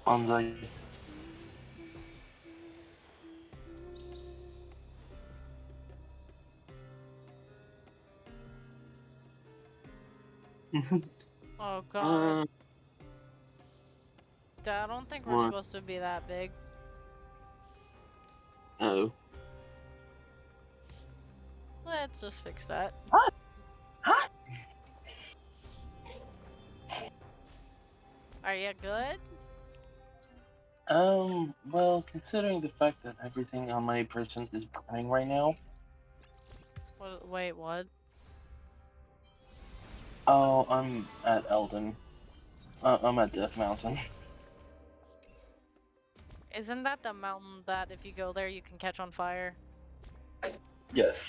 Bonsai. Oh god. uh, I don't think we're what? supposed to be that big. Oh. Let's just fix that. What? What? Are you good? Well, considering the fact that everything on my person is burning right now. What, wait, what? Oh, I'm at Elden. I'm at Death Mountain. Isn't that the mountain that if you go there you can catch on fire? Yes.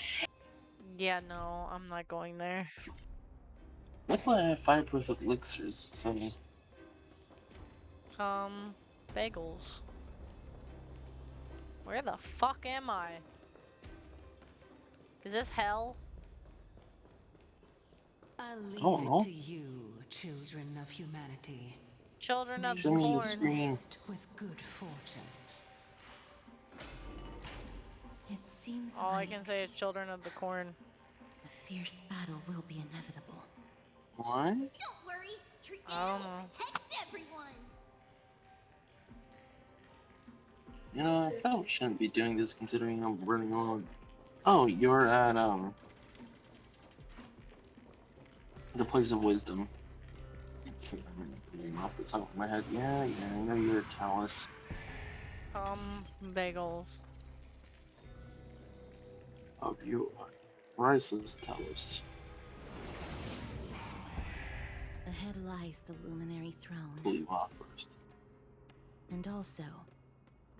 Yeah, no, I'm not going there. Luckily, I have fireproof elixirs, so. Bagels. Where the fuck am I? Is this hell? I'll leave Oh it no. to you, children of humanity. Children May of the Show me the you corn. screen. rest with good fortune. It seems All I like can say is children of the corn. a fierce battle will be inevitable. What? Don't worry, I don't Triano know. protects everyone. You know, I probably shouldn't be doing this considering I'm running on. Oh, you're at, the Place of Wisdom. I can't remember the name off the top of my head. Yeah, I know you're at Talus. Bagels. Oh, you are. Riceless Talus. Ahead lies the Luminary Throne, Pull you off first. and also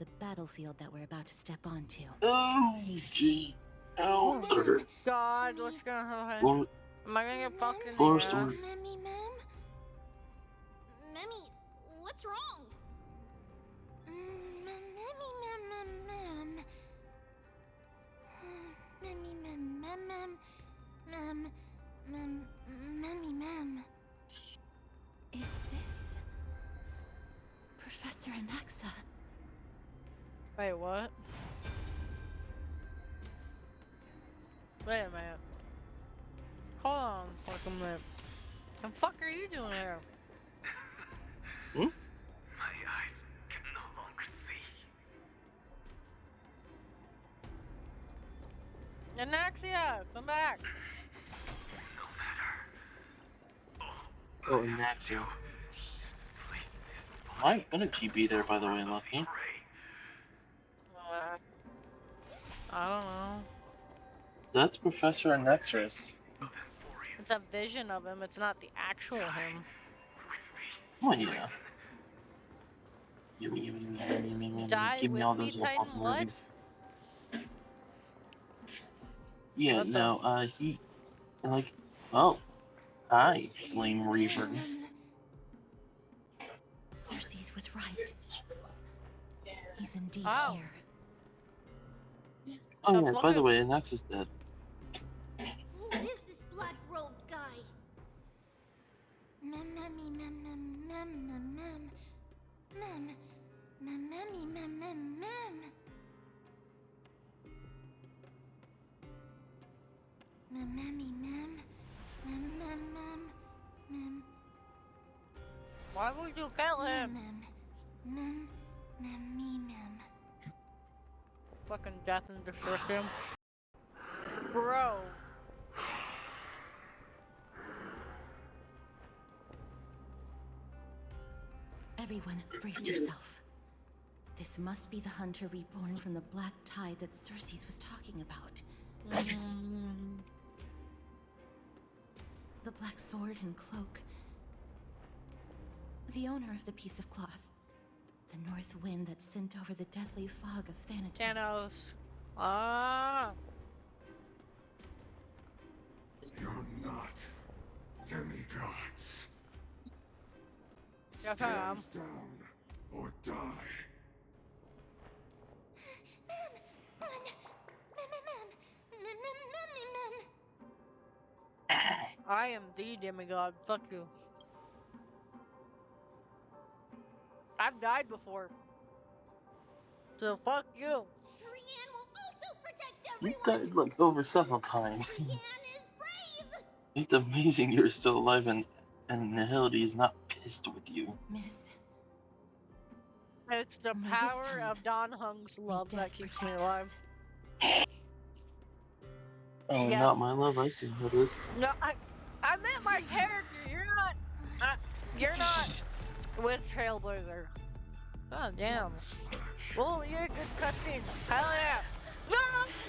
the battlefield that we're about to step onto. Oh, gee. Ow, that hurt. God, what's gonna happen? Lord, Am I gonna get fucked in the Lord, ass? Lord. Memmy, Mem? Memmy, what's wrong? Memmy, Mem, Mem, Mem. Memmy, Mem, Mem, Mem. Memmy, Mem. Is this Professor Anaxa? Wait, what? Wait a minute. Hold on for a minute. The fuck are you doing here? Hmm? My eyes can no longer see. Anaxia, come back! No matter. Oh, Naxia. Why wouldn't she be there, by the way, Lucky? I don't know. That's Professor Anexus. It's a vision of him, it's not the actual him. Oh, yeah. Gimme, Die give me with all me, those Titan, what? possibilities. Yeah, What the- no, he, like, oh, hi, Flame Reaper. Cersei's was right. He's indeed Oh. here. Oh, Stop yeah, by the looking. way, Anexus is dead. Who is this black-robed guy? Memmy, Mem, Mem, Mem, Mem, Mem. Mem. Memmy, Mem, Mem, Mem. Memmy, Mem. Mem, Mem, Mem. Mem. Why would you kill him? Mem. Memmy, Mem. Fucking death and destruction. Bro. Everyone, brace yourself. This must be the hunter reborn from the black tide that Cersei's was talking about. The black sword and cloak. The owner of the piece of cloth. The north wind that sent over the deathly fog of Thanatos. Thanos. Ah. You're not demigods. Yes, I Stand am. down or die. Run. Mem. I am the demigod. Fuck you. I've died before. So fuck you. Shrian will also protect You everyone. died like over several times. Shrian is brave. It's amazing you're still alive and Nihility is not pissed with you. Miss, It's the Only this power time, of Don Hung's may love that death keeps me protect alive. us. Oh, Yes. not my love. I see how it is. No, I meant my character. You're not with Trailblazer. God damn. Well, you're a good cutscene. Hell yeah. No,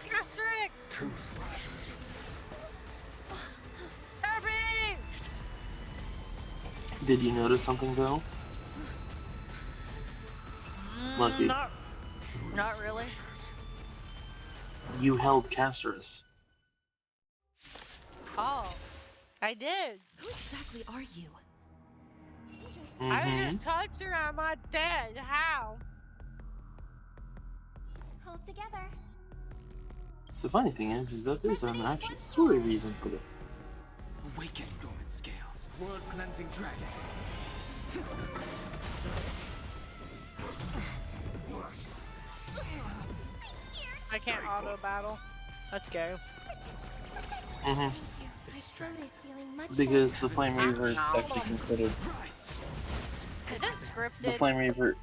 Asterix! 2 slashes. Kirby! Did you notice something though? Lucky. Not really. You held Casterus. Oh, I did. Who exactly are you? I Mm-hmm. just touched her. I'm not dead. How? Hold together. The funny thing is that there's an actual story reason for it. Awaken, dormant scales. World cleansing dragon. I can't auto battle. Let's go. Mm-hmm. My throat is feeling much Because better. the Flame Reaver is actually considered Price. Is it the scripted? Flame Reaver.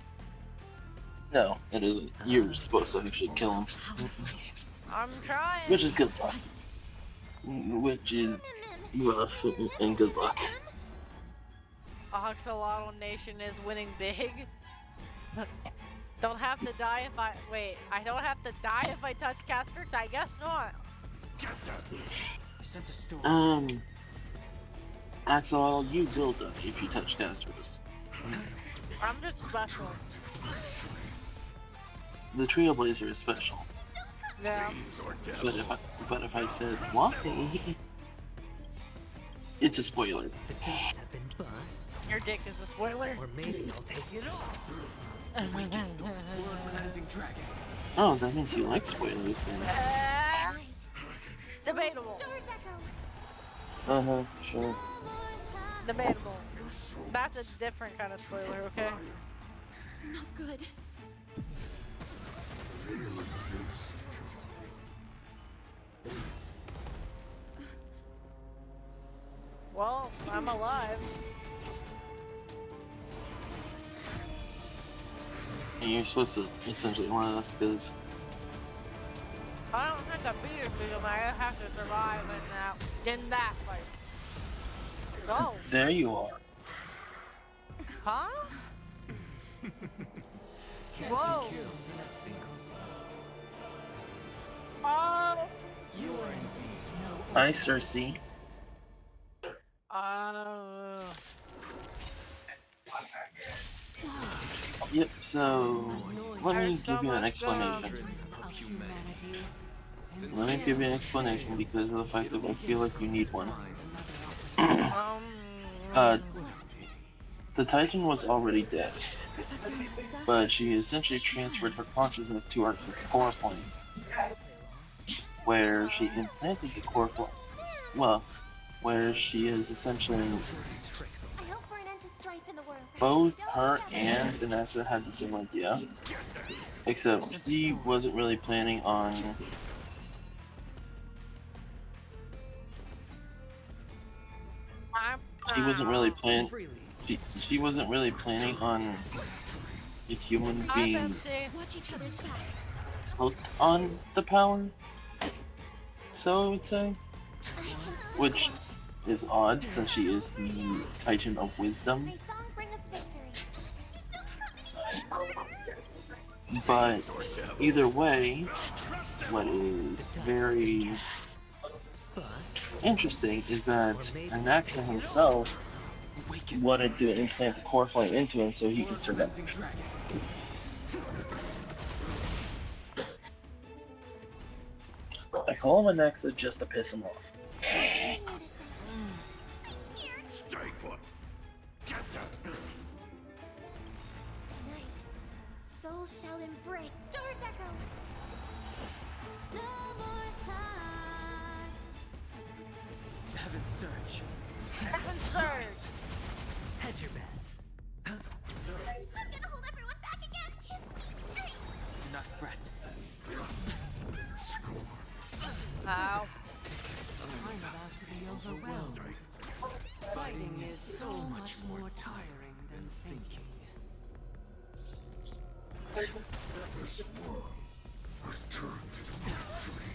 No, it isn't. You're supposed to actually kill him, I'm trying. which is good luck. Which is rough and good luck. Axolotl Nation is winning big. Don't have to die if I wait. I don't have to die if I touch casters. I guess not. I sent a storm. Axolotl, you will die if you touch Casterus. I'm just special. The Trailblazer is special. Yeah. But if I said why, it's a spoiler. The dates have been bust, Your dick is a spoiler. or maybe I'll take it off. World cleansing dragon. Oh, that means you like spoilers then. Uh, Right. debatable. Stars echo. Uh-huh, sure. No more time. Debatable. That's a different kind of spoiler, okay? Not good. Well, I'm alive. And you're supposed to essentially last because I don't think I beat her because I have to survive in that fight. Oh, there you are. huh? Whoa. Oh. Hi, Cersei. Yep, so let me There's so give you an much explanation. Of humanity. Let me give you an explanation because of the fact that I feel like you need one. Um. The Titan was already dead, Professor Melissa? but she essentially transferred her consciousness to her core flame, where she implanted the core flame. Well, where she is essentially I hope for an end to strife in the world. both her and Vanessa had the same idea, except he wasn't really planning on. She wasn't really planning. She wasn't really planning on a human being Watch each other's back. hooked on the power. So I would say, which is odd since she is the Titan of Wisdom. May song bring us victory. But either way, what is very interesting is that Anaxa himself wanted to implant the core flame into him so he could survive. I call him Anaxa just to piss him off. Stay put. Tonight, souls shall embrace. Stars echo. No more times. Heaven surge. Heaven surge. Hedge your bets. I'm gonna hold How? I'm about to be overwhelmed. Fighting is so much more tiring than thinking. This world return to the mystery.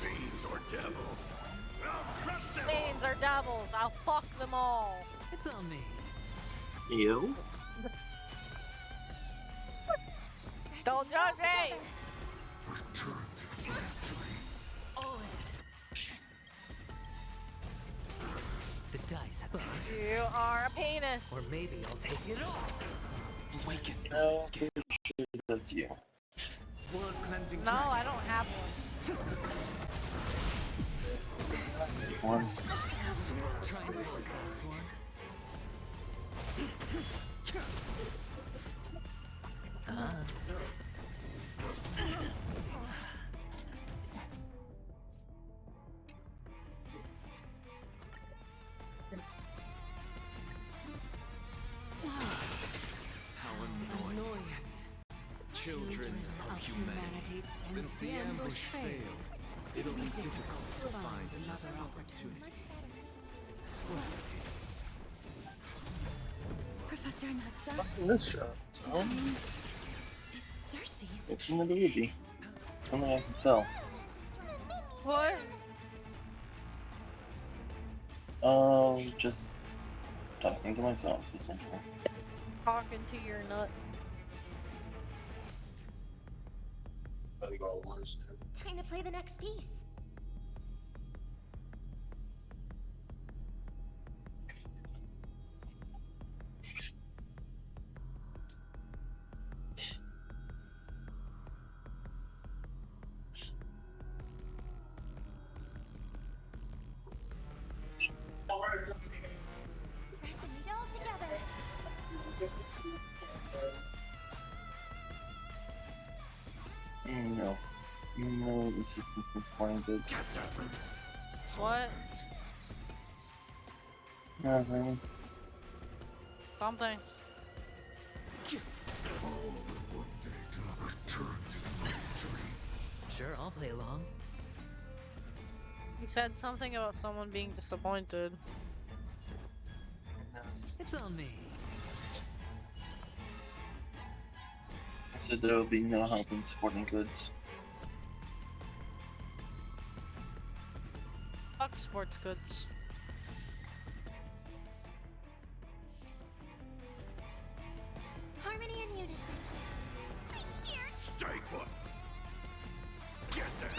Fiends or devils, I'll crush them all. Fiends or devils, I'll fuck them all. It's on me. Ew. Don't judge me. Return to the mystery. The dice have bust. You are a penis. Or maybe I'll take it all. Awaken No, dormant scales. that's you. World cleansing No, dragon. I don't have one. One. Try and roll the last one. How annoying. Children of humanity. Since the ambush failed, it'll be difficult to find another opportunity. Professor Naxa, This show. So, it's Cersei's. it's another Luigi. Something I can tell. What? Just talking to myself, essentially. Talking to your nut. Time to play the next piece. Pressing it all together. No. No, this is disappointed. What? Nothing. Something. Return to the mystery. Sure, I'll play along. You said something about someone being disappointed. It's on me. I said there will be no help in sporting goods. Fuck sports goods. Harmony and unison. I'm scared. Stay put. Get there.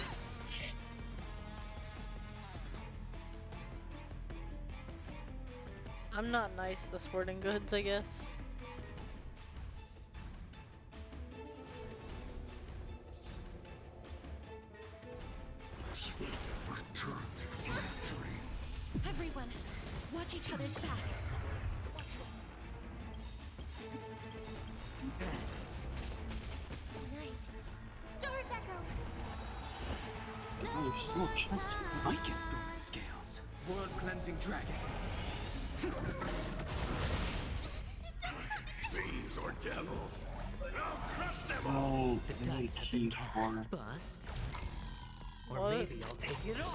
I'm not nice to sporting goods, I guess. Return to the mystery. Everyone, watch each other's back. Night. Stars echo. Oh, there's so much chest. Awaken dormant scales. World cleansing dragon. Fiends or devils, I'll crush them all. Oh, The I need dice a have key been for. cast. Bust. Or What? maybe I'll take it all.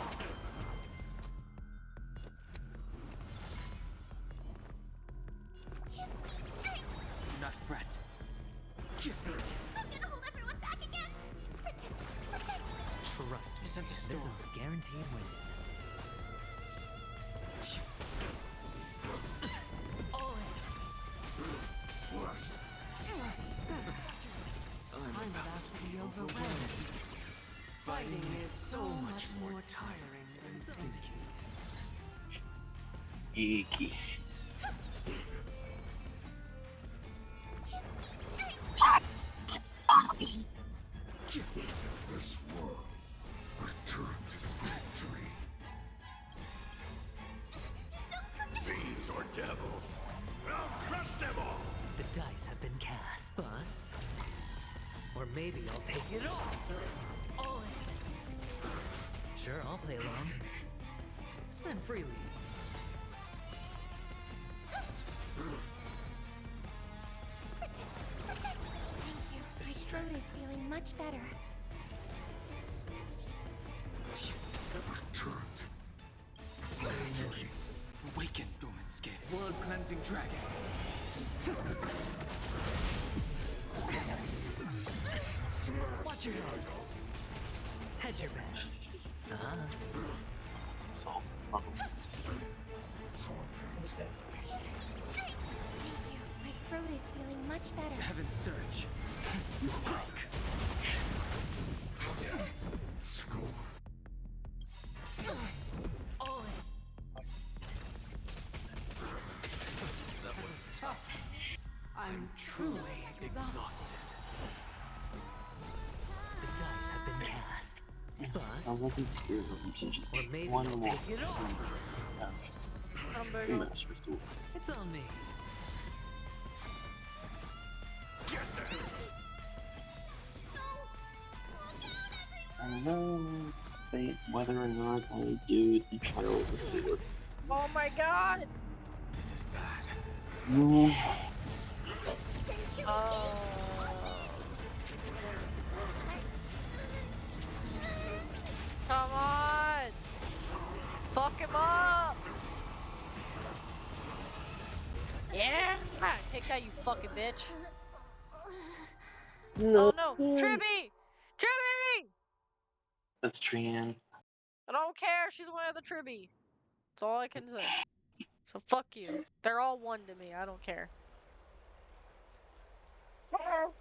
Give me strength. Do not fret. I'm gonna hold everyone back again. Protect me. Trust me. Sent a This storm. is a guaranteed win. I'm about to be overwhelmed. Fighting is so much more tiring than thinking. Icky. This world return to the mystery. Fiends or devils, I'll crush them all. The dice have been cast. Bust. Or maybe I'll take it all. Sure, I'll play along. Spend freely. Thank you. My throat is feeling much better. Awaken, dormant skin. Blood cleansing dragon. Watch your head. Hedge your bets. Solve puzzle. My throat is feeling much better. Heaven's Surge. All in. That was tough. I'm truly exhausted. The dice have been cast. I Bust. love in spirit release and just Or maybe one I'll more. take it all. Hamburger. Master's Duel. It's on me. I know whether or not I do the trial of the sword. Oh my god! This is bad. Mm, Oh. Come on! Fuck him up! Yeah! Take that, you fucking bitch! no. Oh no! Tribby! Tribby! That's Trian. I don't care, she's one of the Tribby. That's all I can say. So fuck you. They're all one to me, I don't care. Phew.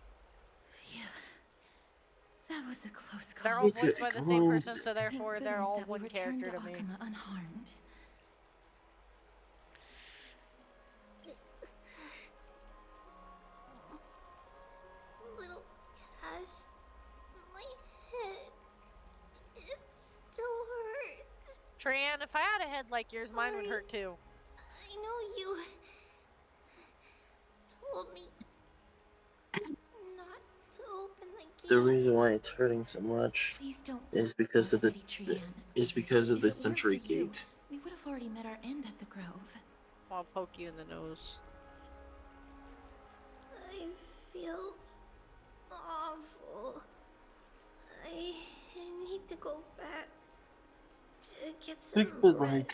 That was a close They're call. all voiced by the same Good person, so Thank therefore they're goodness all that we one returned character to to me. Akama unharmed. Little Cass, my head, it still hurts. Trian, if I had a head like yours, mine would hurt too. I know you told me not to open the gate. The reason why it's hurting so much Please don't. is because of the Lady Trian. is because of If the it weren't Century for you, Gate. we would have already met our end at the Grove. I'll poke you in the nose. I feel awful. I need to go back to get some Think of it rest.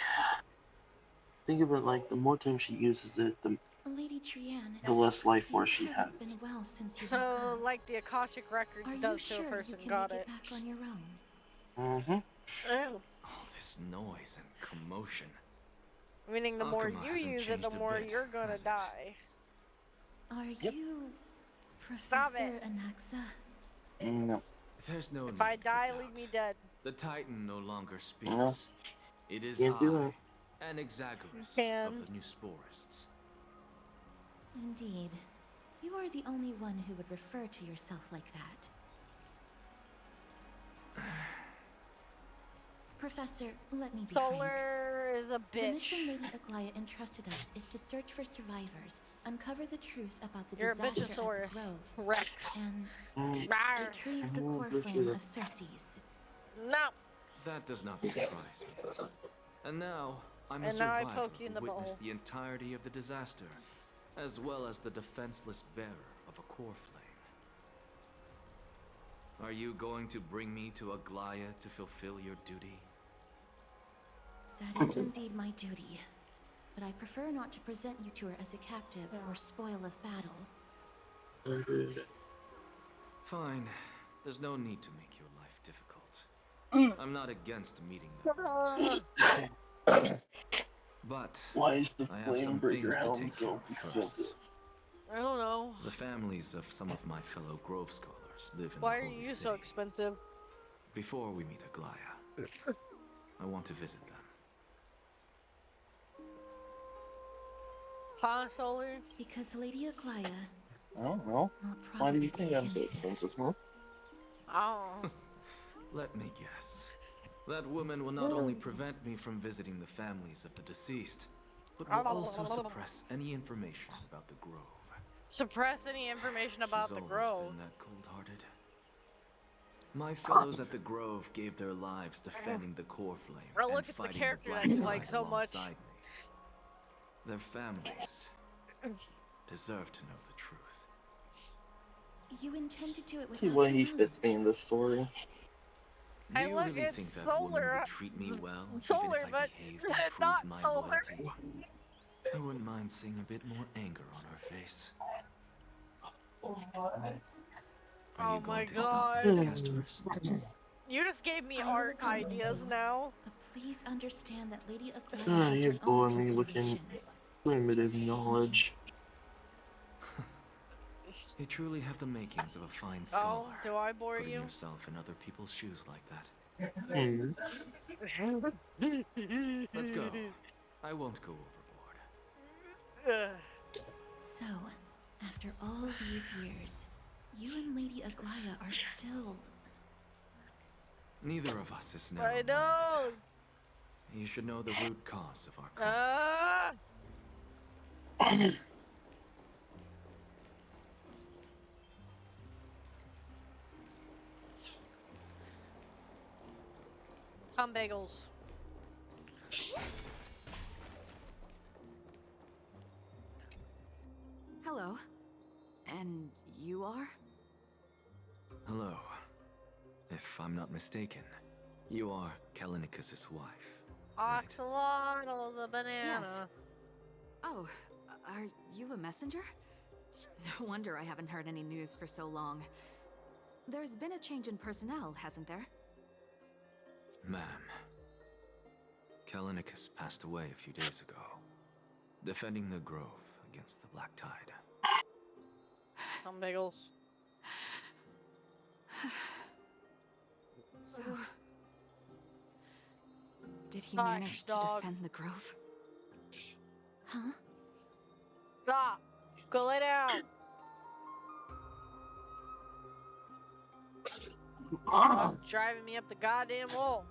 like the more time she uses it, the Lady Trian. the less life You force she haven't has. been well since you woke So, up. like the Akashic Records Are you does to sure a person, you can got make it. it back on your own? Mm-hmm. Ew. All this noise and commotion. Meaning the more Akama you hasn't use it, changed the a more bit, you're gonna has it? die. Are Yep. you Stop Professor it. Anaxa? No. There's no If need I for die, doubt. leave me dead. The Titan no longer speaks. No. It is Can't do I, it. Anaxagoras can. of the New Sporists. Indeed. You are the only one who would refer to yourself like that. Professor, let me be frank. Solar is a The bitch. mission Lady Aglaya entrusted us is to search for survivors, uncover the truth about the You're a disaster at the bitchosaurus. Grove, Rex. and Mm, Rawr. retrieve the Oh, core appreciate flame it. of Cersei's. No. That does not surprise me. And now, I'm a And now I survivor poke you in who the witnessed butthole. the entirety of the disaster, as well as the defenseless bearer of a core flame. Are you going to bring me to Aglaya to fulfill your duty? That is indeed my duty. But I prefer not to present you to her as a captive or spoil of battle. 100. Fine. There's no need to make your life difficult. Mm. I'm not against meeting them. But Why is the I have flame some breaker things to helm take so care of first. expensive? I don't know. The families of some of my fellow Grove scholars live in Why the are Holy you City. so expensive? Before we meet Aglaya, I want to visit them. Huh, Solar? Because Lady Aglaya I don't know. will Why do probably you think be I'm so against it. expensive, huh? Oh. Let me guess. That woman will not only prevent me from visiting the families of the deceased, but will also suppress any information about the Grove. Suppress any information about She's the always Grove. been that cold-hearted. My fellows at the Grove gave their lives defending the core flame Bro, and look at the fighting character Black that you Tide like so much. alongside me. Their families deserve to know the truth. You intend to do it without See why your he knowledge. fits me in this story. Do Hey, you look, really it's think that woman solar. would treat me well, Solar, even if I but behaved and it's not proved my solar. loyalty? I wouldn't mind seeing a bit more anger on her face. Are Oh you my going to stop god. me, customers? You just gave me I will art accompany ideas you, now. But please understand that Lady Aglaya Ah, has you her bore own me with your considerations. limited knowledge. You truly have the makings of a fine Oh, scholar. do I bore Putting you? yourself in other people's shoes like that. Hmm. Let's go. I won't go overboard. So, after all these years, you and Lady Aglaya are still... Neither of us is I narrow-minded. know. You should know the root cause of our conflict. Tom Bagels. Hello. And you are? Hello. If I'm not mistaken, you are Callinicus's wife. Right. Oxalotl the banana. Yes. Oh, are you a messenger? No wonder I haven't heard any news for so long. There's been a change in personnel, hasn't there? Ma'am, Callinicus passed away a few days ago, defending the grove against the Black Tide. Tom Bagels. So... did he Hush, manage to dog. defend the grove? Huh? Stop. Go lay down. Ah, Stop driving me up the goddamn wall.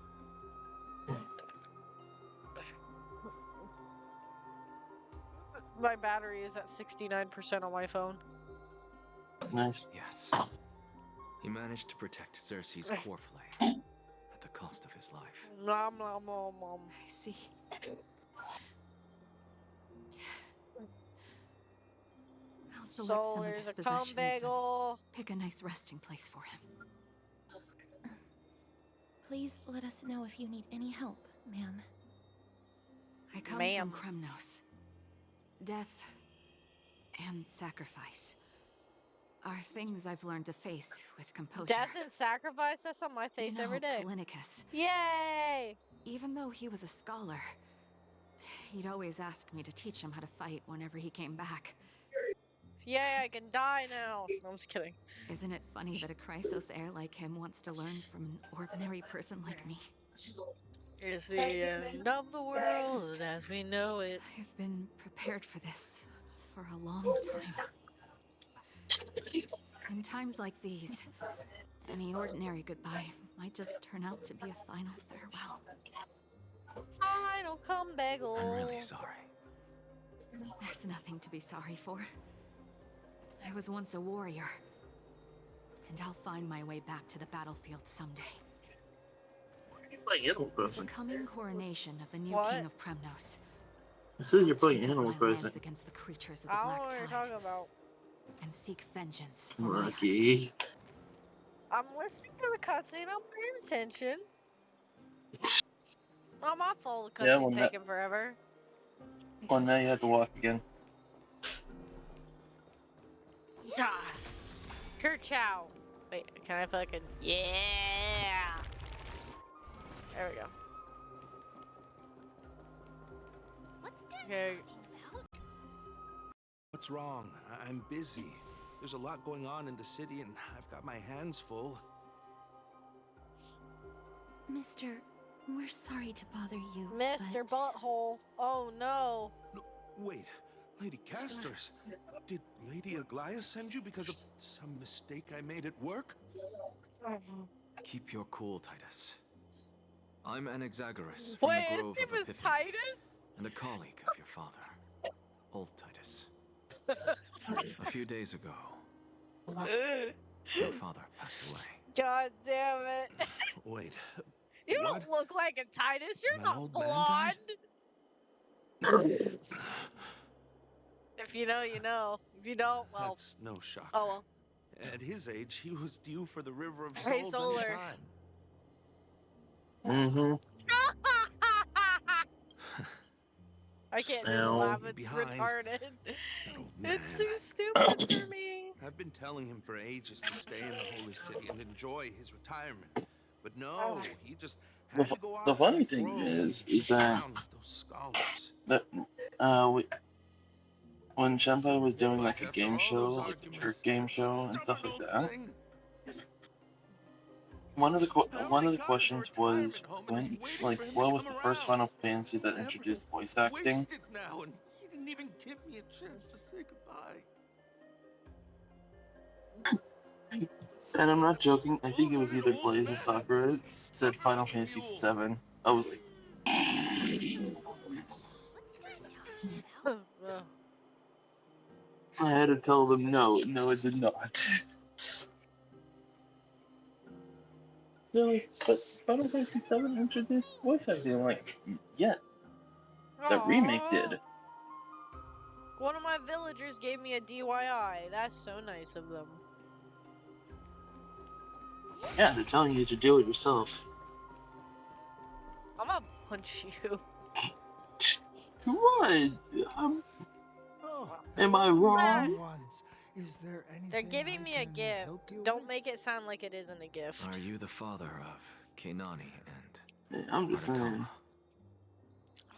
My battery is at 69% on my phone. nice. Yes. He managed to protect Cersei's core flame at the cost of his life. Nom nom nom nom. I see. I'll select So some of there's his a cum possessions and bagel. pick a nice resting place for him. Please let us know if you need any help, ma'am. I come Ma'am. from Kremnos. Death and sacrifice are things I've learned to face with composure. Death and sacrifice, that's on my face every day. Callinicus, Yay! even though he was a scholar, he'd always ask me to teach him how to fight whenever he came back. Yay, I can die now. No, I'm just kidding. Isn't it funny that a Chrysos heir like him wants to learn from an ordinary person like me? It's the end of the world as we know it. I've been prepared for this for a long time. In times like these, any ordinary goodbye might just turn out to be a final farewell. Final cum bagel. I'm really sorry. There's nothing to be sorry for. I was once a warrior, and I'll find my way back to the battlefield someday. You play Animal The Crossing. coming coronation of the new What? king of Kremnos. It says you're I'll playing take up Animal my Crossing. lance against the creatures of the I don't know Black what you're Tide talking about. and seek vengeance for my husband. Lucky. I'm listening to the cutscene. I'm paying attention. Not my fault. The Yeah, cutscene well, taking forever. Well, now you have to walk again. God. Kerchow. Wait, can I fucking... Yeah! There we go. What's Dad Okay. talking about? What's wrong? I'm busy. There's a lot going on in the city, and I've got my hands full. Mister, we're sorry to bother you, Mr. but... Butthole. Oh no. No, wait. Lady Casters, did Lady Aglaya send you because of some mistake I made at work? Keep your cool, Titus. I'm Anaxagoras from Wait, the his Grove name of is Epiphany, Titus? and a colleague of your father, old Titus. A few days ago, your father passed away. God damn it. Wait, You what? don't look like a Titus. You're My not old man blonde. died? If you know, you know. If you don't, well. That's no shocker. Oh well. At his age, he was due for the River of Hey, Souls Solar. any time. Mm-hmm. I can't do the Ow. laugh. Me It's behind. retarded. That old It's man. too stupid for me. I've been telling him for ages to stay in the holy city and enjoy his retirement. But no, he just The, had to go the off to funny that thing grove is and fish that around with those scholars. when Shenpai was doing But like a after game all show, those like a trick arguments, game that show and stuff stubborn like old that, thing, one of the I one only of the got her to a questions was retirement home and when, it's waiting like, for him to what was come the first around. Final Fantasy that My effort was introduced voice acting? wasted now, and he didn't even give me a chance to say goodbye. And I'm not joking. I think it was Poor either old Blaze or man. Sakura said Final Fantasy Stubborn VII. I was like, I had to tell them no, it did not. They're like, but Final Fantasy VII introduced voice acting. I'm like, yes, the remake Aww. did. One of my villagers gave me a DYI. That's so nice of them. Yeah, they're telling you to do it yourself. I'm gonna punch you. What? Am I Smash. wrong? Is there They're anything giving I me a can gift. help you Don't with? make it sound like it isn't a gift. Are you the father of Keinani and I'm just saying. Arakama?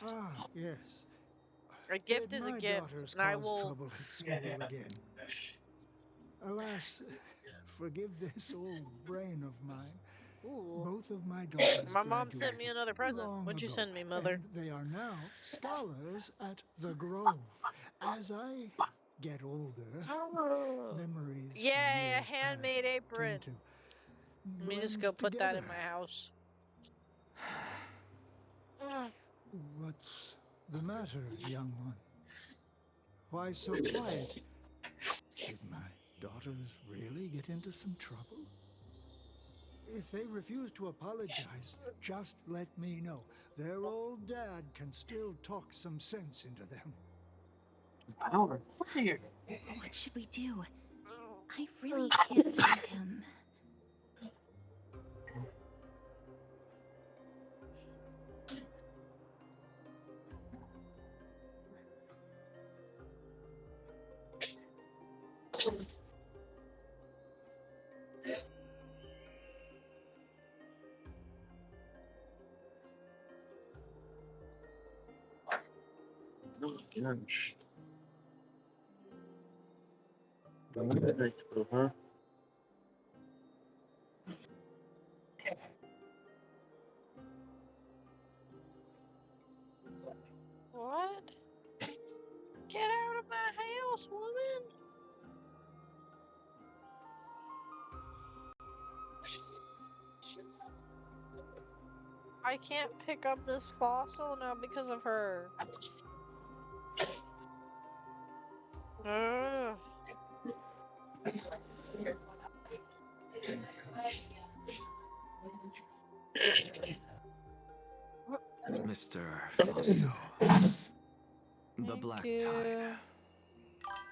Ah, yes. A gift Did is a my gift, daughters and I cause will. trouble at school again? Alas, forgive this old brain of mine. Ooh. Both of my daughters My mom sent me graduated another present. long What'd you ago, send me, Mother? and they are now scholars at the Grove. As I get older, memories from Yay, a years handmade past apron. tend to Let me just blend go put that in together. my house. What's the matter, young one? Why so quiet? Did my daughters really get into some trouble? If they refuse to apologize, just let me know. Their old dad can still talk some sense into them. Power. Fire. What should we do? I really can't tell him. Oh my gosh. I'm gonna make it over. What? Get out of my house, woman! I can't pick up this fossil now because of her. Ugh. Mr. Fabio. The Thank Black you. Tide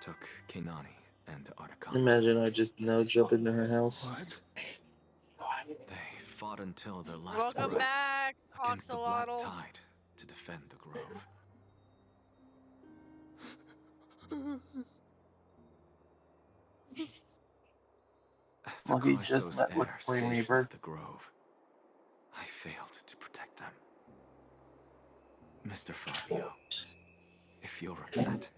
took Keinani and Arakama. Imagine I just now jump into her house. What? They fought until their last Welcome breath back, against the Black Oxalotl. Tide to defend the Grove. The Well, he just Chrysos met with heir Flame stationed Reaper. at the Grove. I failed to protect them. Mr. Fabio, if you're upset,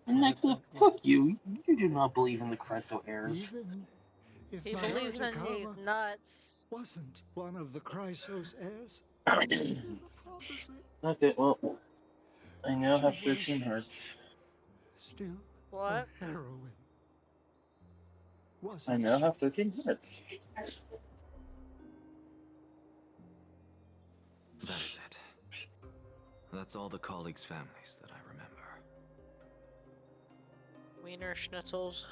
Don't Next put up, it that fuck way. you. You do not believe in the Chryso heirs. Even if He my believes in these Arakama nuts. wasn't one of the Chrysos heirs in the prophecy, Okay, well, I now have she was 13 hearts. still What? a heroine. I Wasn't now she? have 13 hearts. that is it. That's all the colleagues' families that I remember. Wiener schnitzels.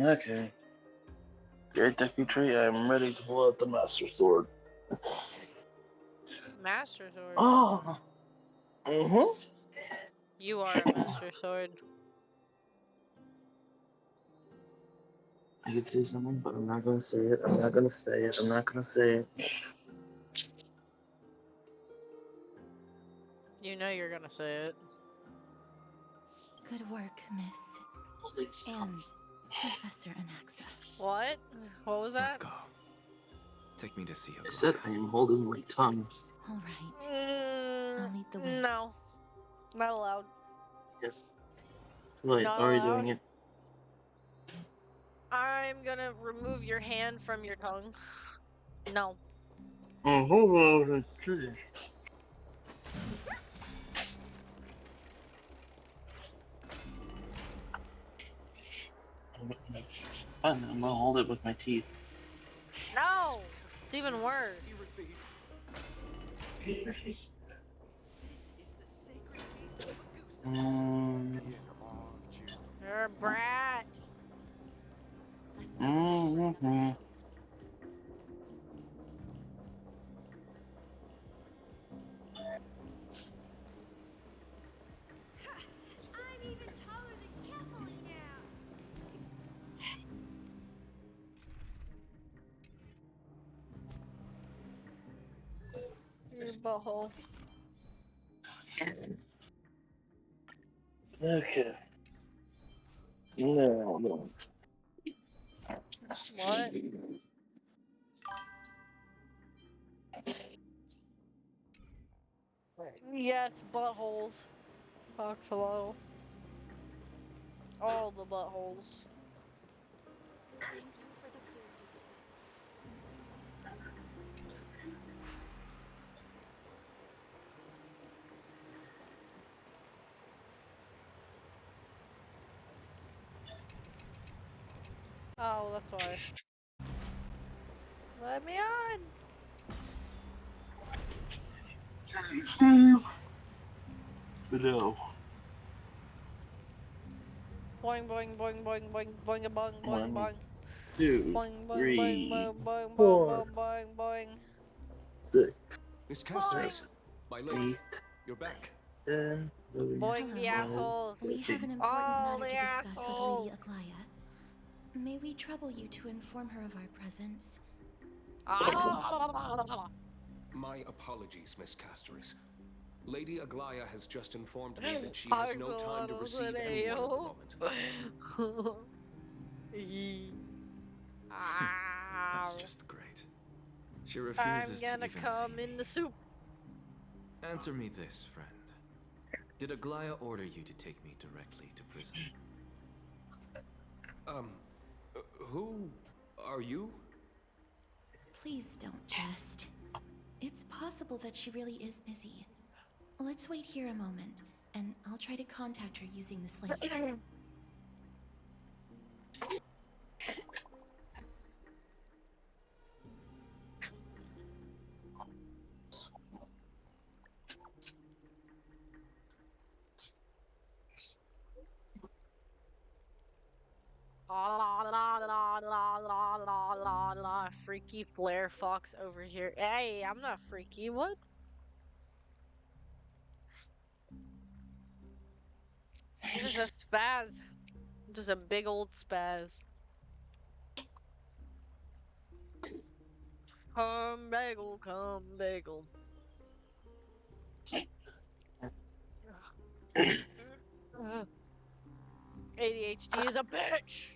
Okay. Great Deku Tree, I'm ready to pull out the Master Sword. Master sword. Oh! Mm-hmm. You are Mr. Sword. I could say something, but I'm not gonna say it. I'm not gonna say it. I'm not gonna say it. You know you're gonna say it. Good work, Miss. And Professor Anaxa. What? What was Let's that? go. Take me to see I Aglaya. said I am holding my tongue. All right. I'll lead the way. No. Not allowed. Yes. Wait, Not are you allowed. doing it? I'm gonna remove your hand from your tongue. No. Oh, hold on, please. I'm gonna hold it with my teeth. No! It's even worse. You're a brat. Mm-hmm. I'm even taller than Kefali now. Your butthole. Okay. No. What? Yes, buttholes. Fox, hello. All the buttholes. Thank you for the food you gave us. Oh, that's why. Let me on! No. Boing, boing, boing, boing, boing, boing, a boing, boing, One, boing. 2, Boing, boing, boing, 3, boing, boing, boing, 4, boing, boing, boing. 6, Miss Boing! Castos, my lady, 8, you're back. 10, 11, Boing the Hello. assholes. We have an important All matter the to discuss with assholes. Lady Aglaya. May we trouble you to inform her of our presence? My apologies, Miss Castoris. Lady Aglaya has just informed me that she has no time to receive anyone at the moment. That's just great. She I'm refuses to gonna even come see in me. the soup. Answer me this, friend. Did Aglaya order you to take me directly to prison? Who are you? Please don't jest. It's possible that she really is busy. Let's wait here a moment, and I'll try to contact her using the slate. Freaky Flare Fox over here. Hey, I'm not freaky. What? I'm just a spaz. I'm just a big old spaz. Come bagel, come bagel. ADHD is a bitch.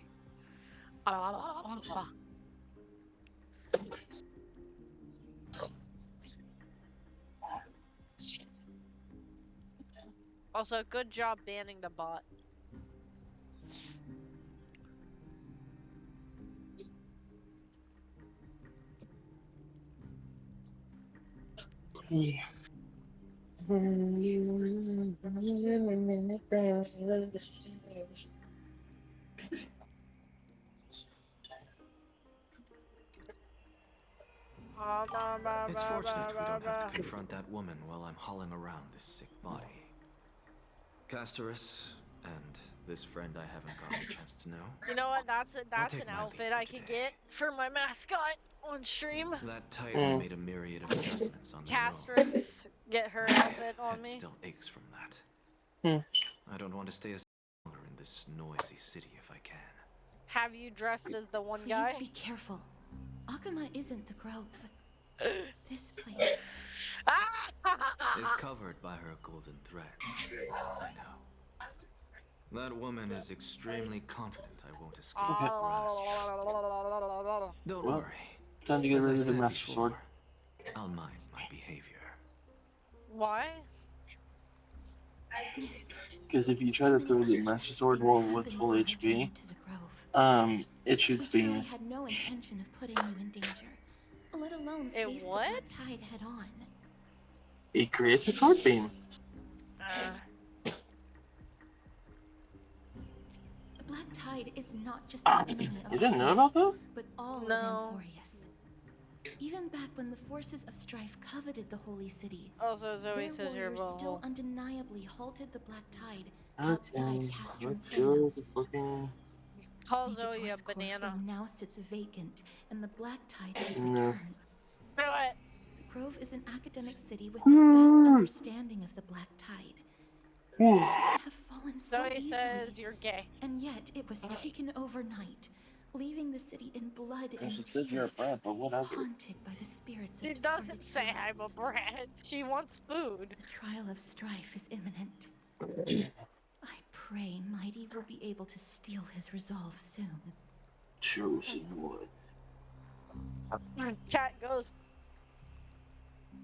Also, good job banning the bot. Yeah. It's fortunate we don't have to confront that woman while I'm hauling around this sick body. Castoris, and this friend I haven't gotten a chance to know. You know what? That's take an my outfit leave for I could today. get for my mascot on stream. That titan made a myriad of adjustments on their own. Castrix, get her outfit on Head me. still aches from that. I don't want to stay as longer in this noisy city if I can. Have you dressed as the one Please guy? be careful. Akuma isn't the Grove. This place. Is covered by her golden threads. I know. That woman is extremely confident I won't escape her grasp. Don't Well, worry. time to get As I rid of the said Master Sword. before, I'll mind my behavior. Why? Because if you try to throw the Master Sword while with full HP, it shoots We surely beams. had no intention of putting you in danger, let alone It face what? the Black Tide head on. It creates a sword beam. The Black Tide is not just an enemy of You didn't know Akuma, about that? but all No. of Amphorius. Even back when the forces of strife coveted the Holy City, Also, Zoe their says you're a warriors still butthole. undeniably halted the Black Tide Okay, outside Castrum let's go to Planos. fucking... Call Zoe a Megator's core banana. flame now sits vacant, and the Black Tide has No. returned. Do it! The Grove is an academic city with the best understanding of the Black Tide. It shouldn't have fallen so Zoe easily, says you're gay. and yet it was taken overnight, leaving the city in blood She and says you're a tears, brat, but whatever. haunted by the spirits She of departed doesn't say I'm a heroes. brat. She wants food. The trial of strife is imminent. I pray Mighty will be able to steal his resolve soon. Chosen one. Cat goes,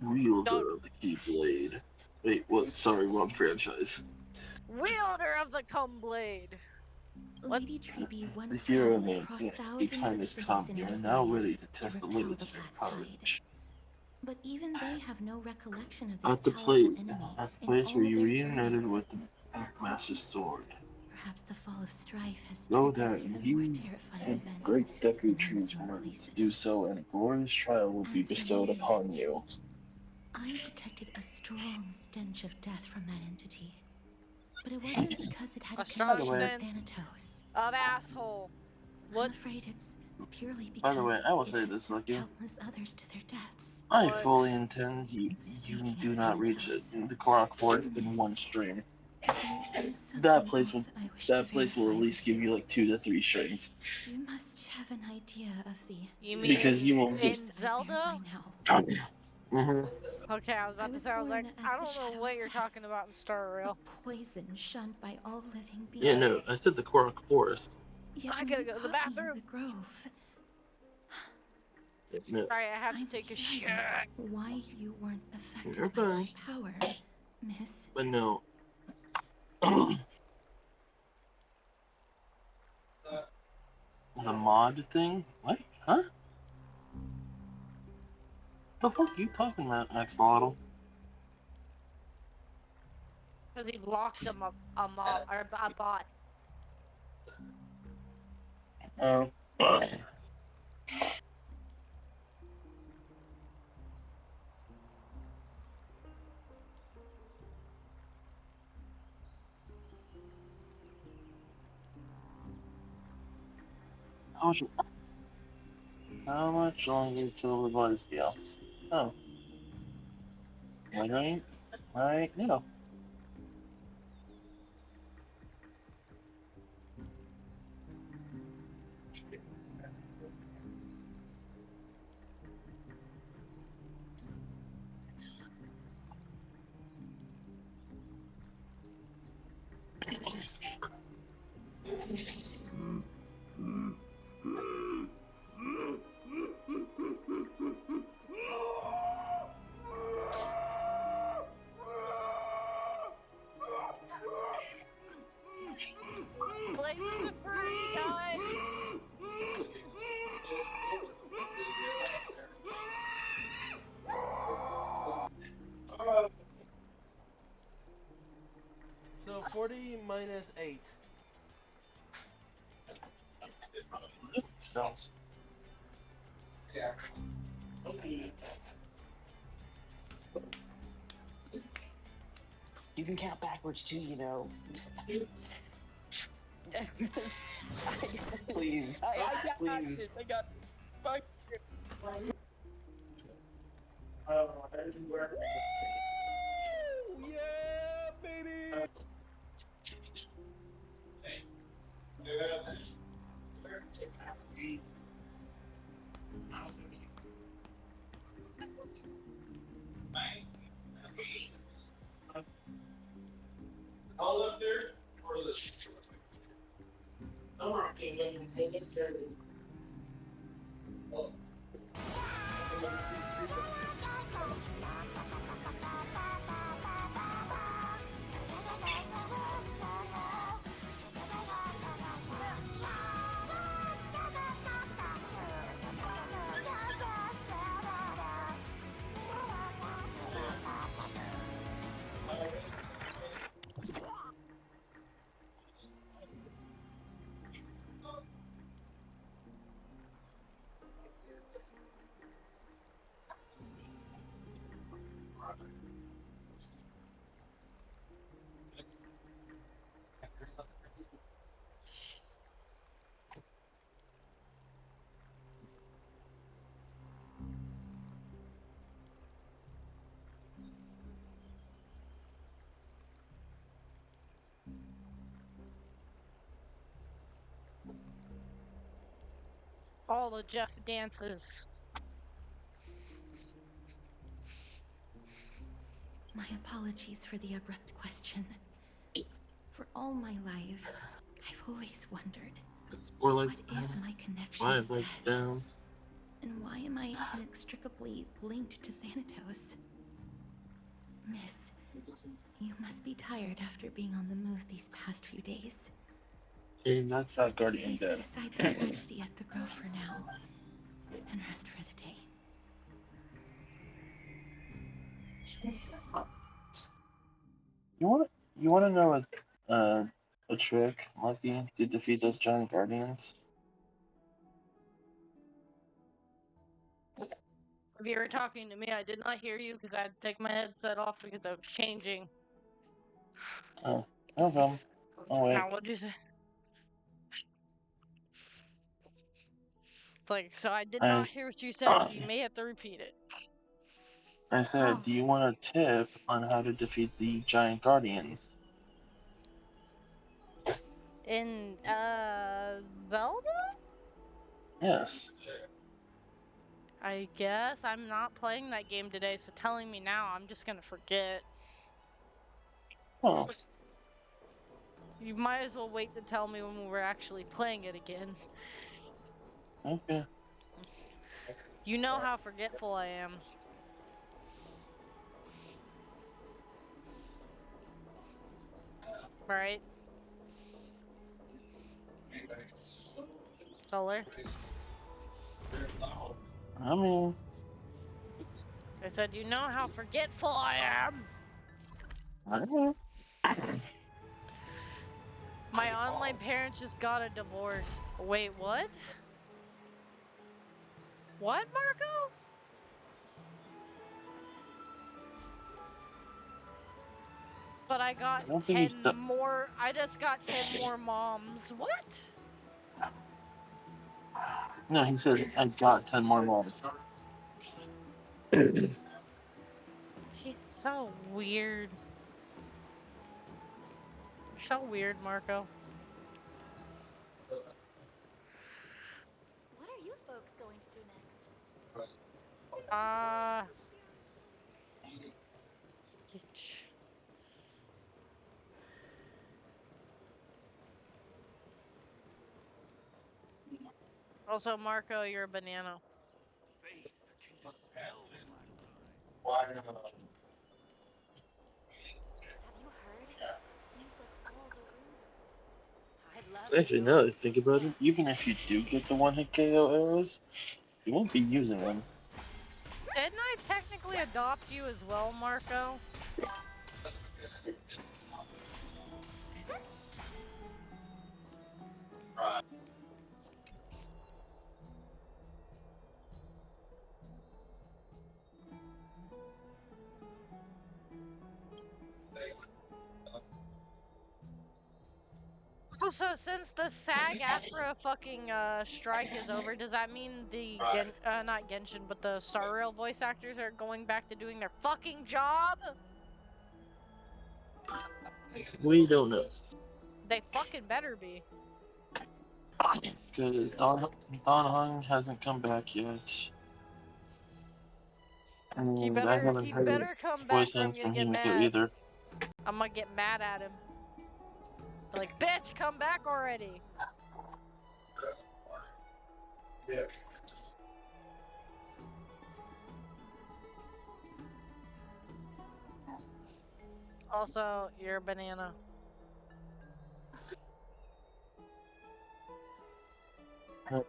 Wielder of the Keyblade. Wait, what? Sorry, wrong franchise. wielder of the cum blade. What? Lady Treeby The once hero traveled named across The thousands time of has cities come. in You are now ready Amphorius to test the repel limits the of your Black Tide. courage. But even they have no recollection of this At the powerful enemy in place all where you their reunited journeys. with the Master Sword. Perhaps the fall of strife has Know triggered that even you more terrifying and events great Deku in Tree's unseen words places. do so, and a glorious trial will be As for bestowed me, upon you. I detected a strong stench of death from that entity. But it wasn't because it had A a strong connection with sense Thanatos. of asshole. I'm What? afraid it's purely By because the way, I will it say has this, sent Lucky. countless others to their deaths. I What? fully intend you Speaking do of not reach it. Thanatos, The Korok Forest in Miss, one stream. there is something That place will else I wish to will at verify least with give you like 2 to 3 streams. You must have an idea of the You Because mean you won't get. in curse I bear Zelda? by now. Okay, I was about to say, I was like, born as I the don't know shadow what of you're death, talking about in Star Rail. a poison shunned by all living beings. Yeah, no, I said the Korok Forest. Yet I when gotta you go to the caught me in bathroom. the grove, No. Sorry, I have I'm to take a shit. curious why you weren't affected You're by my fine. power, Miss. But no. The mod thing? What? Huh? The fuck are you talking about, Axolotl? Because he blocked a mob, or a bot. Oh. How much longer till the body scale? Oh. Right now. Blaze is a furry guy! So 40 minus 8. Sounds. Yeah. You can count backwards too, you know. Please. I got Please. this. I got fuck. Woo! Yeah, baby. All the Jeff dances. My apologies for the abrupt question. For all my life, I've always wondered, Or like what is my connection 5 to legs death? down. And why am I inextricably linked to Thanatos? Miss, you must be tired after being on the move these past few days. And that's that guardian Please set dead. aside the tragedy at the Grove for now, and rest for the day. You want to know a trick, Lucky, to defeat those giant guardians? If you were talking to me, I did not hear you because I had to take my headset off because I was changing. Oh, no problem. Oh wait. Now, what'd you say? Like, so I did not hear what you said, so you may have to repeat it. I said, do you want a tip on how to defeat the giant guardians? In, Zelda? Yes. I guess I'm not playing that game today, so telling me now, I'm just gonna forget. Oh. You might as well wait to tell me when we're actually playing it again. Okay. You know how forgetful I am. Right? Solar? I mean... I said, you know how forgetful I am! I don't know. My online parents just got a divorce. Wait, what? What, Marco? But I got 10 more. I just got 10 more moms. What? No, he said, I got 10 more moms. He's so weird. You're so weird, Marco. What are you folks going to do next? Also, Marco, you're a banana. Why Have you heard? Seems like all the rooms are... Actually, now that I think about it, even if you do get the one-hit KO arrows, you won't be using them. Didn't I technically adopt you as well, Marco? Also, since the SAG-AFTRA fucking strike is over, does that mean the not Genshin, but the Star Rail voice actors are going back to doing their fucking job? We don't know. They fucking better be. Because Don Hung hasn't come back yet. He And I better haven't heard come back voice or I'm lines gonna from get him mad. either. I'm gonna get mad at him. Like, bitch, come back already. Also, you're a banana. Okay.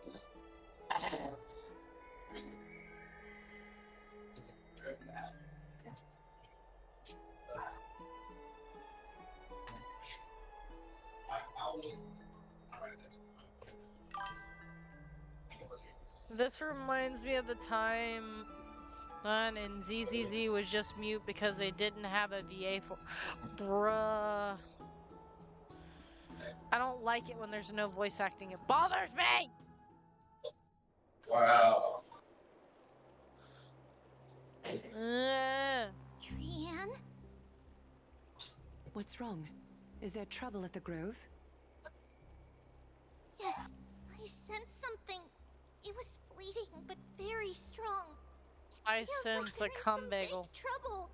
This reminds me of the time when and ZZZ was just mute because they didn't have a VA for. Bruh. I don't like it when there's no voice acting. It bothers me! Wow. Trianne? What's wrong? Is there trouble at the Grove? Yes, I sensed something. It was fleeting, but very strong. I Feels sense like a they're in cum some bagel. big trouble.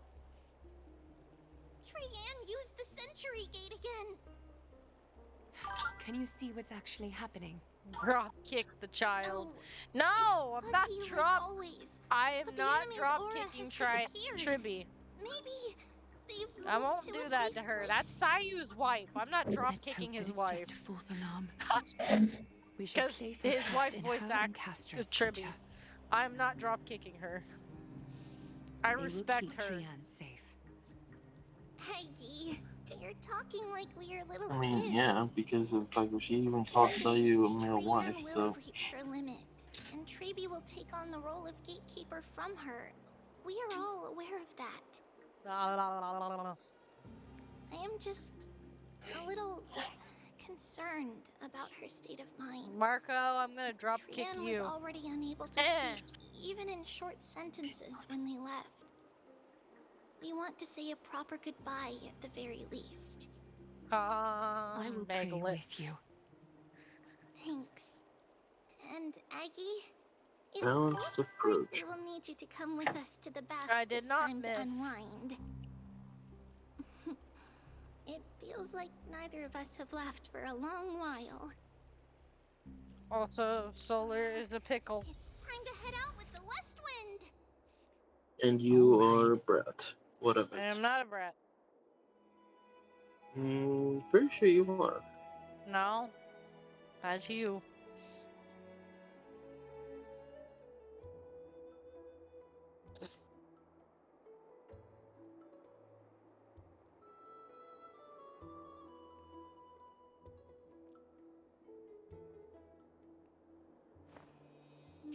Trianne used the Century Gate again. Can you see what's actually happening? Drop kick the child. No, It's I'm not fuzzy drop. like always. I am But the not enemy's drop aura kicking has disappeared. Tribby. Maybe they've moved I won't to do a that safe to her. place. That's Sayu's wife. I'm not drop Let's kicking hope his that it's wife. just a false alarm. We should Because place our his trust wife in voice her and acts Castros, with Tribby. teacher. I'm not drop kicking her. I They respect will keep her. Trianne safe. Peggy, you're talking like we're little I mean, kids. yeah, because of like she even called Sayu a mere wife, Trianne will so reach her limit, and Treeby will take on the role of gatekeeper from her. We are all aware of that. I am just a little concerned about her state of mind. Marco, I'm gonna drop kick Trianne you. was already unable to speak, even in short sentences when they left. We want to say a proper goodbye at the very least. I will pray with you. Thanks. And Aggie, it balanced looks approach. like we will need you to come with us to the baths I did this not time miss. to unwind. It feels like neither of us have laughed for a long while. Also, Solar is a pickle. It's time to head out with the West Wind. And you are a brat. What of I it? am not a brat. Pretty sure you are. No. That's you.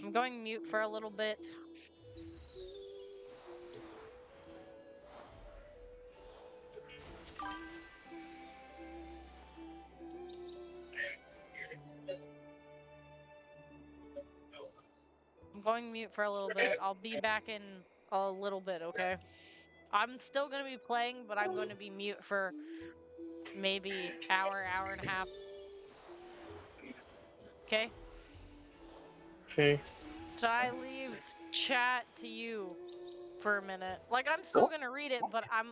I'm going mute for a little bit. I'm going mute for a little bit. I'll be back in a little bit, okay? I'm still gonna be playing, but I'm gonna be mute for maybe hour and a half. Okay? Okay. So I leave chat to you for a minute. Like, I'm still gonna read it, but I'm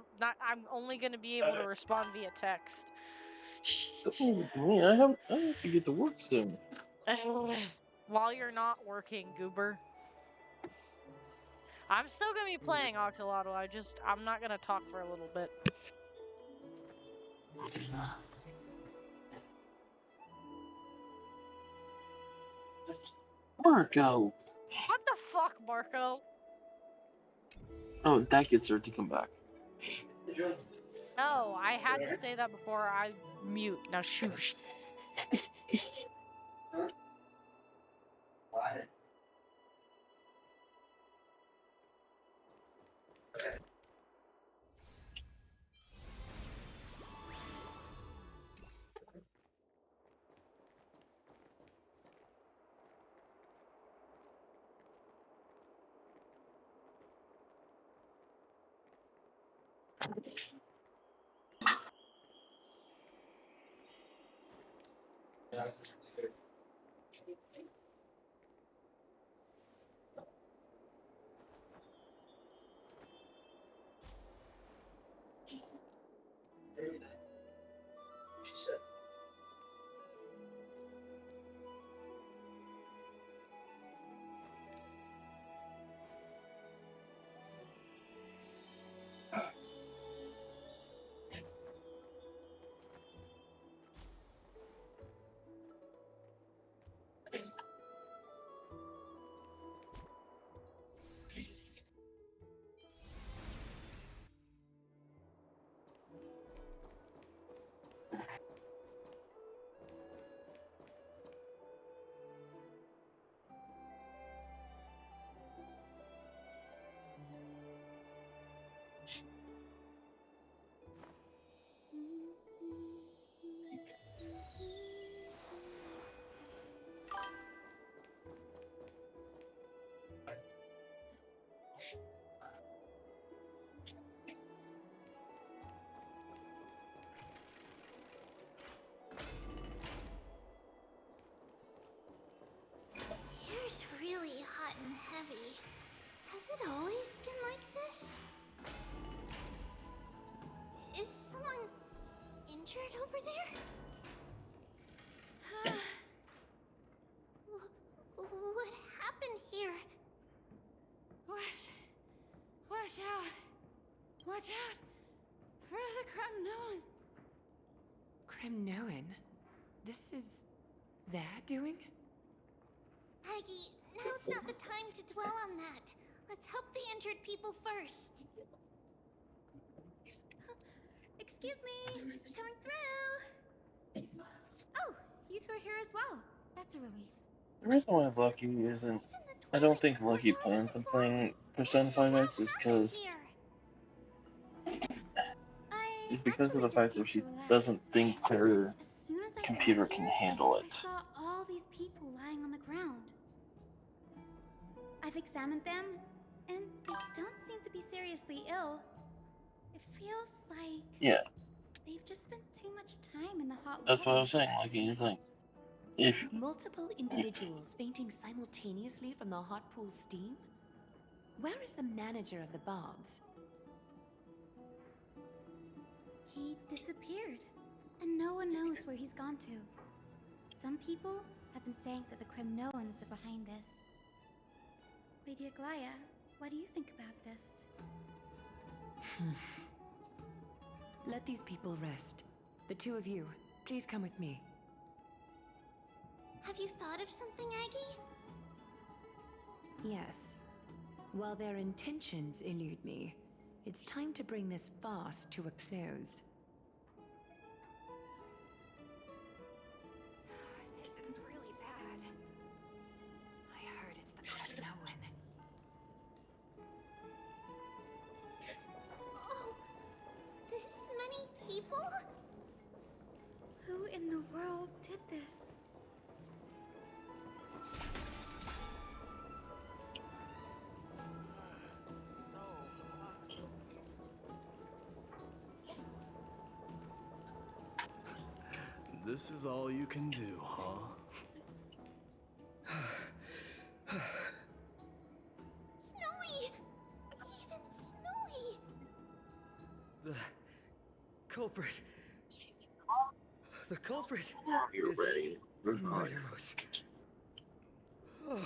only gonna be able to respond via text. Man, I have to get to work soon. While you're not working, goober. I'm still gonna be playing Oxalotl. I'm not gonna talk for a little bit. Marco! What the fuck, Marco? Oh, that gets her to come back. No, I had to say that before I mute. Now shoosh. She said. Watch out! For the Kremnoan! Kremnoan? This is their doing? Aggie, now's not the time to dwell on that. Let's help the injured people first. Excuse me, coming through. Oh, you two are here as well. That's a relief. The reason why Lucky isn't... I don't think Lucky plans on playing Persona 5 X is because... Is because of the fact that she doesn't think her computer can handle I it. saw all these people lying on the ground. I've examined them, and they don't seem to be seriously ill. It feels like... Yeah, they've just spent too much time in the hot water. that's what I was saying. Lucky is like... If... Multiple individuals fainting simultaneously from the hot pool steam? Where is the manager of the baths? He disappeared, and no one knows where he's gone to. Some people have been saying that the Kremnoans are behind this. Lady Aglaya, what do you think about this? Let these people rest. The two of you, please come with me. Have you thought of something, Aggie? Yes. While their intentions elude me, it's time to bring this farce to a close. This is really bad. I heard it's the Kremnoan. Oh, this many people? Who in the world did this? This is all you can do, huh? Snowy! Even Snowy! The culprit. The culprit. You're is ready. Murderous. Oh.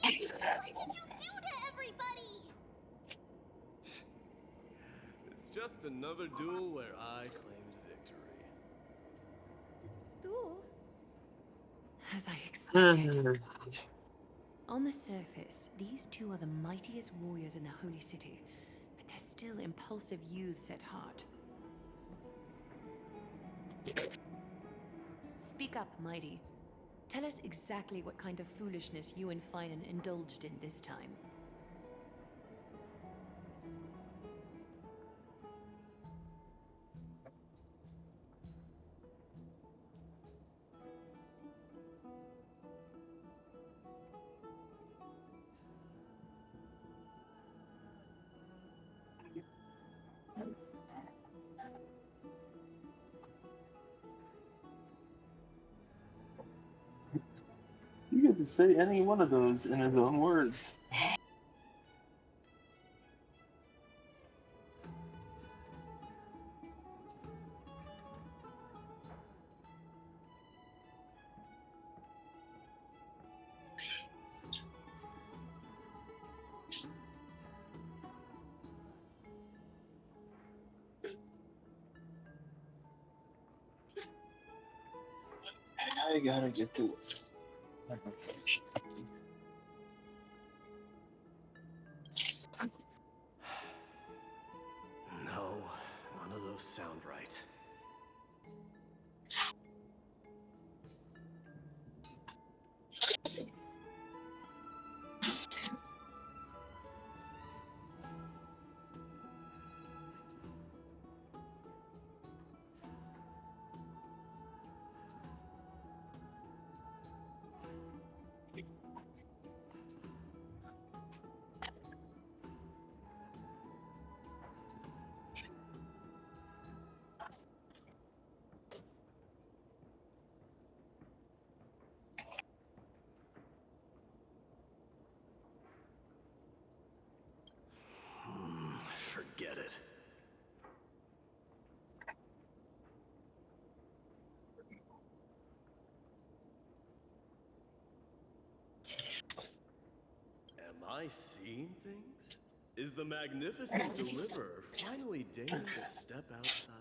Dee, what did you do to everybody? It's just another duel where I claimed victory. Duel? As I expected. On the surface, these two are the mightiest warriors in the Holy City, but they're still impulsive youths at heart. Speak up, Mighty. Tell us exactly what kind of foolishness you and Finan indulged in this time. You get to say any one of those in his own words. I gotta get to it. No, none of those sound right. Forget it. Am I seeing things? Is the magnificent deliverer finally deigning to step outside?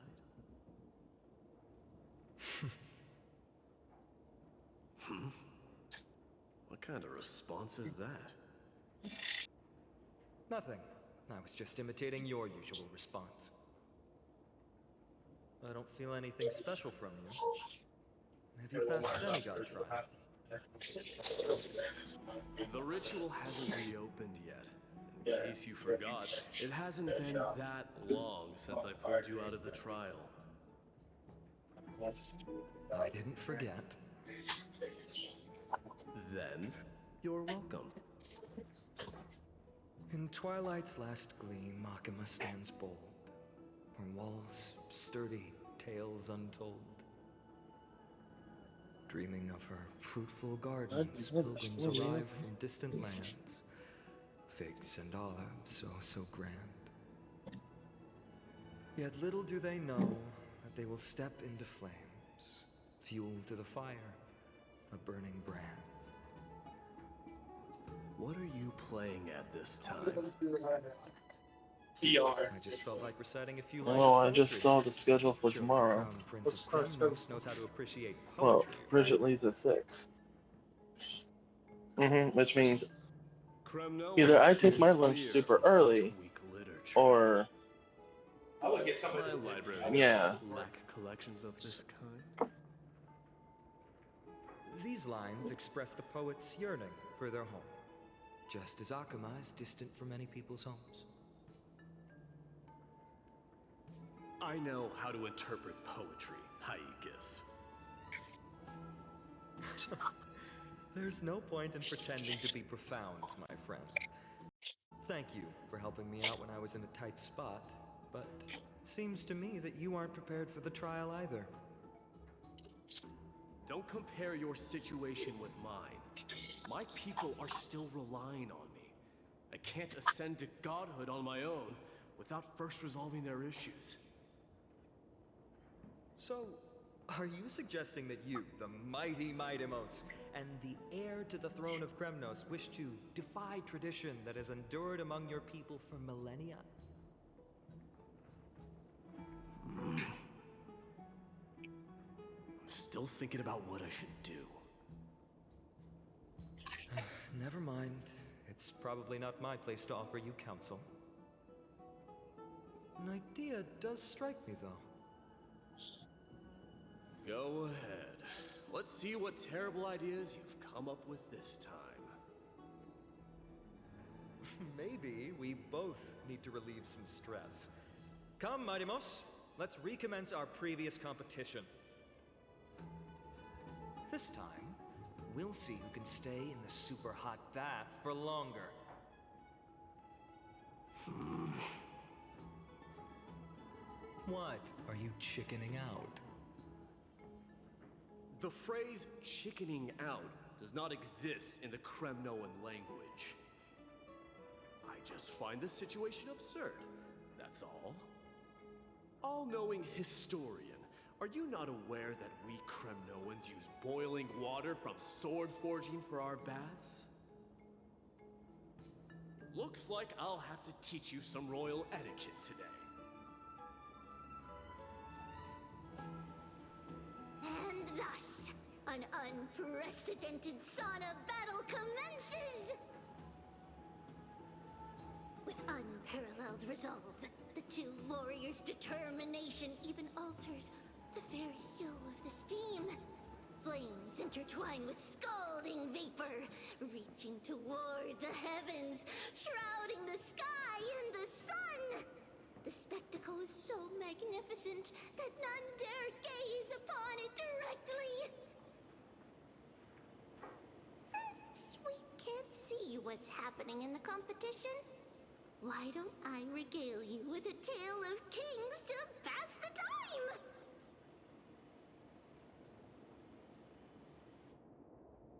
What kind of response is that? Nothing. I was just imitating your usual response. I don't feel anything special from you. Have you passed the demigod trial? The ritual hasn't reopened yet. In case you forgot, it hasn't been that long since I pulled you out of the trial. I didn't forget. Then, you're welcome. In twilight's last gleam, Makima stands bold. Her walls sturdy, tales untold. Dreaming of her fruitful gardens, pilgrims arrive from distant lands. Figs and olives, so grand. Yet little do they know that they will step into flames, fuel to the fire, a burning brand. What are you playing at this time? I just felt like reciting a few lines. Oh, of I just poetry. saw the schedule for Sure, tomorrow. the Crown Prince of Kremnos knows how to appreciate Well, poetry. Bridget leaves at 6. Which means either I take my lunch super early, or My library yeah. doesn't lack collections of this kind. These lines express the poet's yearning for their home, just as Akama is distant from many people's homes. I know how to interpret poetry, Haikis. There's no point in pretending to be profound, my friend. Thank you for helping me out when I was in a tight spot, but it seems to me that you aren't prepared for the trial either. Don't compare your situation with mine. My people are still relying on me. I can't ascend to godhood on my own without first resolving their issues. So, are you suggesting that you, the mighty Mightimos, and the heir to the throne of Kremnos, wish to defy tradition that has endured among your people for millennia? Still thinking about what I should do. Never mind. It's probably not my place to offer you counsel. An idea does strike me, though. Go ahead. Let's see what terrible ideas you've come up with this time. Maybe we both need to relieve some stress. Come, Mightimos, let's recommence our previous competition. This time, we'll see who can stay in the super hot bath for longer. What? Are you chickening out? The phrase chickening out does not exist in the Kremnoan language. I just find the situation absurd, that's all. All-knowing historian, are you not aware that we Kremnoans use boiling water from sword forging for our baths? Looks like I'll have to teach you some royal etiquette today. And thus, an unprecedented sauna battle commences! With unparalleled resolve, the two warriors' determination even alters the very hue of the steam. Flames intertwine with scalding vapor, reaching toward the heavens, shrouding the sky and the sun. The spectacle is so magnificent that none dare gaze upon it directly. Since we can't see what's happening in the competition, why don't I regale you with a tale of kings to pass the time?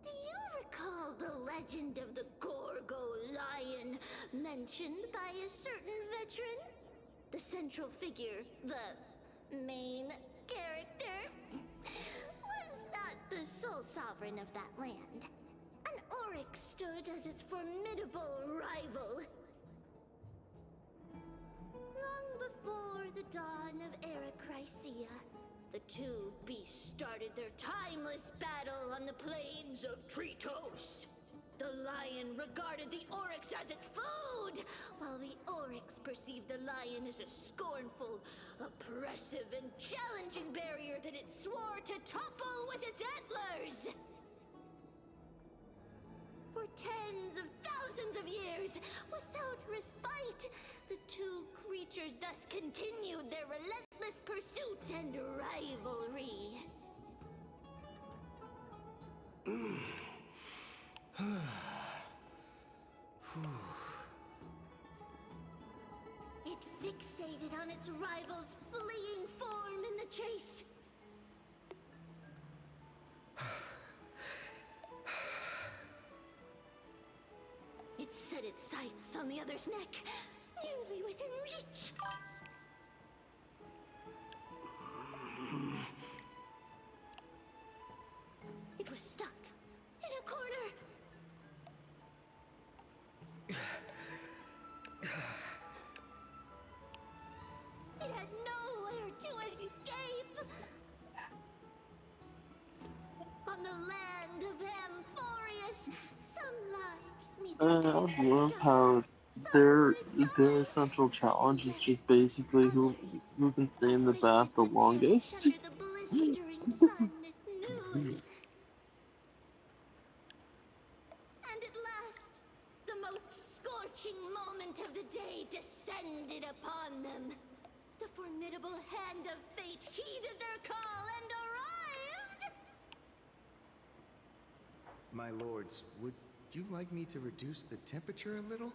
Do you recall the legend of the Gorgo lion mentioned by a certain veteran? The central figure, the main character, was not the sole sovereign of that land. An Oryx stood as its formidable rival. Long before the dawn of Erechrysia, the two beasts started their timeless battle on the plains of Tritos. The lion regarded the oryx as its food, while the oryx perceived the lion as a scornful, oppressive, and challenging barrier that it swore to topple with its antlers. For tens of thousands of years, without respite, the two creatures thus continued their relentless pursuit and rivalry. It fixated on its rival's fleeing form in the chase. It set its sights on the other's neck, nearly within reach. It was stuck in a corner. It had nowhere to escape. On the land of Amphorius, some lives meet I love how their central challenge is just basically who can stay in the bath the longest. under the blistering sun at noon. And at last, the most scorching moment of the day descended upon them. The formidable hand of fate heeded their call and arrived! My lords, would you like me to reduce the temperature a little?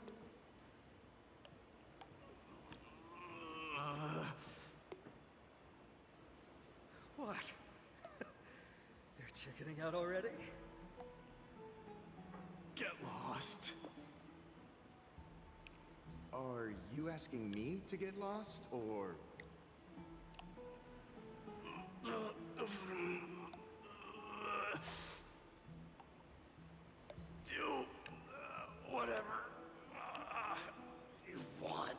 What? You're chickening out already? Get lost. Are you asking me to get lost, or... Do whatever you want.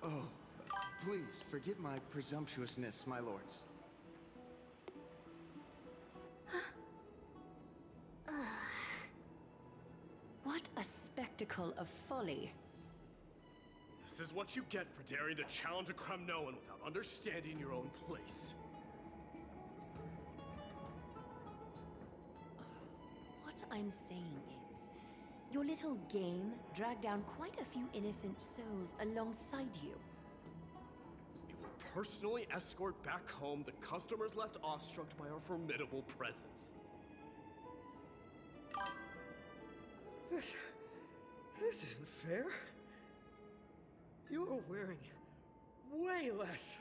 Oh, please forgive my presumptuousness, my lords. What a spectacle of folly. This is what you get for daring to challenge a Kremnoan without understanding your own place. What I'm saying is, your little game dragged down quite a few innocent souls alongside you. We will personally escort back home the customers left awestruck by our formidable presence. This isn't fair. You are wearing way less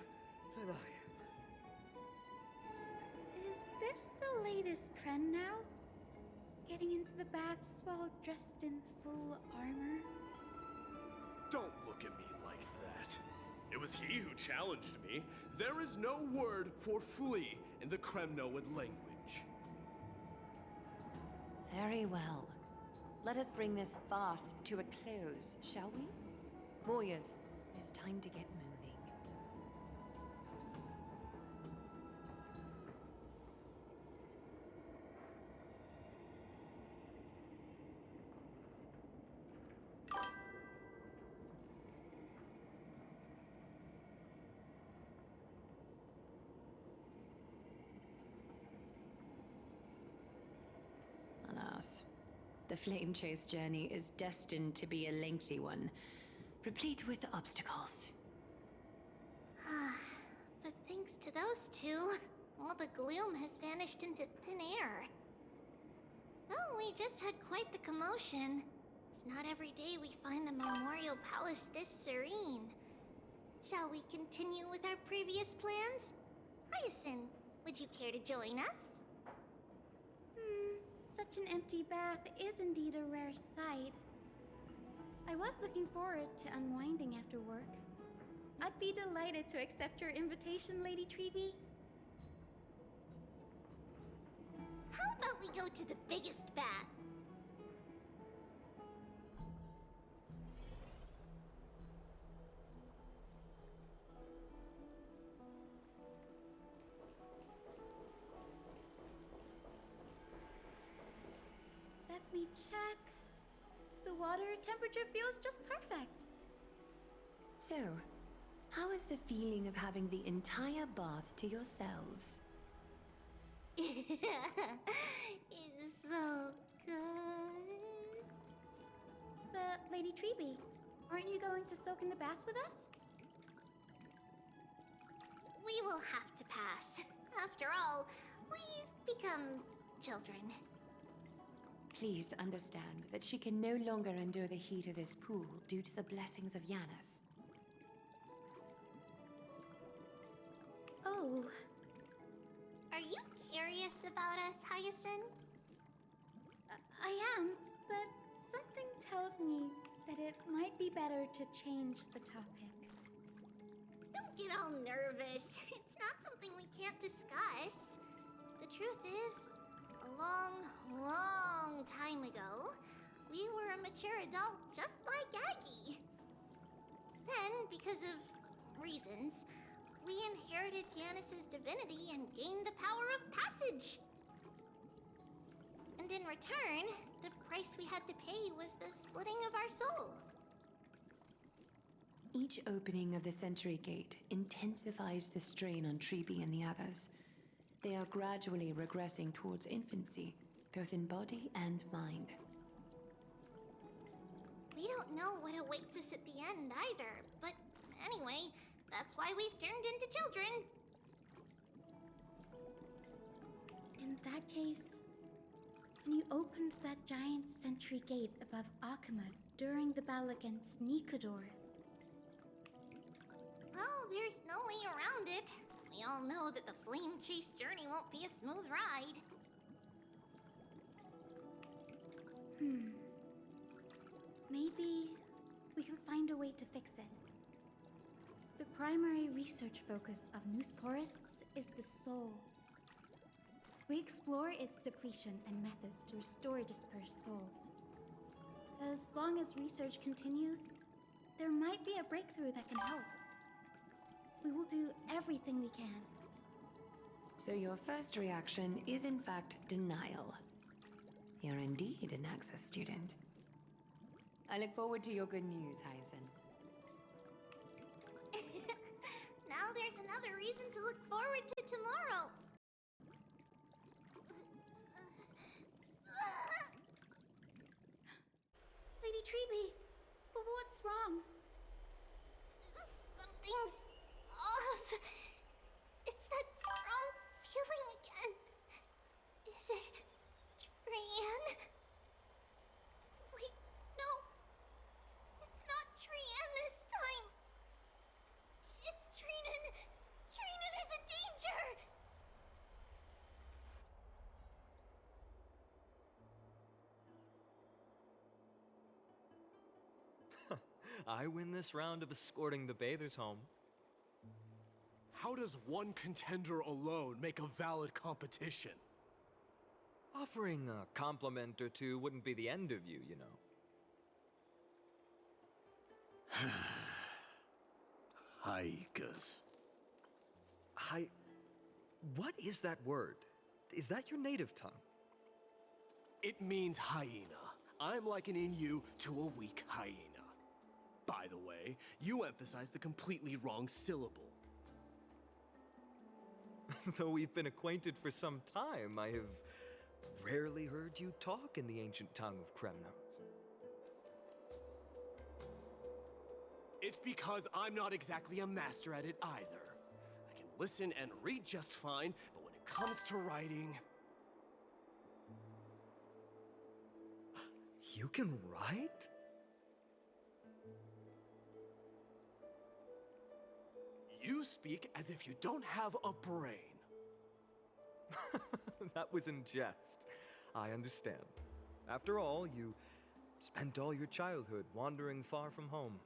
than I am. Is this the latest trend now? Getting into the baths while dressed in full armor? Don't look at me like that. It was he who challenged me. There is no word for flee in the Kremnoan language. Very well. Let us bring this fast to a close, shall we? Warriors, it's time to get moving. Alas, the Flame Chase journey is destined to be a lengthy one, replete with obstacles. But thanks to those two, all the gloom has vanished into thin air. Well, we just had quite the commotion. It's not every day we find the Memorial Palace this serene. Shall we continue with our previous plans? Hyacinth, would you care to join us? Such an empty bath is indeed a rare sight. I was looking forward to unwinding after work. I'd be delighted to accept your invitation, Lady Treeby. How about we go to the biggest bath? me check. The water temperature feels just perfect. So, how is the feeling of having the entire bath to yourselves? It's so good. But, Lady Treby, aren't you going to soak in the bath with us? We will have to pass. After all, we've become children. Please understand that she can no longer endure the heat of this pool due to the blessings of Janus. Oh. Are you curious about us, Hyacinth? I am, but something tells me that it might be better to change the topic. Don't get all nervous. It's not something we can't discuss. The truth is, a long time ago, we were a mature adult just like Aggie. Then, because of reasons, we inherited Janus's divinity and gained the power of passage. And in return, the price we had to pay was the splitting of our soul. Each opening of the Century Gate intensifies the strain on Treby and the others. They are gradually regressing towards infancy, both in body and mind. We don't know what awaits us at the end either, but anyway, that's why we've turned into children. In that case, when you opened that giant sentry gate above Akama during the battle against Nikador. Well, there's no way around it. We all know that the flame chase journey won't be a smooth ride. Maybe we can find a way to fix it. The primary research focus of Noosporists is the soul. We explore its depletion and methods to restore dispersed souls. As long as research continues, there might be a breakthrough that can help. We will do everything we can. So your first reaction is in fact denial. You're indeed an Access student. I look forward to your good news, Hyacinth. Now there's another reason to look forward to tomorrow. Lady Treby, what's wrong? Something's off. It's that strong feeling again. Is it Trian? Wait, no. It's not Trian this time. It's Trinan. Trinan is in danger. I win this round of escorting the bathers home. How does one contender alone make a valid competition? Offering a compliment or two wouldn't be the end of you, you know. Haikas. What is that word? Is that your native tongue? It means hyena. I'm likening you to a weak hyena. By the way, you emphasize the completely wrong syllable. Though we've been acquainted for some time, I have rarely heard you talk in the ancient tongue of Kremnos. It's because I'm not exactly a master at it either. I can listen and read just fine, but when it comes to writing... You can write? You speak as if you don't have a brain. That was in jest. I understand. After all, you spent all your childhood wandering far from home.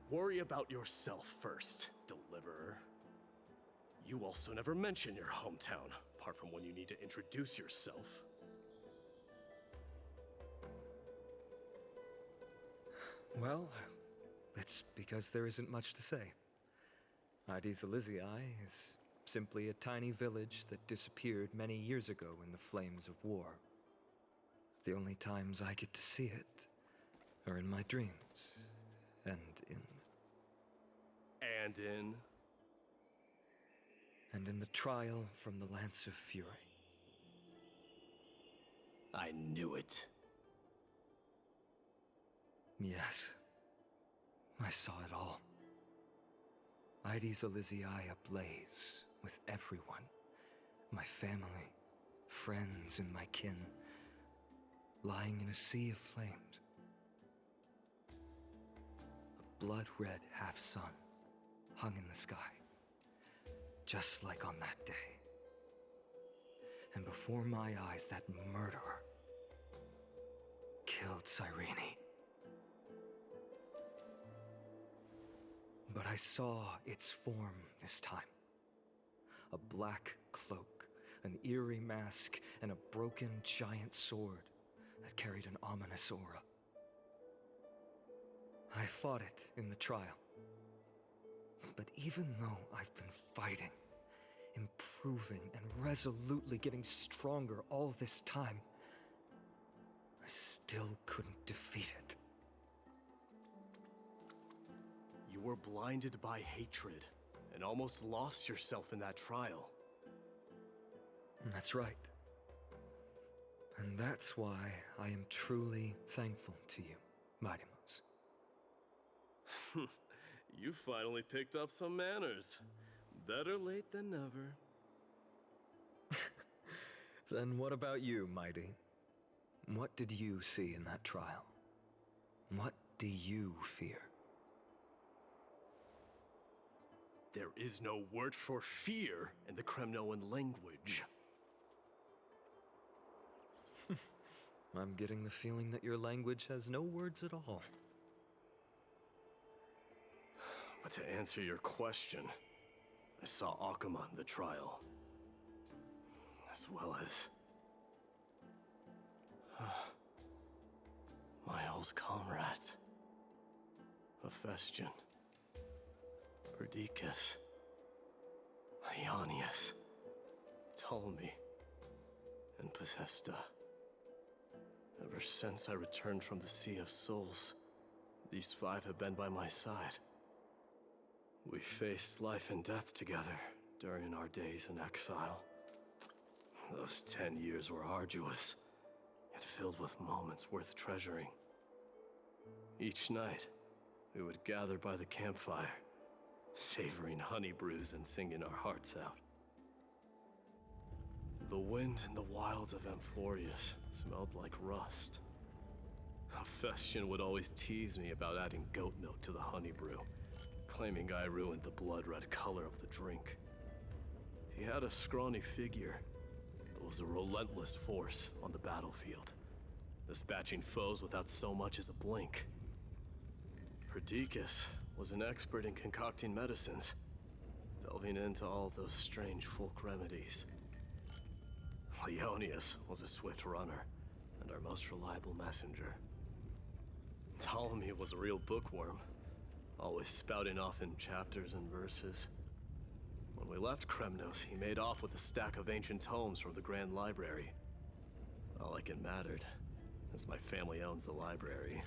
Worry about yourself first, Deliverer. You also never mention your hometown, apart from when you need to introduce yourself. Well, it's because there isn't much to say. Aedes Elysiae is simply a tiny village that disappeared many years ago in the flames of war. The only times I get to see it are in my dreams, and in the trial from the Lance of Fury. I knew it. Yes, I saw it all. Aedes Elysiae ablaze with everyone. My family, friends, and my kin, lying in a sea of flames. A blood-red half-sun hung in the sky, just like on that day. And before my eyes, that murderer killed Cyrene. But I saw its form this time. A black cloak, an eerie mask, and a broken giant sword that carried an ominous aura. I fought it in the trial. But even though I've been fighting, improving, and resolutely getting stronger all this time, I still couldn't defeat it. You were blinded by hatred and almost lost yourself in that trial. That's right. And that's why I am truly thankful to you, Mighty Mouse. You finally picked up some manners. Better late than never. Then what about you, Mighty? What did you see in that trial? What do you fear? There is no word for fear in the Kremnoan language. I'm getting the feeling that your language has no words at all. But to answer your question, I saw Akuma in the trial. As well as... my old comrades. Hephaestion. Perdiccas. Ionius. Ptolemy. And Pacesta. Ever since I returned from the Sea of Souls, these five have been by my side. We faced life and death together during our days in exile. Those 10 years were arduous, yet filled with moments worth treasuring. Each night, we would gather by the campfire, savoring honey brews and singing our hearts out. The wind in the wilds of Amphorius smelled like rust. Hephaestion would always tease me about adding goat milk to the honey brew, claiming I ruined the blood-red color of the drink. He had a scrawny figure, but was a relentless force on the battlefield, dispatching foes without so much as a blink. Perdiccas was an expert in concocting medicines, delving into all those strange folk remedies. Leonius was a swift runner and our most reliable messenger. Ptolemy was a real bookworm, always spouting off in chapters and verses. When we left Kremnos, he made off with a stack of ancient tomes from the Grand Library. Not like it mattered, as my family owns the library.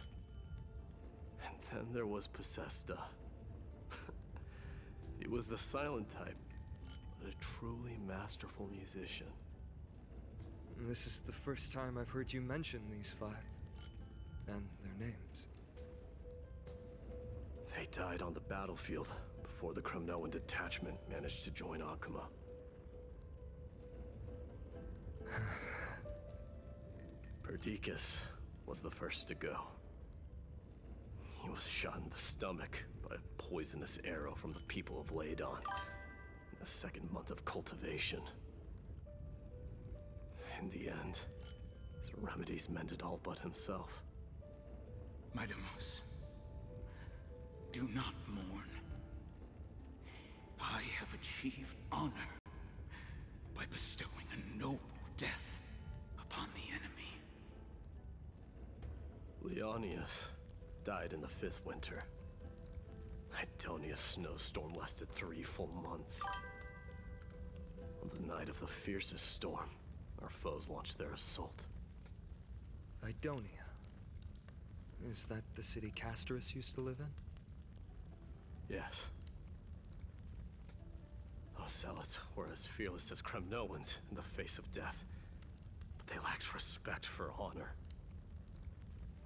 And then there was Pacesta. He was the silent type, but a truly masterful musician. This is the first time I've heard you mention these five, and their names. They died on the battlefield before the Kremnoan detachment managed to join Akuma. Perdiccas was the first to go. He was shot in the stomach by a poisonous arrow from the people of Ladon in the second month of cultivation. In the end, his remedies mended all but himself. Mighty Mouse, do not mourn. I have achieved honor by bestowing a noble death upon the enemy. Leonius died in the 5th winter. Idonia's snowstorm lasted 3 full months. On the night of the fiercest storm, our foes launched their assault. Idonia. Is that the city Castorus used to live in? Yes. Those zealots were as fearless as Kremnoans in the face of death, but they lacked respect for honor.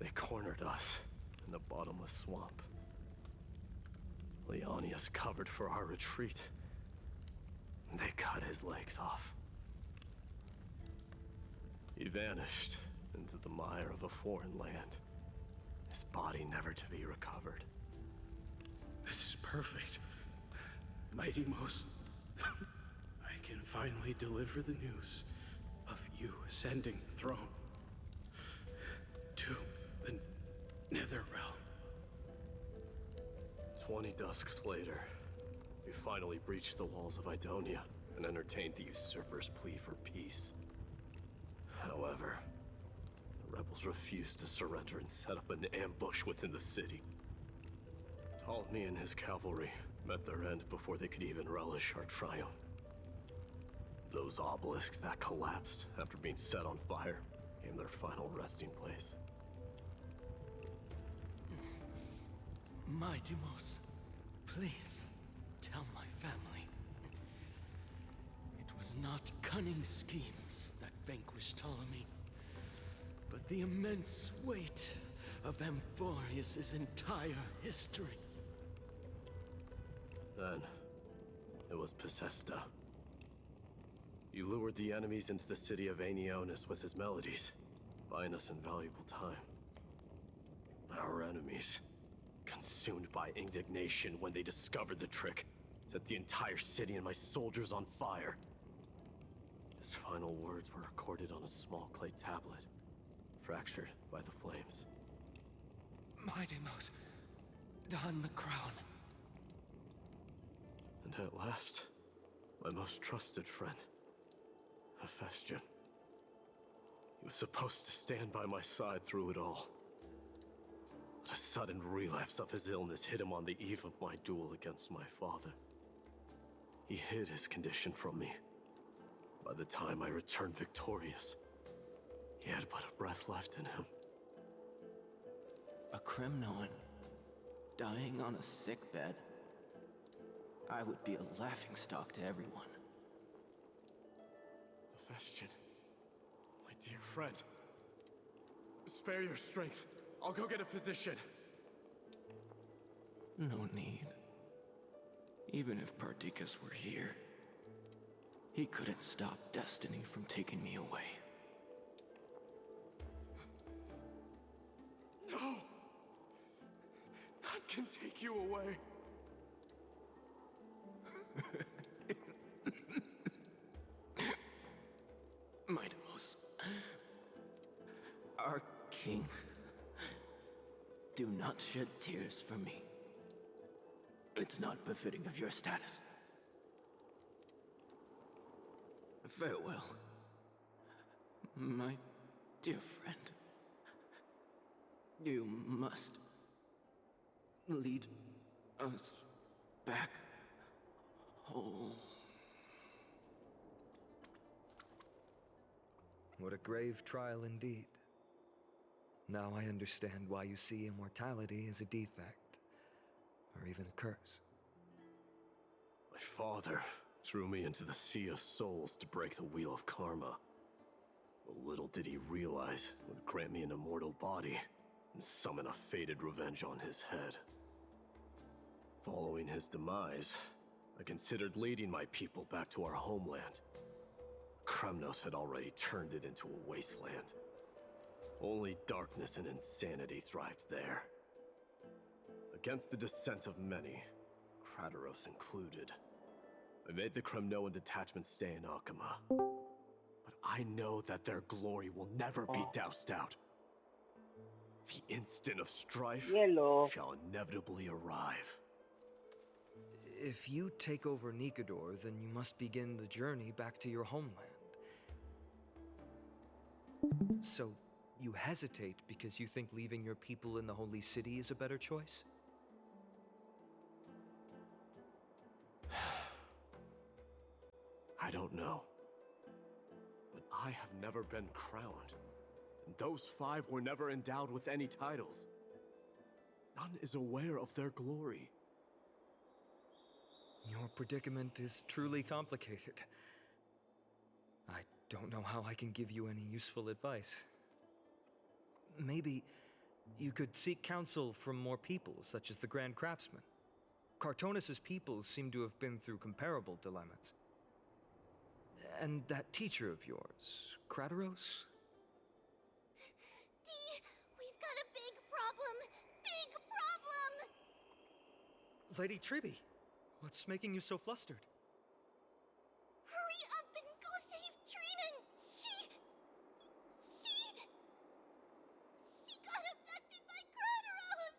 They cornered us in the bottomless swamp. Leonius covered for our retreat, and they cut his legs off. He vanished into the mire of a foreign land, his body never to be recovered. This is perfect. Mighty Mos, I can finally deliver the news of you ascending the throne to the Netherrealm. 20 dusks later, we finally breached the walls of Idonia and entertained the usurper's plea for peace. However, the rebels refused to surrender and set up an ambush within the city. Ptolemy and his cavalry met their end before they could even relish our triumph. Those obelisks that collapsed after being set on fire became their final resting place. Mighty Mos, please tell my family. It was not cunning schemes that vanquished Ptolemy, but the immense weight of Amphorius' entire history. Then, it was Pacesta. You lured the enemies into the city of Aenionis with his melodies, buying us invaluable time. Our enemies, consumed by indignation when they discovered the trick, set the entire city and my soldiers on fire. His final words were recorded on a small clay tablet, fractured by the flames. Mighty Mos, don the crown. And at last, my most trusted friend, Hephaestion. He was supposed to stand by my side through it all. But a sudden relapse of his illness hit him on the eve of my duel against my father. He hid his condition from me. By the time I returned victorious, he had but a breath left in him. A Kremnoan dying on a sick bed. I would be a laughingstock to everyone. Hephaestion, my dear friend. Spare your strength. I'll go get a physician. No need. Even if Perdiccas were here, he couldn't stop destiny from taking me away. No! None can take you away. Mighty Mos, our king, do not shed tears for me. It's not befitting of your status. Farewell, my dear friend. You must lead us back home. What a grave trial indeed. Now I understand why you see immortality as a defect, or even a curse. My father threw me into the sea of souls to break the wheel of karma. But little did he realize it would grant me an immortal body and summon a fated revenge on his head. Following his demise, I considered leading my people back to our homeland. Kremnos had already turned it into a wasteland. Only darkness and insanity thrived there. Against the dissent of many, Kratoros included, I made the Kremnoan detachment stay in Akama. But I know that their glory will never be doused out. The instant of strife shall inevitably arrive. If you take over Nikodor, then you must begin the journey back to your homeland. So, you hesitate because you think leaving your people in the Holy City is a better choice? I don't know. But I have never been crowned. Those 5 were never endowed with any titles. None is aware of their glory. Your predicament is truly complicated. I don't know how I can give you any useful advice. Maybe you could seek counsel from more peoples, such as the Grand Craftsman. Cartonis' peoples seem to have been through comparable dilemmas. And that teacher of yours, Krateros? Dee, we've got a big problem! Big problem! Lady Tribby, what's making you so flustered? Hurry up and go save Trina! She got abducted by Krateros!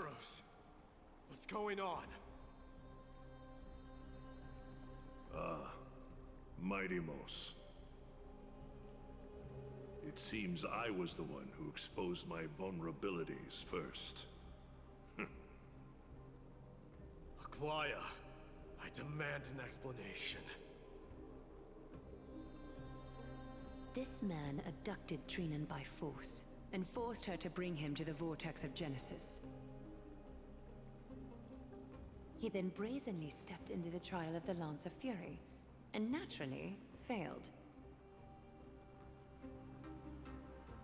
Krateros! What's going on? Mighty-Mos. It seems I was the one who exposed my vulnerabilities first. Aglaya, I demand an explanation. This man abducted Trinan by force and forced her to bring him to the Vortex of Genesis. He then brazenly stepped into the trial of the Lance of Fury, and naturally failed.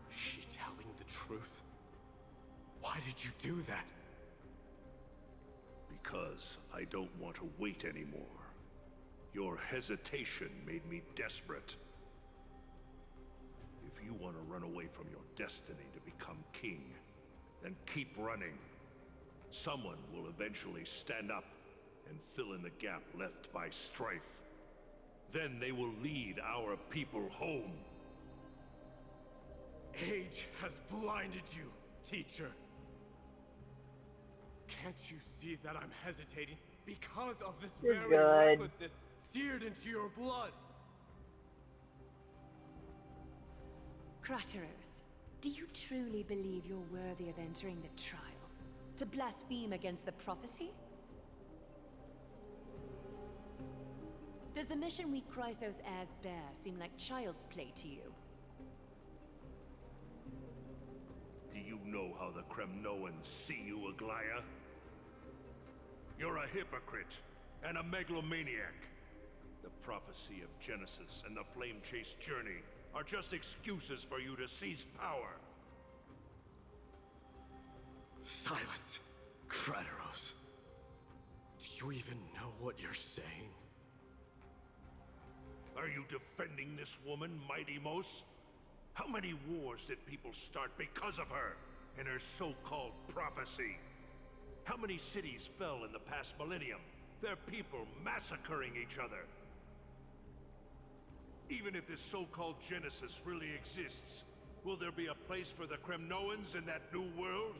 Is she telling the truth? Why did you do that? Because I don't want to wait anymore. Your hesitation made me desperate. If you want to run away from your destiny to become king, then keep running. Someone will eventually stand up and fill in the gap left by strife. Then they will lead our people home. Age has blinded you, teacher. Can't you see that I'm hesitating because of this You're very good. recklessness seared into your blood? Krateros, do you truly believe you're worthy of entering the trial? To blaspheme against the prophecy? Does the mission we Chrysos heirs bear seem like child's play to you? Do you know how the Kremnoans see you, Aglaya? You're a hypocrite and a megalomaniac. The prophecy of Genesis and the Flame Chase journey are just excuses for you to seize power. Silence, Krateros. Do you even know what you're saying? Are you defending this woman, Mighty-Mos? How many wars did people start because of her and her so-called prophecy? How many cities fell in the past millennium? Their people massacring each other. Even if this so-called Genesis really exists, will there be a place for the Kremnoans in that new world?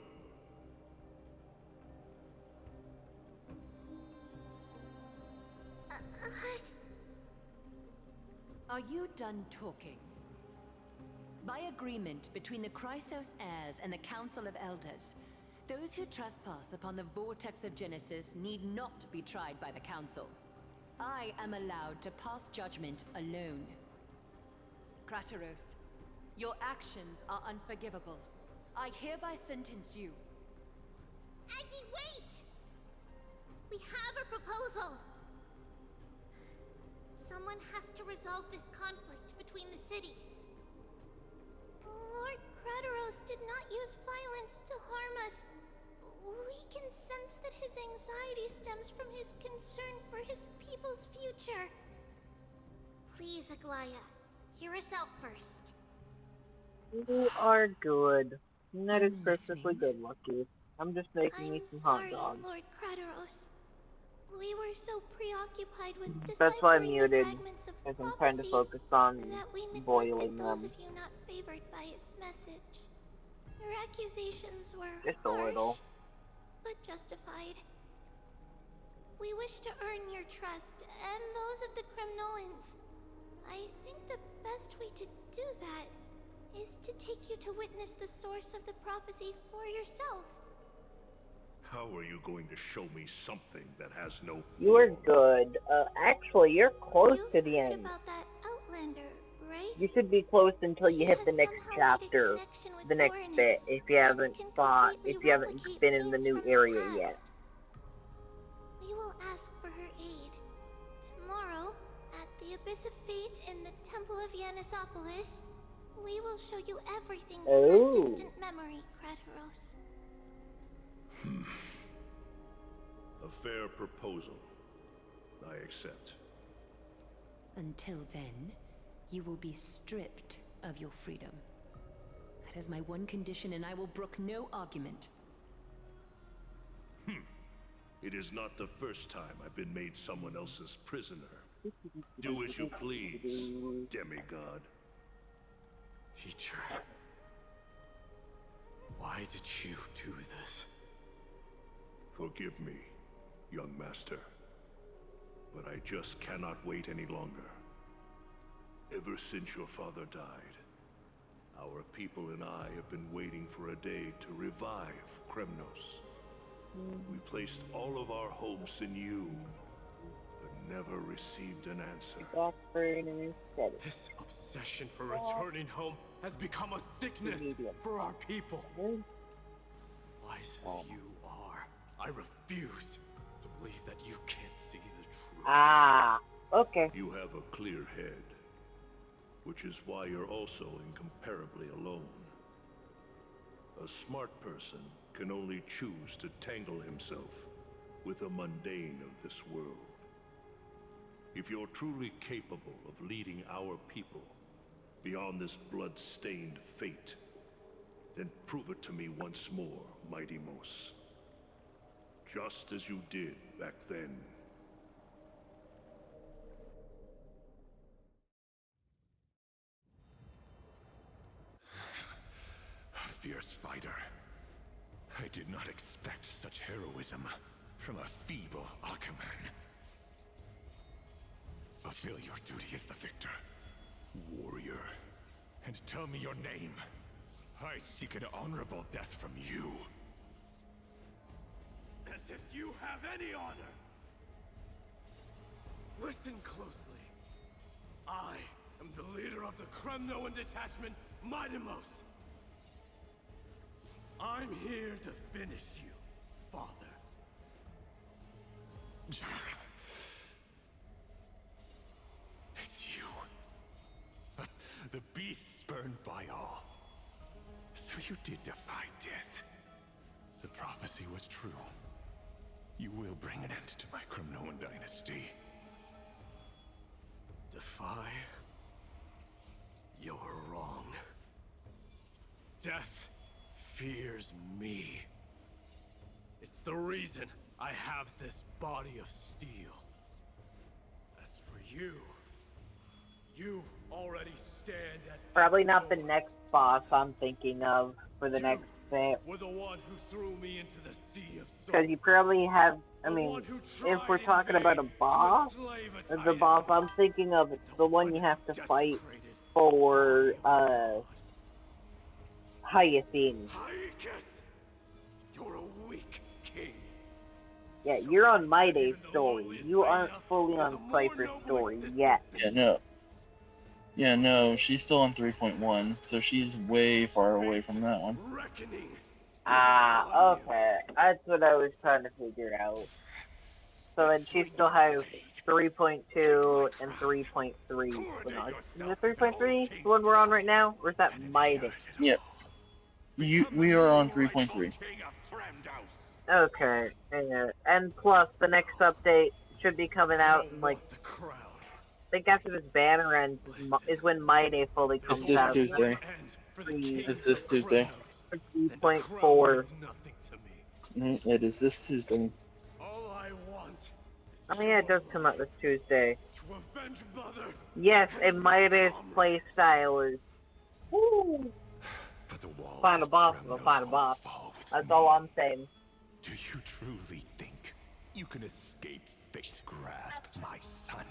Are you done talking? By agreement between the Chrysos heirs and the Council of Elders, those who trespass upon the Vortex of Genesis need not be tried by the Council. I am allowed to pass judgment alone. Krateros, your actions are unforgivable. I hereby sentence you. Aggie, wait! We have a proposal! Someone has to resolve this conflict between the cities. Lord Krateros did not use violence to harm us. We can sense that his anxiety stems from his concern for his people's future. Please, Aglaya, hear us out first. You are good. That is perfectly good, Lucky. I'm just making me some hot dogs. Lord Krateros. We were so preoccupied with That's why I deciphering the muted, fragments of because I'm trying to prophecy focus on that we boiling neglected those them. of you not favored by its message. Your accusations were Just a harsh, little. but justified. We wish to earn your trust and those of the Kremnoans. I think the best way to do that is to take you to witness the source of the prophecy for yourself. How are you going to show me something that has no form? You are good. Actually, you're close to the Heard end. about that Outlander, right? You should be close until you hit the next chapter, the next bit, if you haven't been in the new area yet. We will ask for her aid. Tomorrow, at the Abyss of Fate in the Temple of Yanisopolis, we will show you everything from that distant memory, Krateros. A fair proposal. I accept. Until then, you will be stripped of your freedom. That is my one condition, and I will brook no argument. It is not the first time I've been made someone else's prisoner. Do as you please, demigod. Teacher, why did you do this? Forgive me, young master, but I just cannot wait any longer. Ever since your father died, our people and I have been waiting for a day to revive Kremnos. We placed all of our hopes in you, but never received an answer. This obsession for returning home has become a sickness for our people. Wise as you are, I refuse to believe that you can't see the truth. Ah, okay. You have a clear head, which is why you're also incomparably alone. A smart person can only choose to tangle himself with the mundane of this world. If you're truly capable of leading our people beyond this blood-stained fate, then prove it to me once more, Mighty Mos. Just as you did back then. A fierce fighter. I did not expect such heroism from a feeble Alchemon. Fulfill your duty as the victor, warrior, and tell me your name. I seek an honorable death from you. As if you have any honor! Listen closely. I am the leader of the Kremnoan detachment, Midemos. I'm here to finish you, Father. It's you. The beast spurned by all. So you did defy death. The prophecy was true. You will bring an end to my Kremnoan dynasty. Defy? You're wrong. Death fears me. It's the reason I have this body of steel. As for you, you already stand at Probably not the next boss I'm thinking of for the next bit. Were the one who threw me into the sea of souls. Because you probably have, I mean, if we're talking about a boss, the boss I'm thinking of is the one you have to fight for, Hyacinth. You're a weak king. Yeah, you're on Mayde's story. You aren't fully on Cypher's story yet. Yeah, no, she's still on 3.1, so she's way far away from that one. Ah, okay. That's what I was trying to figure out. So then she still has 3.2 and 3.3. Is it 3.3 the one we're on right now? Or is that Mayde? Yep. We are on 3.3. Okay, and plus the next update should be coming out in like, I think after this banner ends is when Mayde fully comes out. It's this Tuesday. It's this Tuesday. 3.4. It is this Tuesday. Oh yeah, it does come out this Tuesday. Yes, and Mayde's playstyle is woo. Find a boss is a find a boss. That's all I'm saying. Do you truly think you can escape fate's grasp, my son?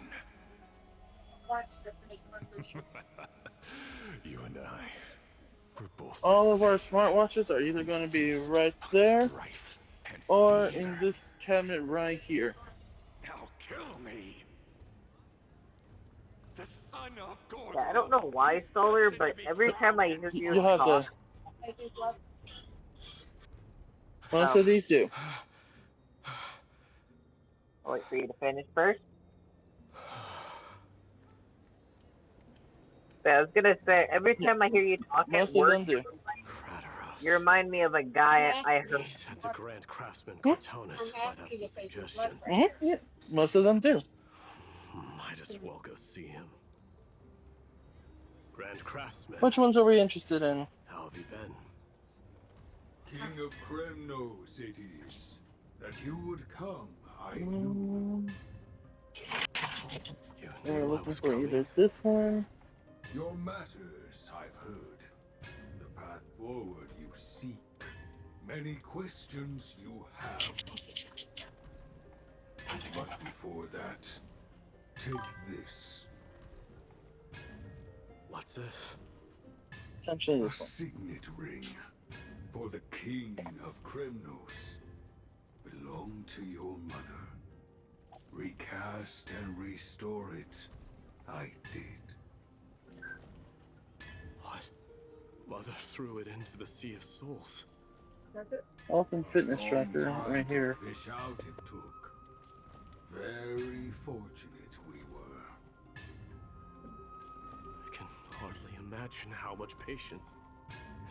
You and I, we're both all of our smartwatches are either going to be right there, or in this cabinet right here. Now kill me. The son of Gordon. Yeah, I don't know why, Solar, but every time I hear you You have talk... Most of these do. I'll wait for you to finish first. Yeah, I was gonna say, every time I hear you talk Most at of work, them do. you remind me of a guy I heard. He said the Grand Craftsman Cortonus might have some suggestions. Yeah, most of them do. Might as well go see him. Grand Craftsman. Which ones are we interested in? How have you been? King of Kremnos it is. That you would come, I knew. We're looking for either this one. Your matters, I've heard. The path forward you seek. Many questions you have. But before that, take this. What's this? Essentially A this one. signet ring for the King of Kremnos. Belonged to your mother. Recast and restore it. I did. What? Mother threw it into the Sea of Souls. Health and fitness tracker right here. Fish out it took. Very fortunate we were. I can hardly imagine how much patience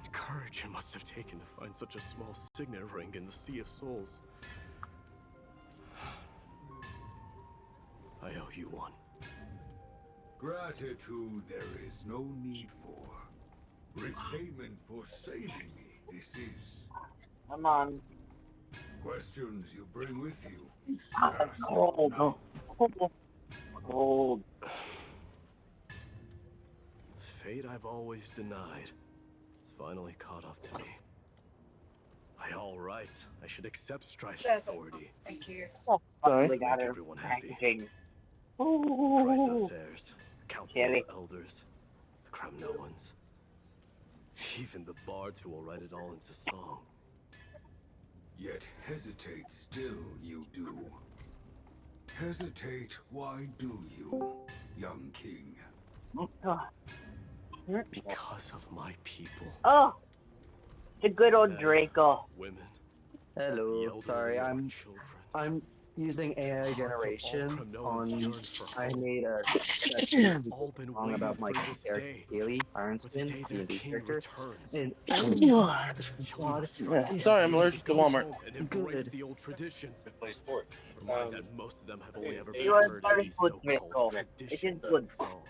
and courage it must have taken to find such a small signet ring in the Sea of Souls. I owe you one. Gratitude there is no need for. Repayment for saving me, this is. Come on. Questions you bring with you. Cold. Cold. Fate I've always denied. It's finally caught up to me. By all rights, I should accept Strife's authority. Thank you. Sorry. Make everyone happy. Ooh. Chrysos heirs, the Council Kelly. of Elders, the Kremnoans. Even the bards who will write it all into song. Yet hesitate still you do. Hesitate, why do you, young king? Because of my people. Oh! The good old Draco. Women. Hello, sorry, I'm using AI generation on. I made a song about my character Haley Ironston, D&D character, and Sorry, I'm allergic to Walmart. Embrace the old traditions. Remind that most of them have only ever been You are heard very in good, so-called Draco. It is traditions good. and song.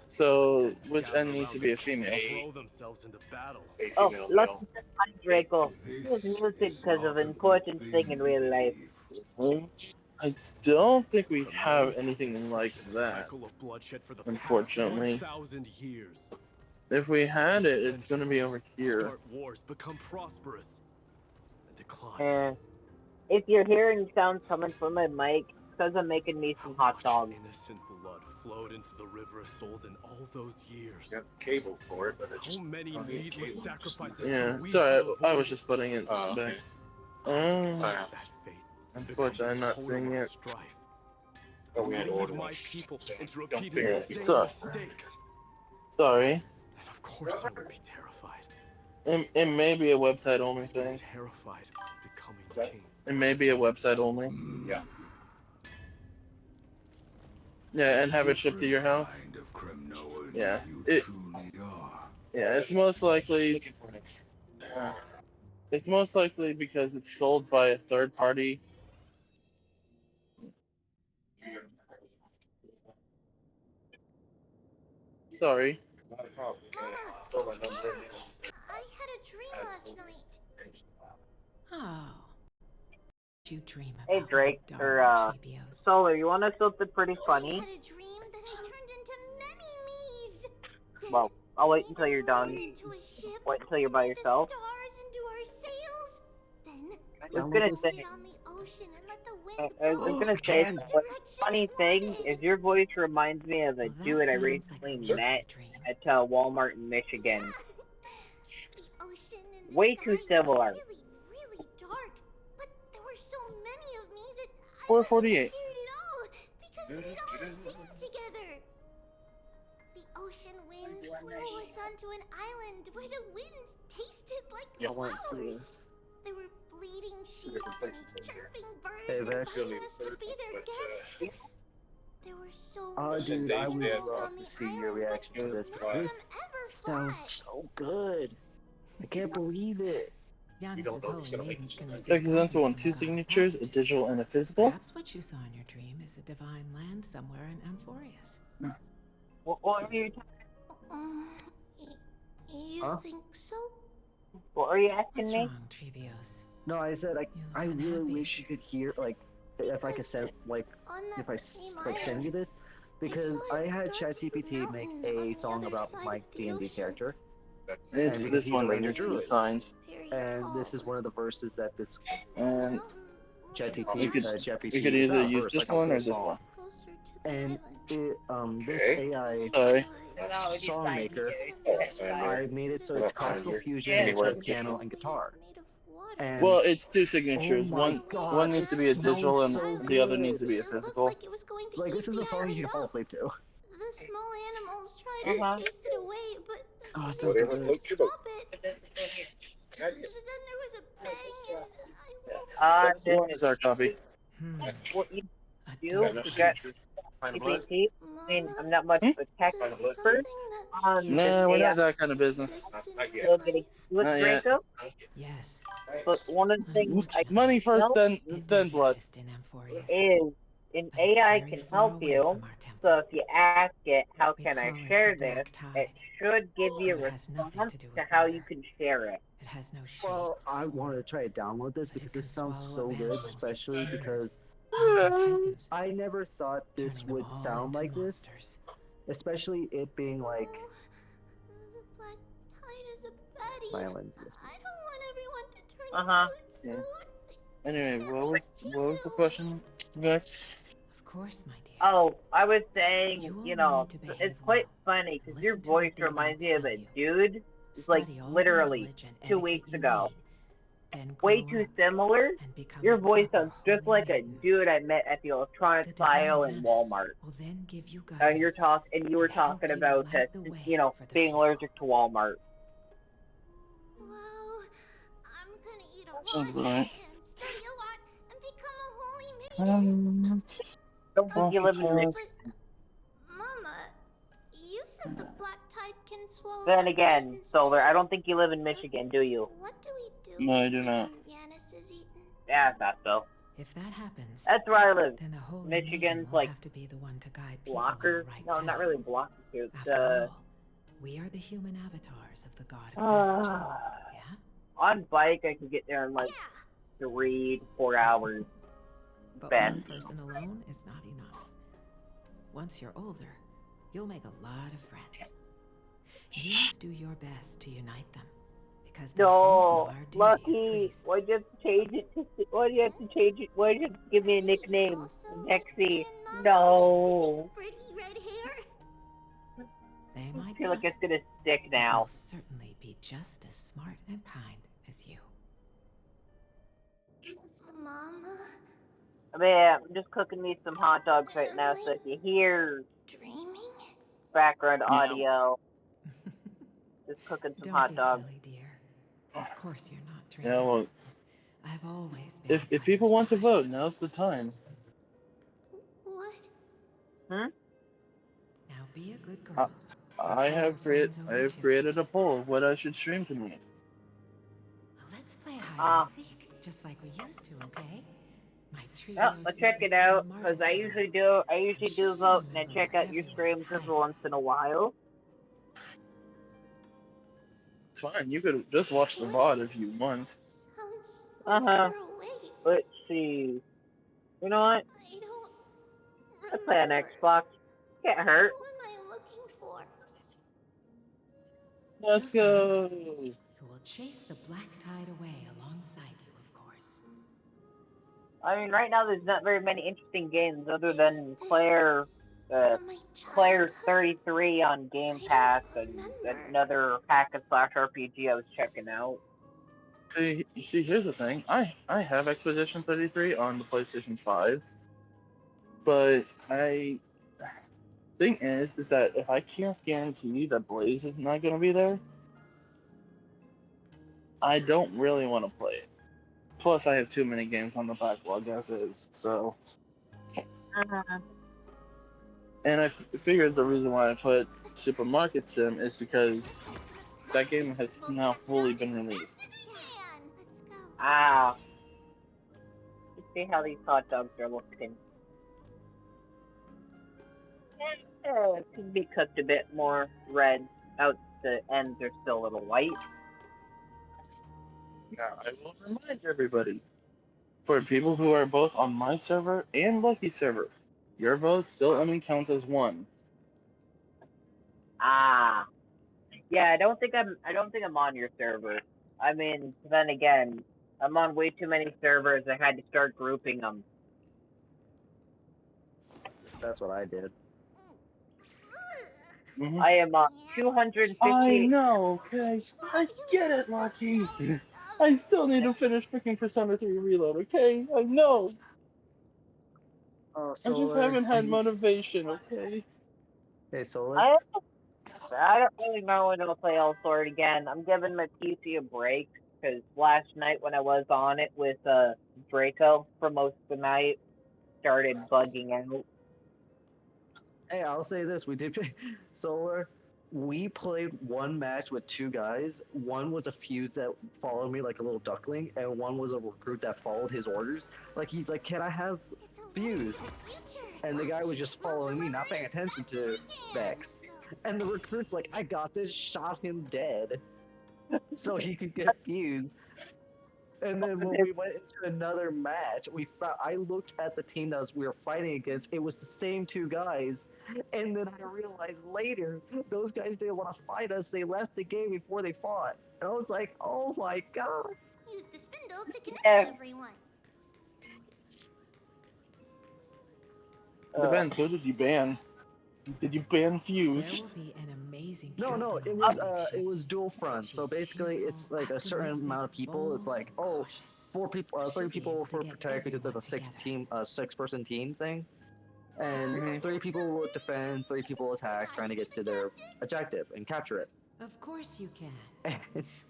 So, which end needs to be a female? Throw themselves into battle. Oh, lots of fun, Draco. He was muted because of important thing in real life. I don't think we have anything like that, Cycle of bloodshed for the unfortunately. past 1,000 years. If we had it, it's gonna be over here. Start wars, become prosperous, and decline. And if you're hearing sounds coming from my mic, it's because I'm making me some hot dogs. Innocent blood flowed into the River of Souls in all those years. You got cable for it, but it's How many needless sacrifices Yeah, can we sorry, avoid? I was just putting it back. That fate. Unfortunately, I'm not seeing it. Strife. Oh, we had Lead order. my people into Don't repeating figure the it. same So- mistakes. Sorry. And of course I would be terrified. It may be a website only thing. Terrified of becoming king. It may be a website only. Yeah. Yeah, and have it shipped to your house. Kind of Kremnoan Yeah. you It. truly are. Yeah, it's most likely. It's most likely because it's sold by a third party. Sorry. Not a problem. I had a dream last night. Oh. You dream about Hey Drake, or Solar, you want to know something pretty funny? I had a dream that I turned into many me's. Well, I'll wait until you're done. Into a ship. Wait until you're by yourself. Stars into our sails. Then I was gonna say. on the ocean and let the wind I was gonna say, the funny thing is your voice reminds me of a dude I recently met at Walmart in Michigan. Way too similar. really dark 448. Because we all sing together. The ocean wind blew us onto an island where the wind tasted like flowers. There were bleeding sheep and chirping birds inviting us to be their guests. There were so many dude, I would animals love on to the see your island, reaction to this. but none of This them ever sounds so good. I can't believe it. Giannis's holy maiden's gonna see Accidental on 2 signatures, a digital and a physical. Perhaps what you saw in your dream is a divine land somewhere in Amphorius. What are you You Huh? think so? What are you asking What's me? wrong, Treebios? No, I said I really wish you could hear if I could send send you this, because I had ChatGPT make a song about my D&D character. It's And this one that he's needs to be druid. signed. And this is one of the verses that this And ChatGPT you could ChatGPT either is use verse, this like a one full or this song. one. And it, this Okay. AI Sorry. song maker, I made it so it's classical fusion mixed with piano and guitar. And Well, it's 2 signatures. Oh my one God, needs to it be a digital sounds and so the other needs to good. be a physical. Like, this is a song you can fall asleep to. The small animals tried to chase it away, but Oh, it sounds so good. stop it. Then there was a bang, This one is our copy. What you do to get GPT? I mean, I'm not much of a tech expert. Nah, we're not that kind of business. Still getting with Not yet. Draco. Yes. But one of the things I Money first, know then blood. is an AI can help you. So if you ask it, how can I share this? It should give you a response to how you can share it. It has no shape. Well, I wanted to try to download this because this sounds so good, especially because I never thought this would sound like this. Especially it being like violence. I don't want everyone to turn Anyway, what was the question, Vex? Of course, my dear. Oh, I was saying, you know, it's quite funny because your voice reminds me of a dude. It's like literally 2 weeks ago. Way too similar. Your voice sounds just like a dude I met at the electronics aisle in Walmart. And you were talking about you know, being allergic to Walmart. I'm gonna eat a lot Sounds right. and study a lot and become a holy maiden. Don't think you live in Michigan. Mama, you said the black tide can swallow. Then again, Solar, I don't think you live in Michigan, do you? What do we do? No, I do not. Yanis is eaten. Yeah, I thought so. If that happens, That's where I live. then the holy Michigan's maiden will like have to be the one to guide people blocker. on the right No, path. not really blocker. It's After all, we are the human avatars of the god of passages. Yeah? on bike I could get there in like 3 to 4 hours. But Ben. one person alone is not enough. Once you're older, you'll make a lot of friends. You must do your best to unite them, because that's also No, our duty as Lucky. priests. Why'd you have to change it? Why'd you have to change it? Why'd you have to give me a nickname? Nexie. No. Pretty red hair. They I might feel like not, it's gonna stick but now. they'll certainly be just as smart and kind as you. Mama, Yeah, I'm just cooking me some hot dogs right now, so if you hear dreaming? background audio, just cooking some Don't hot be dogs. silly, dear. Of course you're not dreaming. Yeah, well, I've always been if people want to vote, now's the time. What? Hmm? Now be a good girl. I have created a poll of what I should stream tonight. Let's play hide and seek, just like we used to, okay? My Oh, trios I'll is check the the it out smartest because I usually do vote and I check out your streams every once in a while. It's fine. You could just watch the VOD if you want. Let's see. You know what? Let's play on Xbox. Can't hurt. What am I looking for? Let's go. Who will chase the black tide away alongside you, of course. I mean, right now there's not very many interesting games other than Claire, Claire's 33 on Game Pass and another hack and slash RPG I was checking out. See, here's the thing. I have Expedition 33 on the PlayStation 5, But thing is that if I can't guarantee that Blaze is not gonna be there, I don't really want to play it. Plus, I have too many games on the backlog as is, so. And I figured the reason why I put Supermarket Sim is because that game has now fully been released. Ah. Let's see how these hot dogs are looking. It could be cooked a bit more red. Out the ends are still a little white. Now, I will remind everybody, for people who are both on my server and Lucky server, your vote still only counts as one. Ah. Yeah, I don't think I'm on your server. I mean, then again, I'm on way too many servers. I had to start grouping them. That's what I did. I am on 250. I know, okay? I get it, Lucky. I still need to finish freaking Persona 3 Reload, okay? I know. Oh, I just haven't had motivation, okay? Hey, Solar. I don't really know when I'll play All Sword again. I'm giving my PC a break because last night when I was on it with Draco for most of the night, started bugging out. Hey, I'll say this: we did Solar. We played one match with two guys. One was a fuse that followed me like a little duckling, and one was a recruit that followed his orders. Like he's like, "Can I have fuse?" And the guy was just following me, not paying attention to Vex. And the recruit's like, "I got this," shot him dead, so he could get fuse. And then when we went into another match, I looked at the team that we were fighting against. It was the same two guys, and then I realized later those guys didn't want to fight us. They left the game before they fought. And I was like, "Oh my god!" Use the spindle to connect everyone. Depends. Who did you ban? Did you ban Fuse? There will be an amazing No, it was dual front. So basically, it's like a certain amount of people. It's like 4 people, 3 people for protect because there's a 6-person team thing, and 3 people will defend, 3 people will attack, trying to get to their objective and capture it. Of course you can,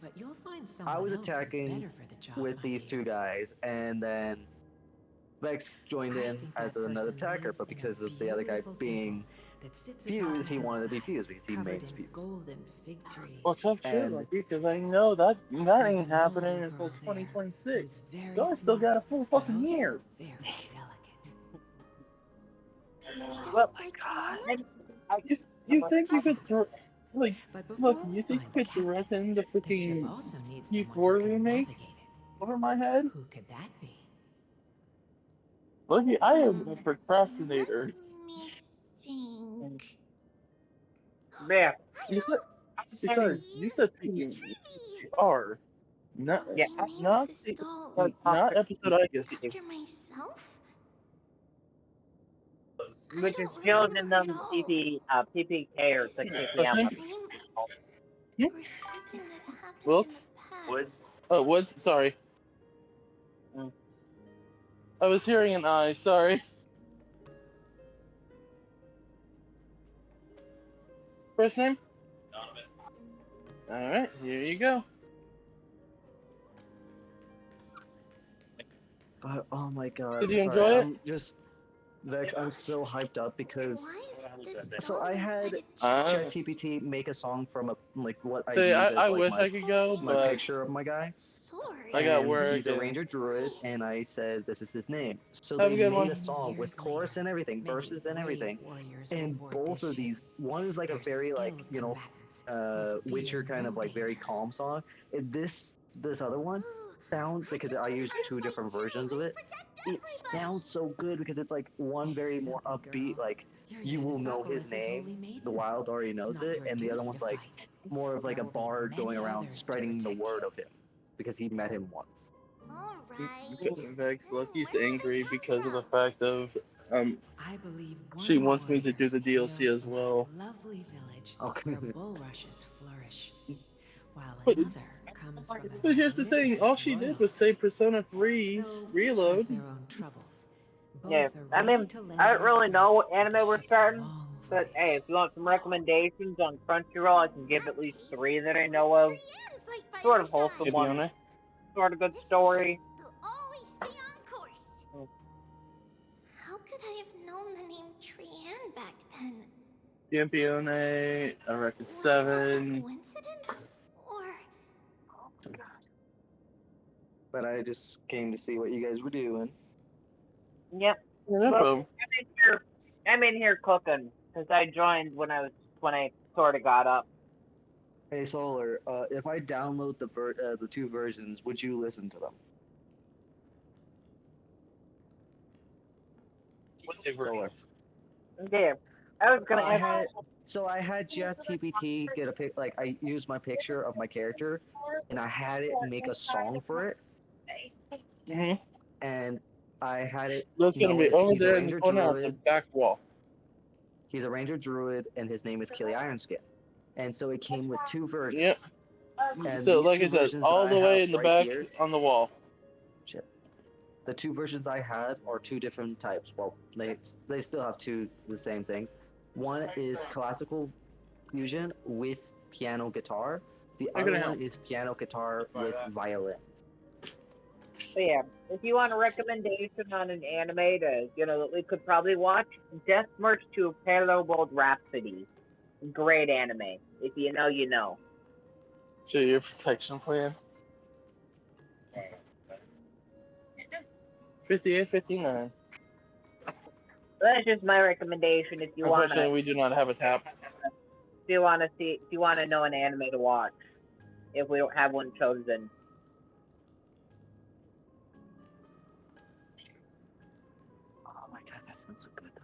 but you'll find someone I was else who's attacking better for the job. with these 2 guys, and then Vex joined in as another attacker, but because of the other guy being Fuse, he wanted to be Fuse because he made Fuse. Well, tough shit, Lucky, because I know that ain't happening until 2026. So I still got a full fucking year. Oh my god. You think you could look, you think you could threaten the freaking Q4 remake over my head? Who could that be? Lucky, I am a procrastinator. Yeah. You said you are. Not episode I guess. After myself? Which is shown in the PPK or the KPM. Woods? Woods? Oh, Woods, sorry. I was hearing an I, sorry. First name? Alright, here you go. Oh my god. Did you enjoy it? Vex, I'm so hyped up because I had ChatGPT make a song from what I use as I wish I could go, my but picture of my guy. I got work. He's a ranger druid, and I said this is his name. So Have they a good made one. a song with chorus and everything, verses and everything. And both of these, one is like a very Witcher kind of like very calm song. And this other one sounds, because I used 2 different versions of it. It sounds so good because it's like one very more upbeat, like you will know his name. The Wild already knows it, and the other one's like more of like a bard going around spreading the word of him because he met him once. Vex, Lucky's angry because of the fact of she wants me to do the DLC as well. Lovely village Okay. where bulrushes flourish, while But- another comes from But here's the thing, all she did was say Persona 3 Reload. their own troubles, Yeah, Both are I ready mean, to lend I don't their really know what strength to the anime we're ship's starting, long but hey, if you want some recommendations on Crunchyroll, I can give at least 3 that I know of. Sort of wholesome ones, Fiona? sort of good story. They'll always stay on course. How could I have known the name Trianne back then? Fiona, I reckon Was it just a 7. coincidence? Or But I just came to see what you guys were doing. Yep. Yeah, no Well, problem. I'm in here cooking because I joined when I sort of got up. Hey Solar, if I download the 2 versions, would you listen to them? What's your Solar. Yeah, I was gonna ask. I had ChatGPT get a pic. Like I used my picture of my character, and I had it make a song for it. And I had it. That's gonna be know over he's a there in the ranger corner on the druid. back wall. He's a ranger druid, and his name is Killy Ironskin. And so it came with 2 versions. Yep. And So, these like 2 I said, versions all that the I way have in the right back here, on the wall. shit. The 2 versions I had are 2 different types. Well, they still have 2 the same things. One is classical fusion with piano guitar. The How other can I one help? is piano guitar with violin. So yeah, if you want a recommendation on an anime that we could probably watch, Death March to Parallel World Rhapsody. Great anime. If you know, you know. To your protection plan. 58, 59. That's just my recommendation if you wanna. Unfortunately, we do not have a tap. If you wanna know an anime to watch, if we don't have one chosen. Oh my god, that sounds so good though.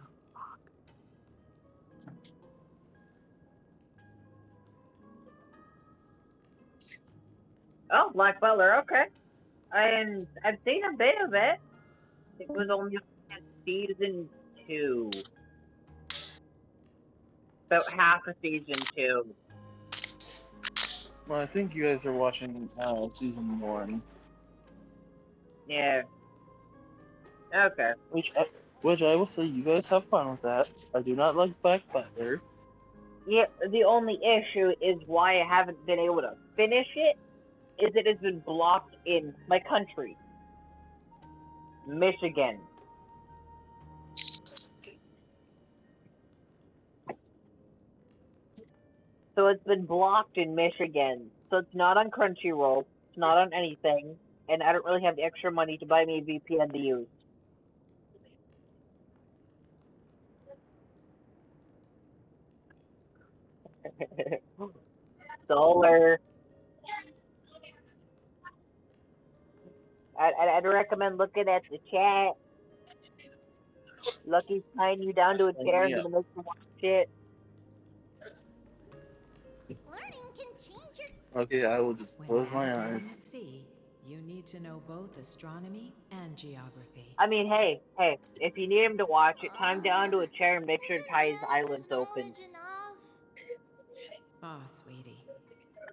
Oh, Black Butler, okay. And I've seen a bit of it. It was only season 2. About half of season 2. Well, I think you guys are watching season 1. Yeah. Okay. Which I will say, you guys have fun with that. I do not like Black Butler. Yeah, the only issue is why I haven't been able to finish it is it has been blocked in my country, Michigan. So it's been blocked in Michigan. So it's not on Crunchyroll. It's not on anything, and I don't really have the extra money to buy me a VPN to use. Solar. I'd recommend looking at the chat. Lucky's tying you down to a chair and Yeah. gonna make you watch it. learning can change your Okay, I will just When close my navigating eyes. at sea, you need to know both astronomy and geography. I mean, hey, if you need him to watch it, tie him down to a chair and make sure to tie his eyelids open. Oh, sweetie.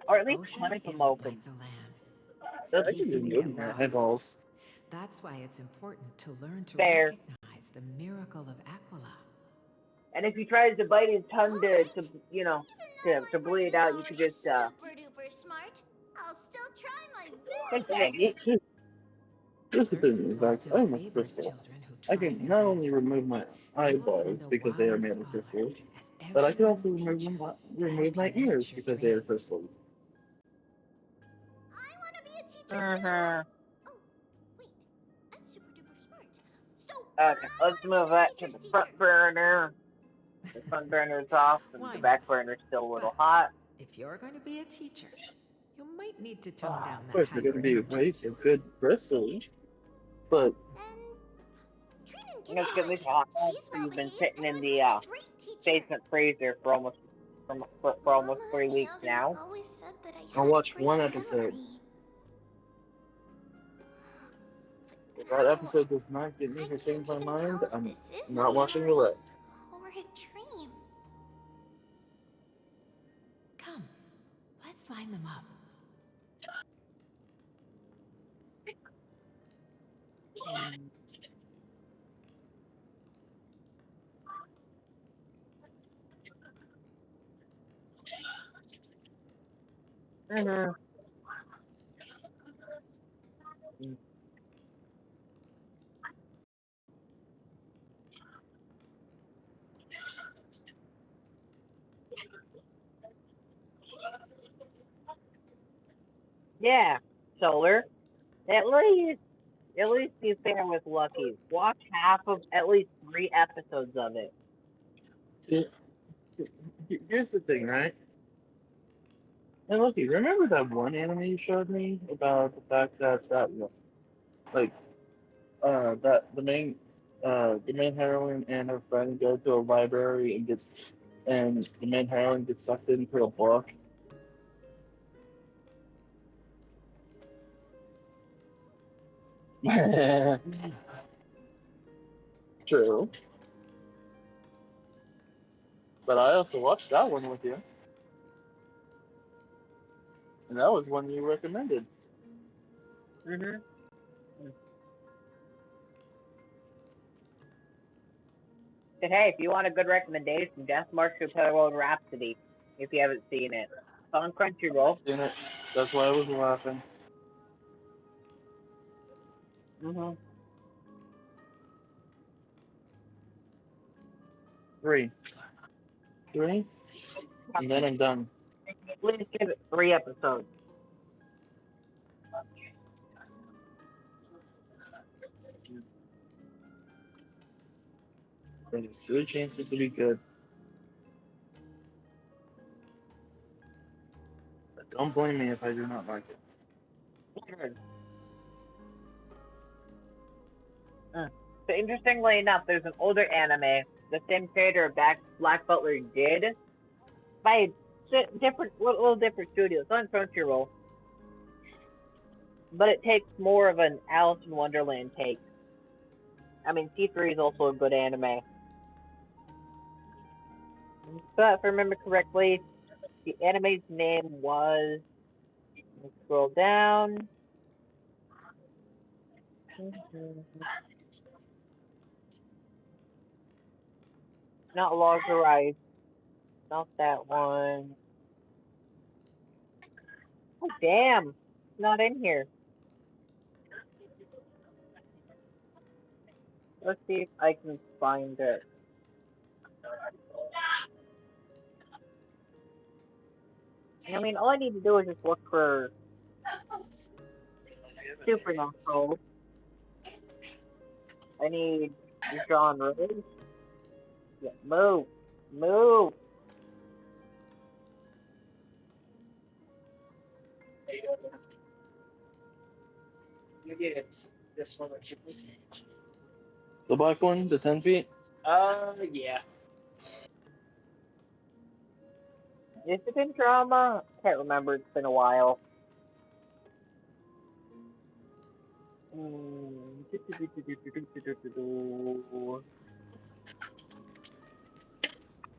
Or at The least ocean one of them isn't open. like the land. It's That's I can easy just to move get my lost. eyeballs. That's why it's important to learn to Fair. recognize the miracle of Aquila. And if he tries to bite his tongue to bleed out, you could just super duper smart, I'll still try my very best. This is the thing, Circe in fact, also I'm a favors crystal. children who I try can their not only best. remove my They will eyeballs send a because they are wise made of scholar crystals, as but I can also everyone's teacher to remove help my you ears reach your because they are dreams. crystals. I want to be a teacher Uh-huh. too. Oh, wait, I'm super duper smart. So Okay, let's move that to the front burner. The front burner's off, and Why the back not? burner's still a little But hot. if you're going to be a teacher, you might need to tone down Of that course, they're going to be hyper energy. waste of good crystals, but Let's get this hot. You've been sitting in the basement freezer for almost 3 weeks now. always said that I I'll had watch a great one episode. memory. If that episode does not get me to change my mind, I'm not watching the rest. Or a dream. Come, let's line them up. Mm-hmm. Yeah, Solar. At least be fair with Lucky. Watch half of at least 3 episodes of it. See, here's the thing, right? Hey, Loki, remember that one anime you showed me about the fact that like that the main heroine and her friend go to a library and the main heroine gets sucked into a book. True. But I also watched that one with you. And that was one you recommended. Mm-hmm. And hey, if you want a good recommendation, just Mark Shapiro and Rhapsody, if you haven't seen it. It's on Crunchyroll. Seen it. That's why I was laughing. Mm-hmm. 3. And then I'm done. Please give it 3 episodes. There's good chances to be good. But don't blame me if I do not like it. So interestingly enough, there's an older anime the same creator of Black Butler did by little different studios. It's on Crunchyroll, but it takes more of an Alice in Wonderland take. I mean, T3 is also a good anime. But if I remember correctly, the anime's name was... Let's scroll down. Not Logs Arise. Not that one. Oh, damn. It's not in here. Let's see if I can find it. I mean, all I need to do is just look for Supernatural. I need genre. Yeah, move. Move. Maybe it's this one that you're missing. The black one, the 10 feet? Yeah. Is it in drama? Can't remember. It's been a while.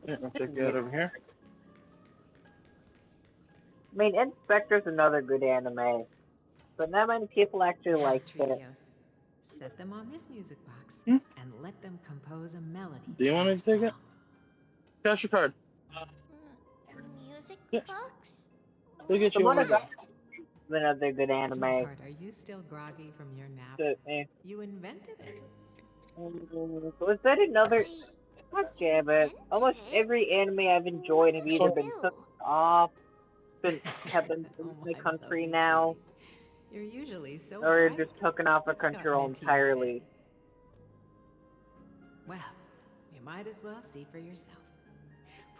Yeah, I'll check it out over here. I mean, Inspector's another good anime, but not many people actually like it. Trivios. Set them on this music box Hmm? and let them compose a melody. Do you want me to take it? Cash your card. Music box? We'll get you one of that. Another good anime. Sweetheart, are you still groggy from your nap? You invented it. Was that another? God damn it! Almost every anime I've enjoyed have either been took off, have been in the country now, You're usually so or bright. just taken off of What's gotten Crunchyroll into your head? entirely. Well, you might as well see for yourself.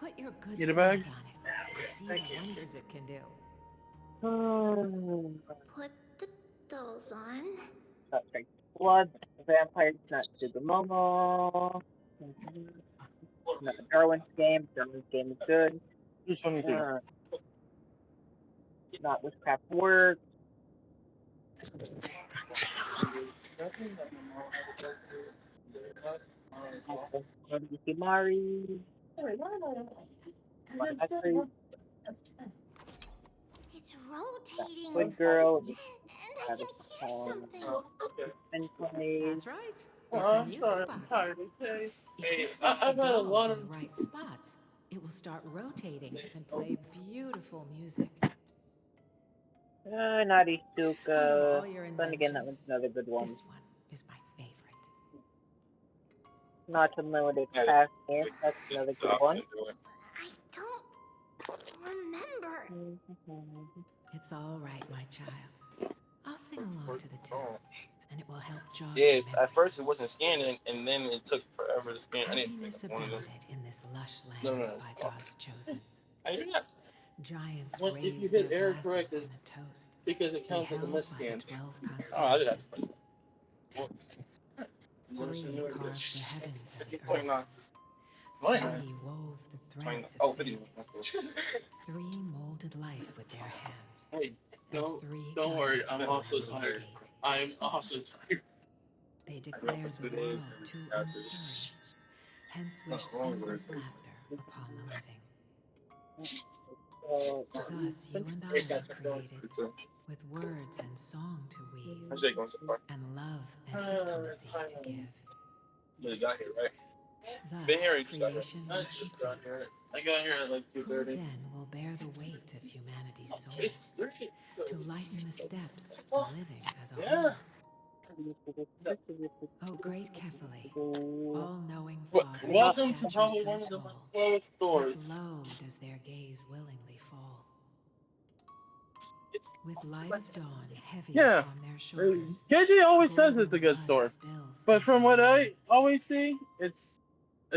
Put your good Get a bag? thumbs on it and see the wonders it can do. Put the dolls on. Suspect Blood, Vampire Tsugumomo. Darwin's Game. Darwin's Game is good. Which one is it? Not Witchcraft Works. Yukimari. It's rotating. Good Girl. And I can hear something. That's right. It's Oh, a I'm music sorry. I'm box. tired. Okay. If you Hey, place I've the had a dolls lot in of. the right spots, it will start rotating and play beautiful music. Naughty Out of Stuka. all your Then again, that one's inventions, another good one. this one is my favorite. Not Unlimited Task Game. That's another good one. I don't remember. It's all right, my child. I'll sing along to the tune, and it will help jog Yes, your at first it wasn't scanning, and then it took forever to scan. I didn't happiness think one of them. abounded in this lush land No. by God's chosen. And you're not. Giants If you raised hit their error glasses correct, in a toast, because it counts as a beheld miss by the scan. 12 Oh, I did constellations. have Three carved the heavens and the 50.9. earth. Three wove the threads of fate. 50. Three molded life with their hands. Hey, And don't three worry. guided I'm also humanity's tired. gate. I'm also tired. They declared the world too unstirring, hence wished endless laughter upon the living. Thus you and I were created, with words and song to weave, and love and intimacy to give. You got here, right? Thus, Been here, you just got here. creation I was just complete. got here. I got here at like Who 2:30. then will bear the weight of humanity's souls, to lighten the steps of living as a Yeah. whole? O great Kefali, all-knowing Father, Welcome to stature probably so one of the tall, slowest stories. yet low does their gaze willingly fall. With light of dawn heavy Yeah. upon their shoulders, KG always says golden it's a good blood story, spills but into from the what rain, I always see, it's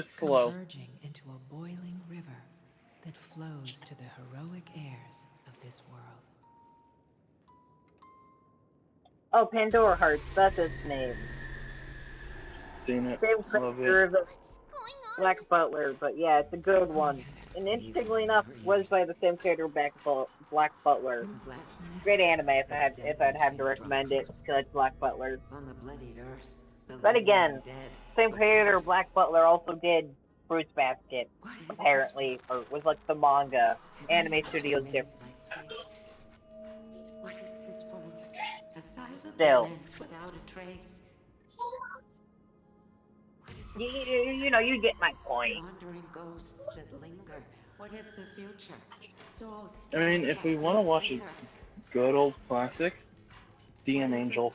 slow. converging into a boiling river that flows to the heroic heirs of this world. Oh, Pandora Hearts. That's its name. Seen it. Same Love creator it. as Black Butler, but yeah, it's a good one. And interestingly enough, was by the same creator Black Butler. Great anime if I'd have to recommend it, because it's Black Butler. On the bloodied earth, the But living again, and dead, same the creator ghosts. Black Butler also did Fruits Basket, apparently, or was like the manga. Anime Studios different. What is this world? A silent Still. lament without a trace. You know, you get my point. Wandering ghosts that linger. What is the future? Souls I mean, if we want to watch a good old classic, DM Angel.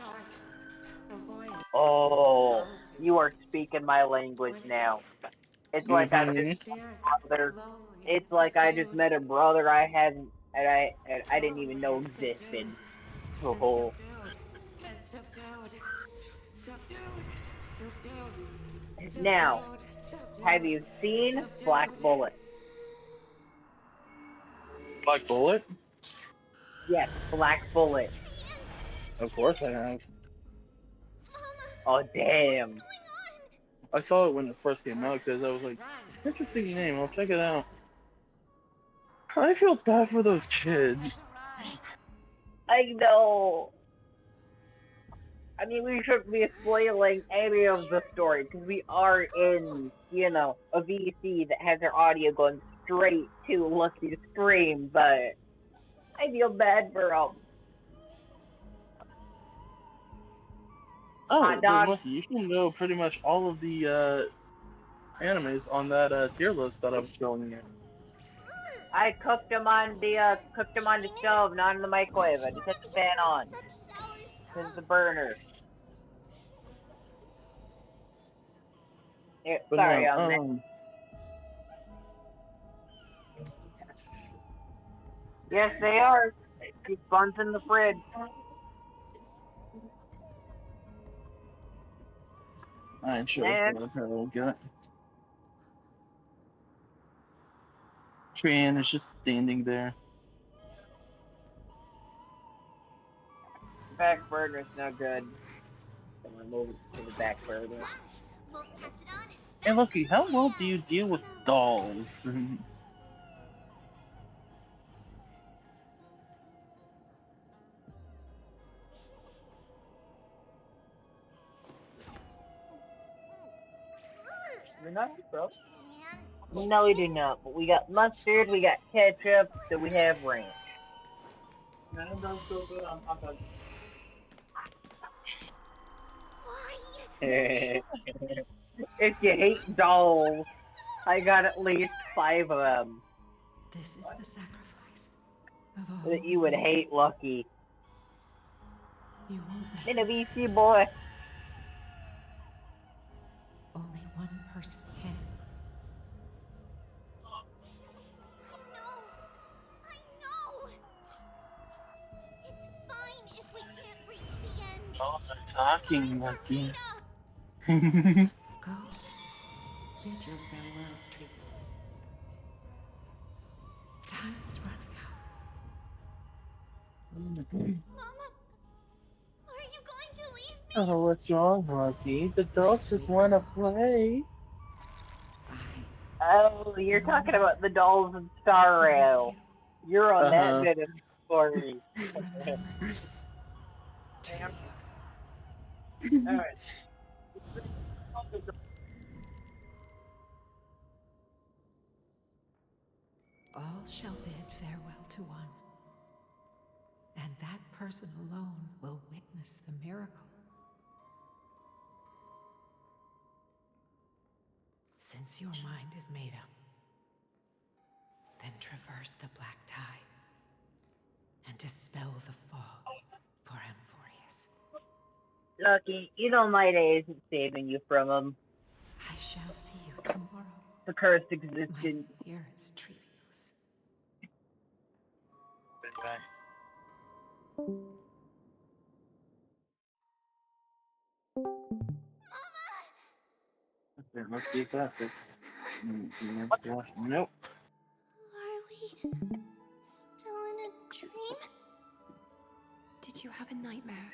Oh, you are speaking my language now. It's like I just brother. It's like I just met a brother I hadn't, and I didn't even know existed. Oh. Now, have you seen Black Bullet? Black Bullet? Yes, Black Bullet. Of course I have. Oh, damn. I saw it when it first came out because I was like, interesting name, I'll check it out. I feel bad for those kids. I know. I mean, we shouldn't be spoiling any of the story because we are in, you know, a VC that has their audio going straight to Lucky's scream, but I feel bad for them. Oh, then Lucky, you should know pretty much all of the animes on that tier list that I was showing you. I cooked them on the stove, not in the microwave. I just had the fan on. This is the burner. Here, But sorry, no, yes, they are. Keep buns in the fridge. I ain't sure Yeah. if the will get it. Tran is just standing there. Back burner's no good. I'm gonna move it to the back burner. Hey, Lucky, how well do you deal with dolls? You're not, bro. No, we do not. But we got mustard, we got ketchup, so we have ranch. None of those go good on hot dogs. If you hate dolls, I got at least 5 of them This is the sacrifice of a that you would hate, Lucky. You won't make In a it. VC boy. Only one person can. I know! It's fine if we can't reach the end. Dolls are talking, Lucky. Go. Bid your farewells, Trees. Time is running out. Mama, are you going to leave me? Oh, what's wrong, Lucky? The dolls just want to play. Oh, you're talking about the dolls in Star Rail. You're on that bit of story. Alright. All shall bid farewell to one. And that person alone will witness the miracle. Since your mind is made up, then traverse the black tide and dispel the fog for Amphorius. Lucky, you know my day isn't saving you from him. I shall see you tomorrow. The cursed existence. Dearest Trevius. Goodbye. There must be graphics. Nope. Are we still in a dream? Did you have a nightmare?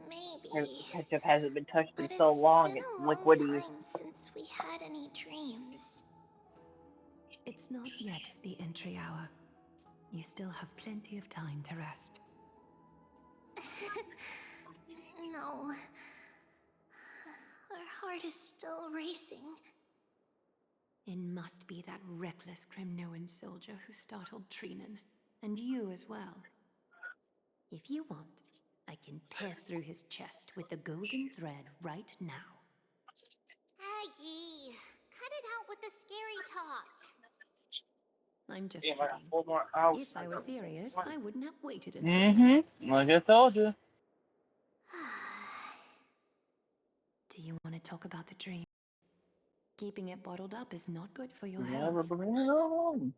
Maybe. Ketchup hasn't been touched in But so it's long, been it's a long liquidy. time since we had any dreams. It's not yet the entry hour. You still have plenty of time to rest. No. Our heart is still racing. It must be that reckless Kremnoan soldier who startled Trinan. And you as well. If you want, I can pierce through his chest with the golden thread right now. Aggie, cut it out with the scary talk. I'm just Yeah, kidding. one more hour. If I were serious, I wouldn't have waited until Mm-hmm. Like I told you. Do you want to talk about the dream? Keeping it bottled up is not good for your Never health. bring it home.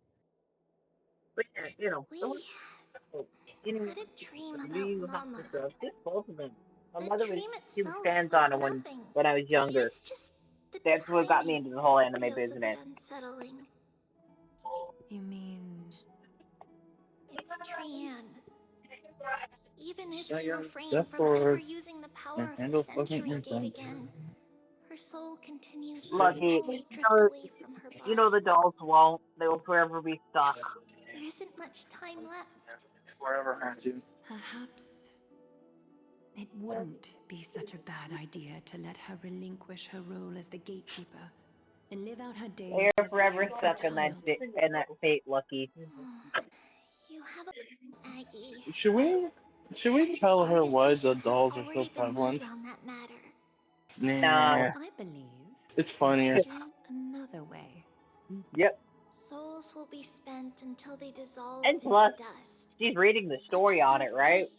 But, you know, We anyway, had a dream you about have Mama. to trust it, both of them. My The mother was dream huge itself fans was on it nothing. when I was younger. It's just the That's what got me into the whole anime feels a business. bit unsettling. You mean... It's Trian. Even if So we you're refrain step from forward ever using the power and of the handle fucking Century Gate incense. again, her soul continues to Lucky, slowly drift away from her body. you know the dolls won't. They will forever be stuck. There isn't much time left. Forever has to. Perhaps it wouldn't be such a bad idea to let her relinquish her role as the gatekeeper and live out her days They're as a forever carefree stuck in that child. fate, Lucky. You have a Aggie. Should we tell her why the dolls are so Already been moved prevalent? on that matter. Nah. I believe It's funnier. there's still another way. Yep. Souls will be spent until they dissolve And into plus, dust. she's reading the story on it, right?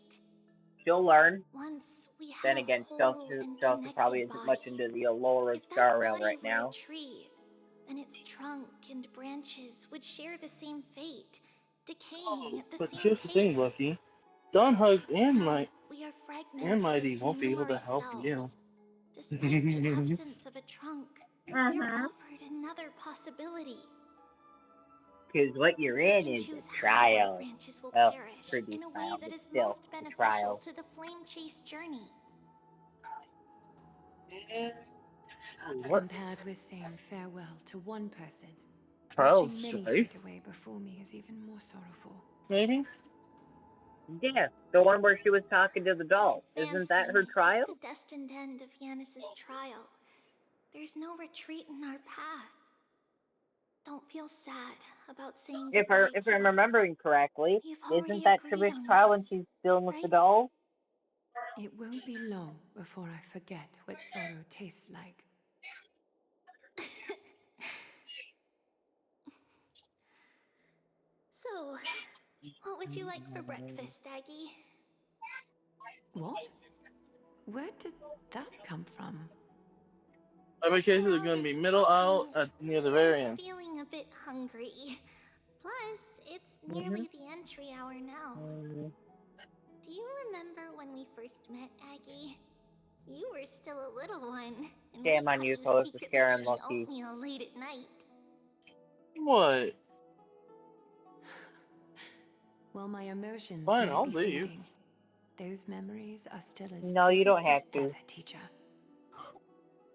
She'll learn. Once we had Then a again, whole and Chelsea probably connected isn't body. much into the lore of If that Star Rail body right were now. a tree, then its trunk and branches would share the same fate, decaying at the But same here's the thing, pace. Lucky. Dawn Hug and We are fragmented Mighty into won't be able to numerous help you. selves. Despite the absence of a trunk, we are offered another possibility. Because what you're We in can is choose a how our trial. branches will Well, perish pretty in a way trial, that but is still, most a beneficial trial. to the flame chase journey. Compared with saying farewell to one person, Trials, watching many right? fade away before me is even more sorrowful. Maybe? Yeah, the one where she was talking to the doll. Isn't that her trial? It's the destined end of Yanis's trial. There's no retreat in our path. Don't feel sad about saying If goodbye I'm to us. remembering correctly, We've already isn't that agreed Trivic's on trial when this, she's dealing with the right? doll? It won't be long before I forget what sorrow tastes like. So, what would you like for breakfast, Aggie? What? Where did that come from? My case is going to be middle aisle at near the very end. Feeling a bit hungry. Plus, it's nearly the entry hour now. Do you remember when we first met, Aggie? You were still a little one. And Shame on you, Phyllis, for scaring Lucky. Oatmeal late at night. What? Well, my emotions Fine, may I'll be leave. fading. Those memories are still as No, you don't vivid as have to. ever, teacher.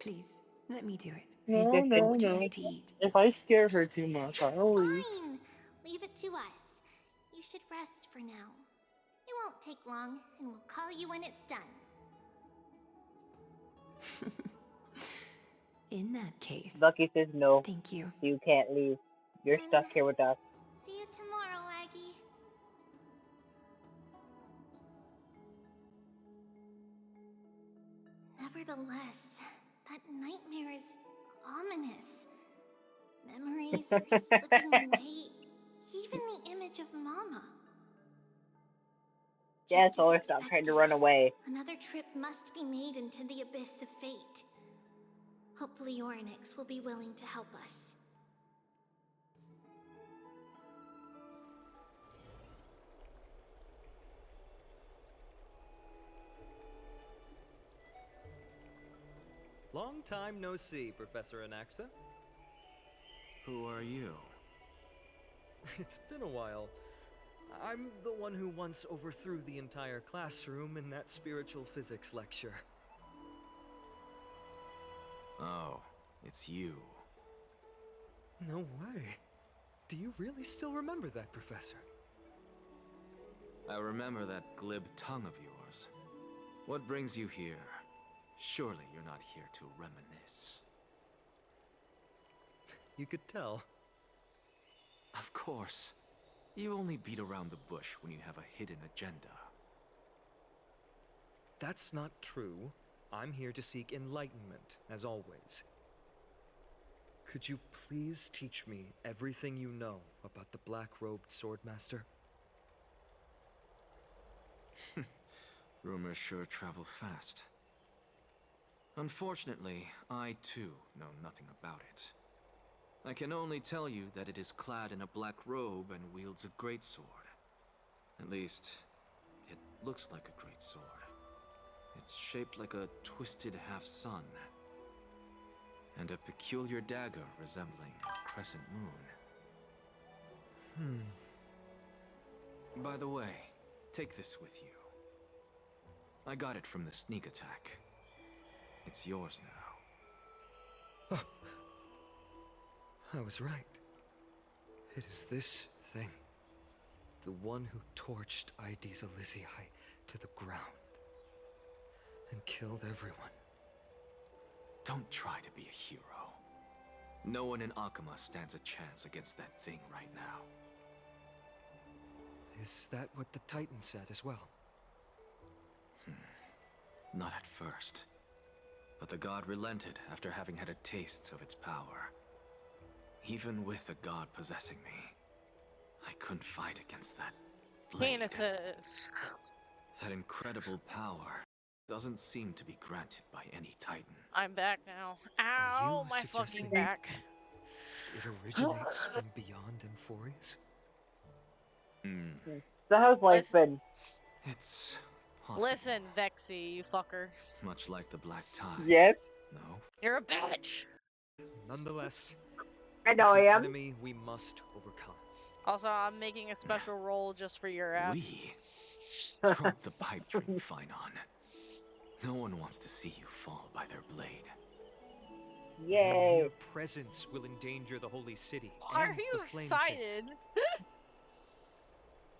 Please, let me do it. No, Just no, What would you no. like to eat? If I scare her too much, I'll leave. Fine. Leave it to us. You should rest for now. It won't take long, and we'll call you when it's done. In that case, Lucky says no. thank you. You can't leave. You're stuck here with us. See you tomorrow, Aggie. Nevertheless, that nightmare is ominous. Memories are slipping away. Even the image of Mama. Yeah, Solar, stop trying to run away. Another trip must be made into the abyss of fate. Hopefully Orynyx will be willing to help us. Long time no see, Professor Anaxa. Who are you? It's been a while. I'm the one who once overthrew the entire classroom in that spiritual physics lecture. Oh, it's you. No way. Do you really still remember that, Professor? I remember that glib tongue of yours. What brings you here? Surely you're not here to reminisce. You could tell. Of course. You only beat around the bush when you have a hidden agenda. That's not true. I'm here to seek enlightenment, as always. Could you please teach me everything you know about the black-robed swordmaster? Rumors sure travel fast. Unfortunately, I too know nothing about it. I can only tell you that it is clad in a black robe and wields a greatsword. At least, it looks like a greatsword. It's shaped like a twisted half-sun, and a peculiar dagger resembling a crescent moon. By the way, take this with you. I got it from the sneak attack. It's yours now. I was right. It is this thing. The one who torched Aedes Elysiae to the ground. And killed everyone. Don't try to be a hero. No one in Akama stands a chance against that thing right now. Is that what the Titan said as well? Not at first. But the god relented after having had a taste of its power. Even with the god possessing me, I couldn't fight against that blade. Penises. That incredible power doesn't seem to be granted by any Titan. I'm back now. Ow, my fucking back. It originates from beyond Amphorius? So how's life been? It's possible. Listen, Vexy, you fucker. Much like the Black Tide. Yes? No? You're a bitch. Nonetheless, I know it's I an am. enemy we must overcome. Also, I'm making a special roll just for your ass. We? Drop the pipe dream, Finon. No one wants to see you fall by their blade. Yay. Your presence will endanger the holy city. Are and you the flame excited?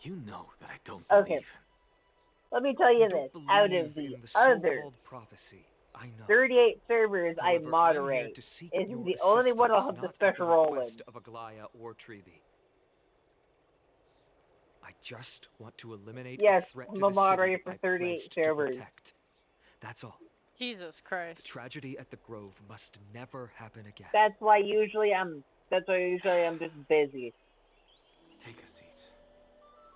You know that I don't believe. Okay. Let me tell you this. Out of the other so-called prophecy, I know. 38 servers I However, I'm here moderate, to seek this your is the only one I'll have assistance, the not at special the role in. request of Aglaya or Treeby. I just want to eliminate a Yes, threat I'm to a the moderator city for I 38 pledged to servers. protect. That's all. Jesus The Christ. tragedy at the Grove must never happen again. That's why usually I'm just busy. Take a seat.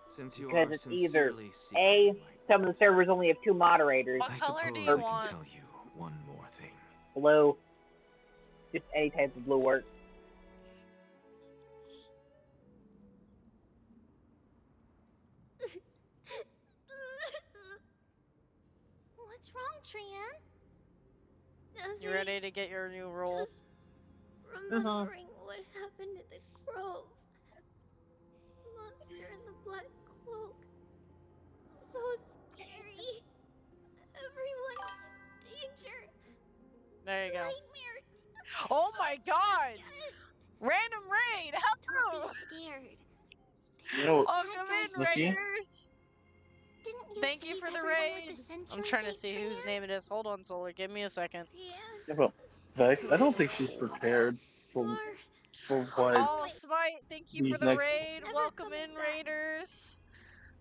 Since you Because are it's either sincerely A, seeking some of the servers only have 2 moderators. What color do you I can want? tell you one more thing. Blue. Just any type of blue works. What's wrong, Trian? You ready to get your new role? Just remembering what happened at the Grove. Monster in the black cloak. So scary. Everyone in danger. There you go. Nightmare. Oh my god! Random raid! Hello! Don't be scared. You know, Oh, come in, Nikki? Raiders! Didn't you Thank you save for the everyone raid. with the I'm Century trying to Gate, see whose Trian? name it is. Hold on, Solar. Give me a second. Yeah, but Vex, I don't think she's prepared for what Oh, Smite, thank you for these the next raid. Welcome in, Raiders.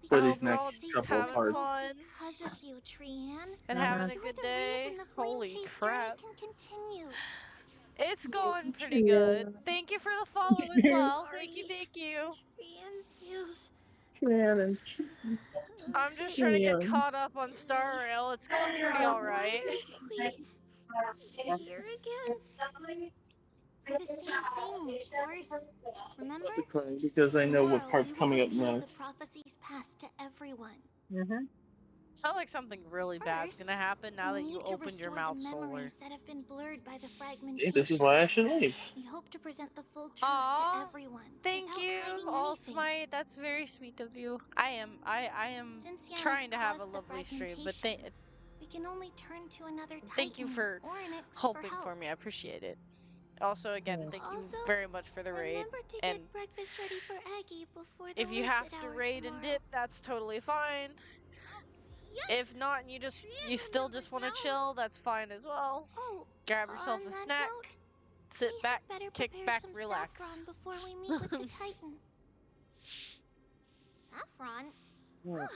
for I these hope you're all next couple of having parts. fun Because of you, Trian. and having a You're good the day. reason the flame Holy chase crap. journey can continue. It's going pretty good. Thank you for the follow as well. Thank you, thank you. Trian feels I'm just trying to get caught up on Star Rail. It's going pretty alright. Here again. For the same thing, of course. Remember? Because I know what Tomorrow, part's we will coming up reveal next. The prophecies passed to everyone. I feel like something really bad's gonna happen now that We you need to opened your restore mouth, the Solar. memories that have been blurred by the See, fragmentation. this is why I should leave. We hope to present the full truth Aww, to everyone. Thank without you, hiding All anything. Smite. That's very sweet of you. I am Since Janus trying to have a caused the lovely stream, but fragmentation, we can only turn to another Titan. thank you for or Onyx hoping help. for me. I appreciate it. Also, again, thank you Also, very much for the raid. Remember to And get breakfast ready for Aggie before the if you lucid have to hour raid and dip, that's totally fine. Yes, If not, and you still just want to chill, that's fine as well. Oh, grab yourself on a that snack, note, sit back, better kick prepare back, some relax. saffron before we meet with the Titan. Saffron? Well,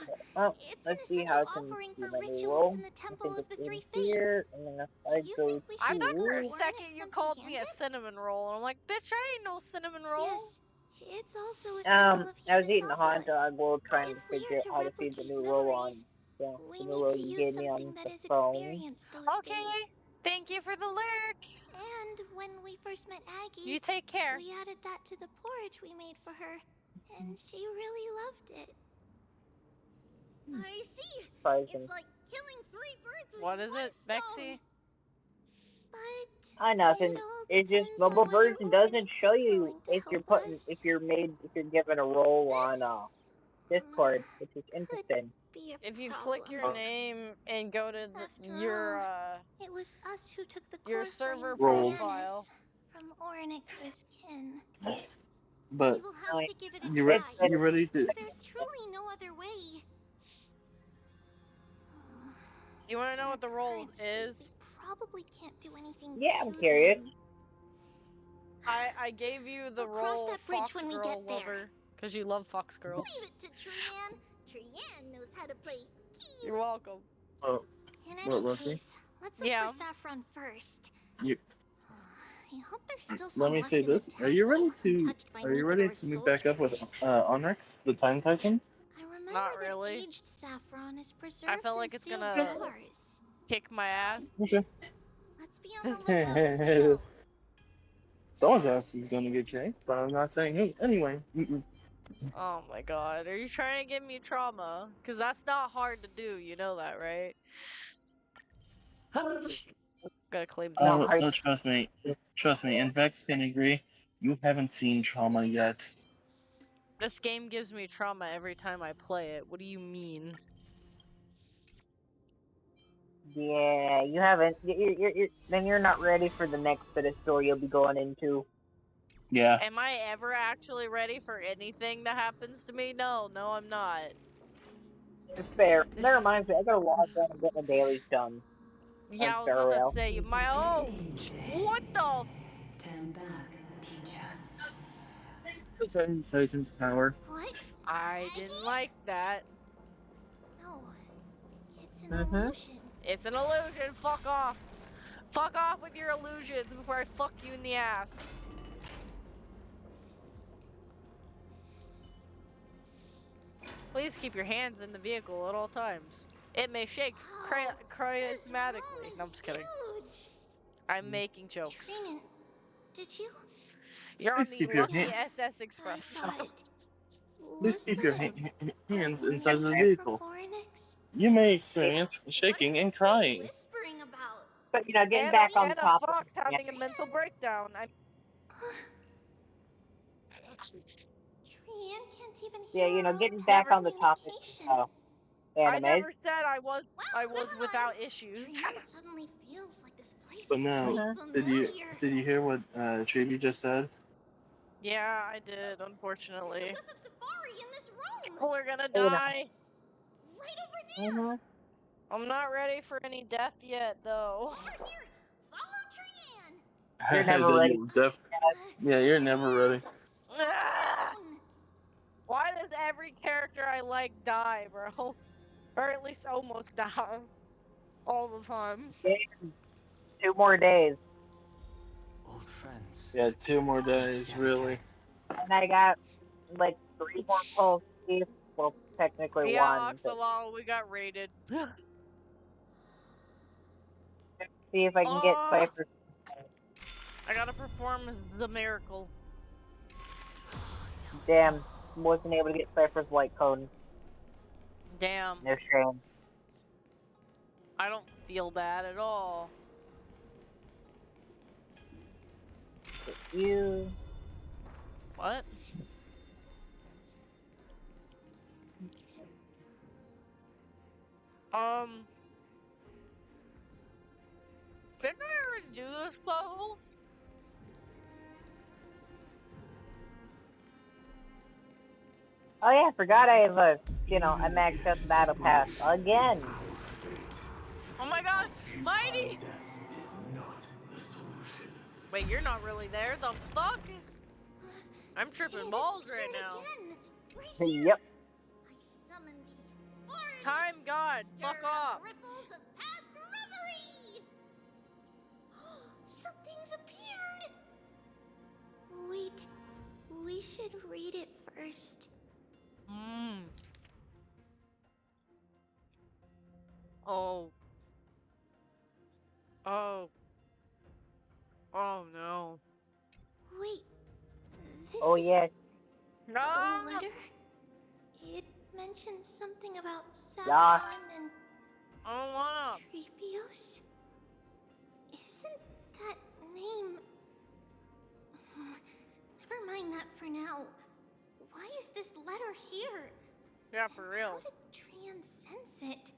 It's let's an see how I essential can offering do for my rituals roll. in the Temple of the Three Here, and then if I go I thought for a to... second you called me a cinnamon roll, and I'm like, bitch, I ain't no cinnamon roll. Yes, it's also a symbol of I was eating a hot Unisopolis. dog while trying to we figure are out to how to feed the new roll on. Yeah, We the new need roll to you use gave me on something that the is phone. experienced those days. Thank you for the lyric. And when we first met Aggie, You take care. we added that to the porridge we made for her, and she really loved it. I see. Surprising. It's like killing 3 birds with What is one it, stone. Bexy? I nothing. It's just mobile version doesn't show you if you're given a role on Discord, which is interesting. If you click your name and go to your It was us who took the your core server flame profile. from Oryx's kin. But We will have to give it a you try. ready to? There's truly no other way. You want to know what the role is? Probably can't do anything. Yeah, I'm curious. I gave you the We'll cross role that bridge Fox when we Girl get there. Lover because you love Fox Girls. Leave it to Trian. Trian knows how to play key. You're welcome. Oh, In what, any Lucky? case, let's look for Saffron first. You, I hope there's still some let me left say in the this: temple. Are you ready by to move back up with Onyx, the Time Titan? I remember Not that really. aged saffron is preserved I feel like in it's sealed gonna jars. kick my ass. Okay. Let's be on the lookout as we go. Someone's ass is gonna get kicked, but I'm not saying who. Anyway. Oh my god, are you trying to give me trauma? Because that's not hard to do, you know that, right? Gotta claim the No, trust me. Trust me, and Vex can agree. You haven't seen trauma yet. This game gives me trauma every time I play it. What do you mean? Yeah, you haven't. Then you're not ready for the next bit of story you'll be going into. Yeah. Am I ever actually ready for anything that happens to me? No, I'm not. It's fair. That reminds me, I gotta log in and get my dailies done. Yeah, I was about to say, what the? Turn back, teacher. The Titan's power. What? I didn't like that. No, it's an illusion. It's an illusion. Fuck off. Fuck off with your illusions before I fuck you in the ass. Please keep your hands in the vehicle at all times. It may shake charismatically. No, I'm just kidding. I'm making jokes. Trinan, did you? You're on Please the keep your lucky hand. SS Express. Please keep your hands inside the vehicle. You may experience shaking and crying. Whispering about. But you know, getting And back on Anna topic. Fox having a mental breakdown. Trian can't even Yeah, hear you know, her getting own back on the topic of I anime. never said I was without issues. Trian suddenly feels like this place But is now, familiar. did you hear what Treevy just said? Yeah, I did, unfortunately. There's a whiff of safari in this room. People are gonna You know. die. Right over there. I'm not ready for any death yet, though. Over here. Follow Trian. You're never ready. Yeah, you're never ready. Why does every character I like die, bro? Or at least almost die. All the time. 2 more days. Old friends. Yeah, 2 more days, really. And I got like 3 more pulls. Well, technically Yeah, 1. But Oxalol, we got raided. see if I can get Cypher. I gotta perform the miracle. Damn, wasn't able to get Cypher's light code. Damn. No shame. I don't feel bad at all. You. What? Didn't I already do this puzzle? Oh yeah, I forgot I have a, you know, I maxed out the battle pass again. Oh my god, Mighty! Wait, you're not really there, the fuck? I'm tripping balls right now. Yep. Time God, fuck off. Ripples of past reverie. Something's appeared. Wait, we should read it first. Oh. Oh. Oh no. Wait. This Oh is yeah. No. a letter. It mentions something about Yeah. Saffron and I don't wanna. Treebios. Isn't that name? Never mind that for now. Why is this letter here? Yeah, for real. How did Trian sense it?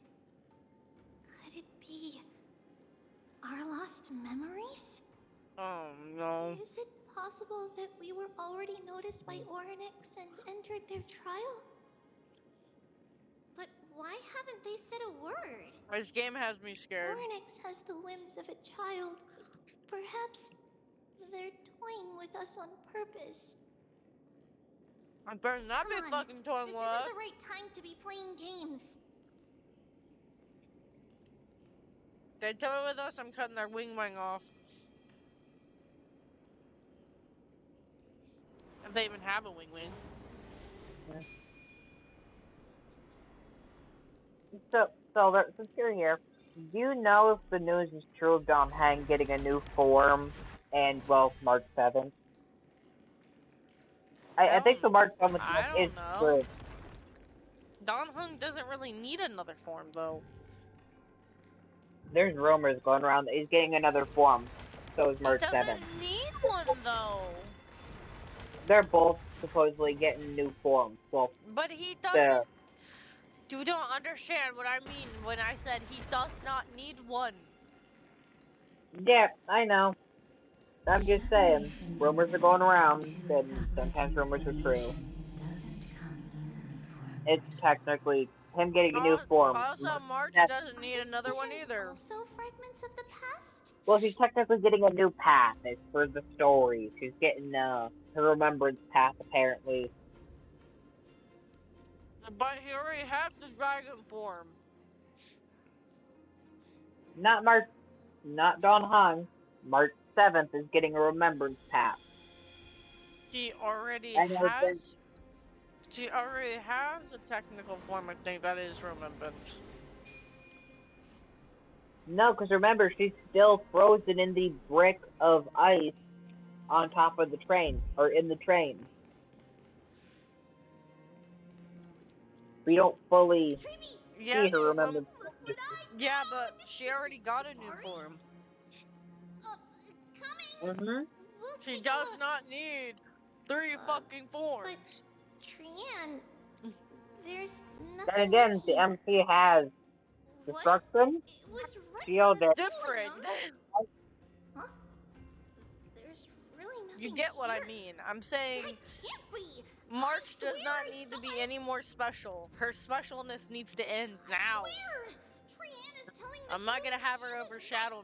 Could it be our lost memories? Oh no. Is it possible that we were already noticed by Oryx and entered their trial? But why haven't they said a word? This game has me scared. Oryx has the whims of a child. Perhaps they're toying with us on purpose. I better not be Come on, fucking toying this with isn't us. the right time to be playing games. They toy with us, I'm cutting their wing off. If they even have a wing. So since you're here, do you know if the news is true of Dom Hang getting a new form and, well, March 7th? I think the March 7th is good. Don Hung doesn't really need another form, though. There's rumors going around that he's getting another form. So is March He 7th. doesn't need one, though. They're both supposedly getting new forms. Well, But he doesn't. You don't understand what I mean when I said he does not need one. Yeah, I know. I'm just saying, rumors are going around, and sometimes rumors are true. It's technically him getting a new form. Also, March doesn't need another one either. Also fragments of the past? Well, she's technically getting a new path. It's for the story. She's getting her remembrance path, apparently. But he already has the dragon form. Not Don Hung. March 7th is getting a remembrance path. She already I know has She already has a technical form, I think that is remembrance. No, because remember, she's still frozen in the brick of ice on top of the train, or in the train. We don't fully see her remember. Yeah, but she already got a new form. She does not need 3 fucking forms. Trian, there's Then nothing. again, the MC has destruction, shield, It's different. Huh? There's really nothing. You get what I mean. I'm saying March does not need to be any more special. Her specialness needs to end now. I'm not gonna have her overshadow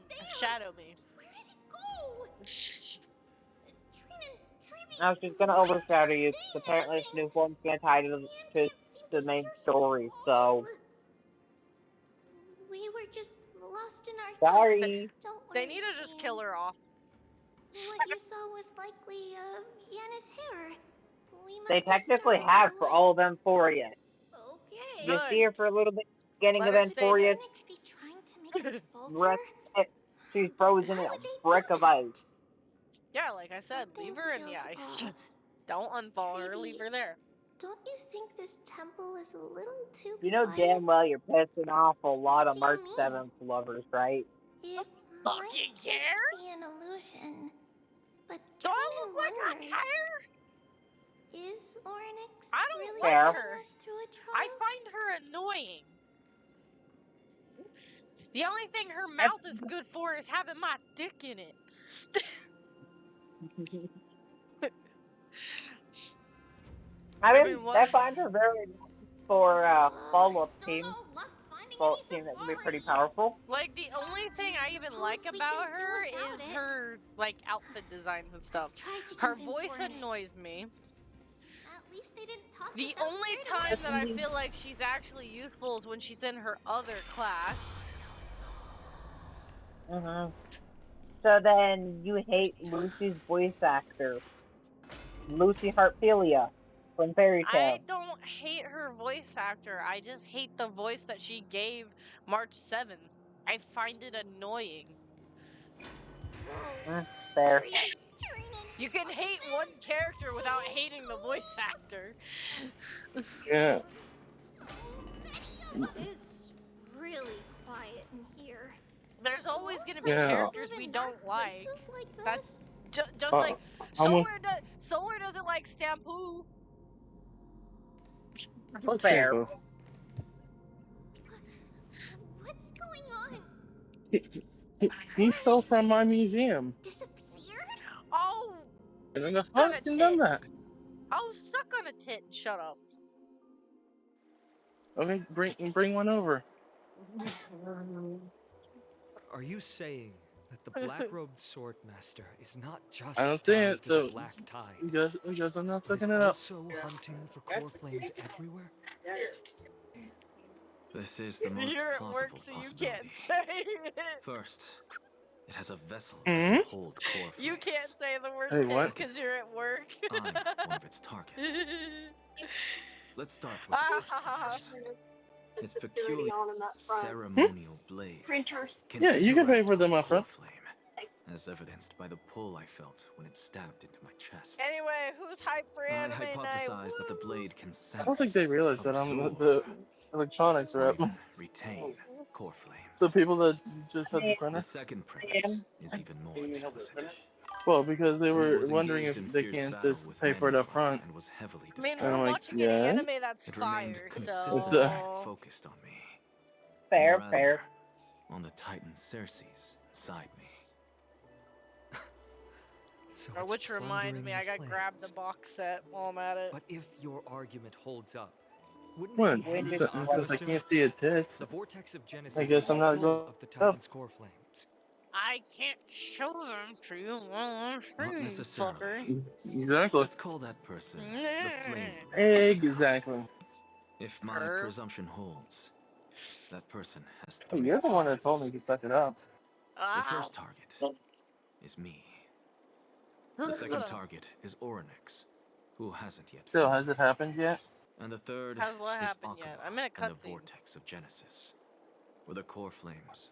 me. Where did it go? now she's gonna overshadow you. Apparently, this new form's gonna tie to the main story. So We were just lost in our sorry. thoughts. Don't worry, They need to just kill her off. What you saw was likely Yenna's hair. We must They have technically started have that for way. all of Emphoria. Okay. You see her for a little bit beginning Let of her stay Emphoria. Onyx be trying to make us falter? Rest it. She's frozen in a brick of ice. Yeah, like I said, leave her in the ice. Don't unfall her, leave her there. Don't you think this temple is a little too You know quiet? damn well you're pissing off a lot of March 7th lovers, right? It Fucking might care? just be an illusion. But Do I Trinan look like I wonders, care? is Oryx I don't really like putting her. us through a I trial? find her annoying. The only thing her mouth is good for is having my dick in it. I find her very nice for follow-up team. Follow-up team that can be pretty powerful. Like, the only thing I even like about her is her, like, outfit designs and stuff. Her voice annoys me. At least they didn't toss The us out only straight away. time that I feel like she's actually useful is when she's in her other class. So then you hate Lucy's voice actor, Lucy Hartfilia from Fairy Tail. I don't hate her voice actor. I just hate the voice that she gave March 7th. I find it annoying. Fair. You can hate one character without hating the voice actor. Yeah. It's really quiet in here. There's always gonna be Yeah. characters we don't like. That's just like almost- Solar doesn't like Stampoo. Fuck Fair. Shampoo. What's going on? He stole from my museum. Disappeared? Oh, And then the fuck done that. oh, suck on a tit and shut up. Okay, bring one over. Are you saying that the black-robed sword master is not just I don't see tied it, to so the Black Tide, because I'm not but is sucking it up. also hunting for core flames everywhere? This is the most You're at work, plausible so you possibility. can't say it. First, it has a vessel that can hold core flames. You can't say the word Hey, what? because you're at work. I'm one of its targets. Let's start with the first part. Its peculiar ceremonial blade. Can Yeah, you can pay interact for them with up core front. flame, as evidenced by the pull I felt when it stabbed into my chest. Anyway, who's hyped for I anime night? hypothesized that the blade can sense, I don't think they realize that I'm absorb, the electronics or rep. even retain core flames. The people that just had the The printer. second premise is even more explicit. Well, because they He were was wondering engaged if in they fierce can't battle just with pay for it many up of us front. and was heavily I mean, And I'm we're like, watching yeah. an anime that's It remained fire, consistently so... focused on me. Fair, Or rather, fair. on the Titan Cersei's inside me. So Or it's which reminds plundering me, the I got grabbed the flames. box set while I'm at it. But if your argument holds up, wouldn't What? it be handy Since to I assume can't see a tit, the vortex of Genesis I guess is I'm not full going of the up. Titan's core flames? I can't show them to you on Not screen, necessarily. fucker. Exactly. Let's call that person the Flame. Exactly. If my Herb. presumption holds, that person has Hey, three you're the one that targets. told me to suck it up. The first target is me. The second target is Oryx, who hasn't yet. Still, has it happened yet? And the third How's what is happened yet? I'm in a and the cutscene. vortex of Genesis, where the core flames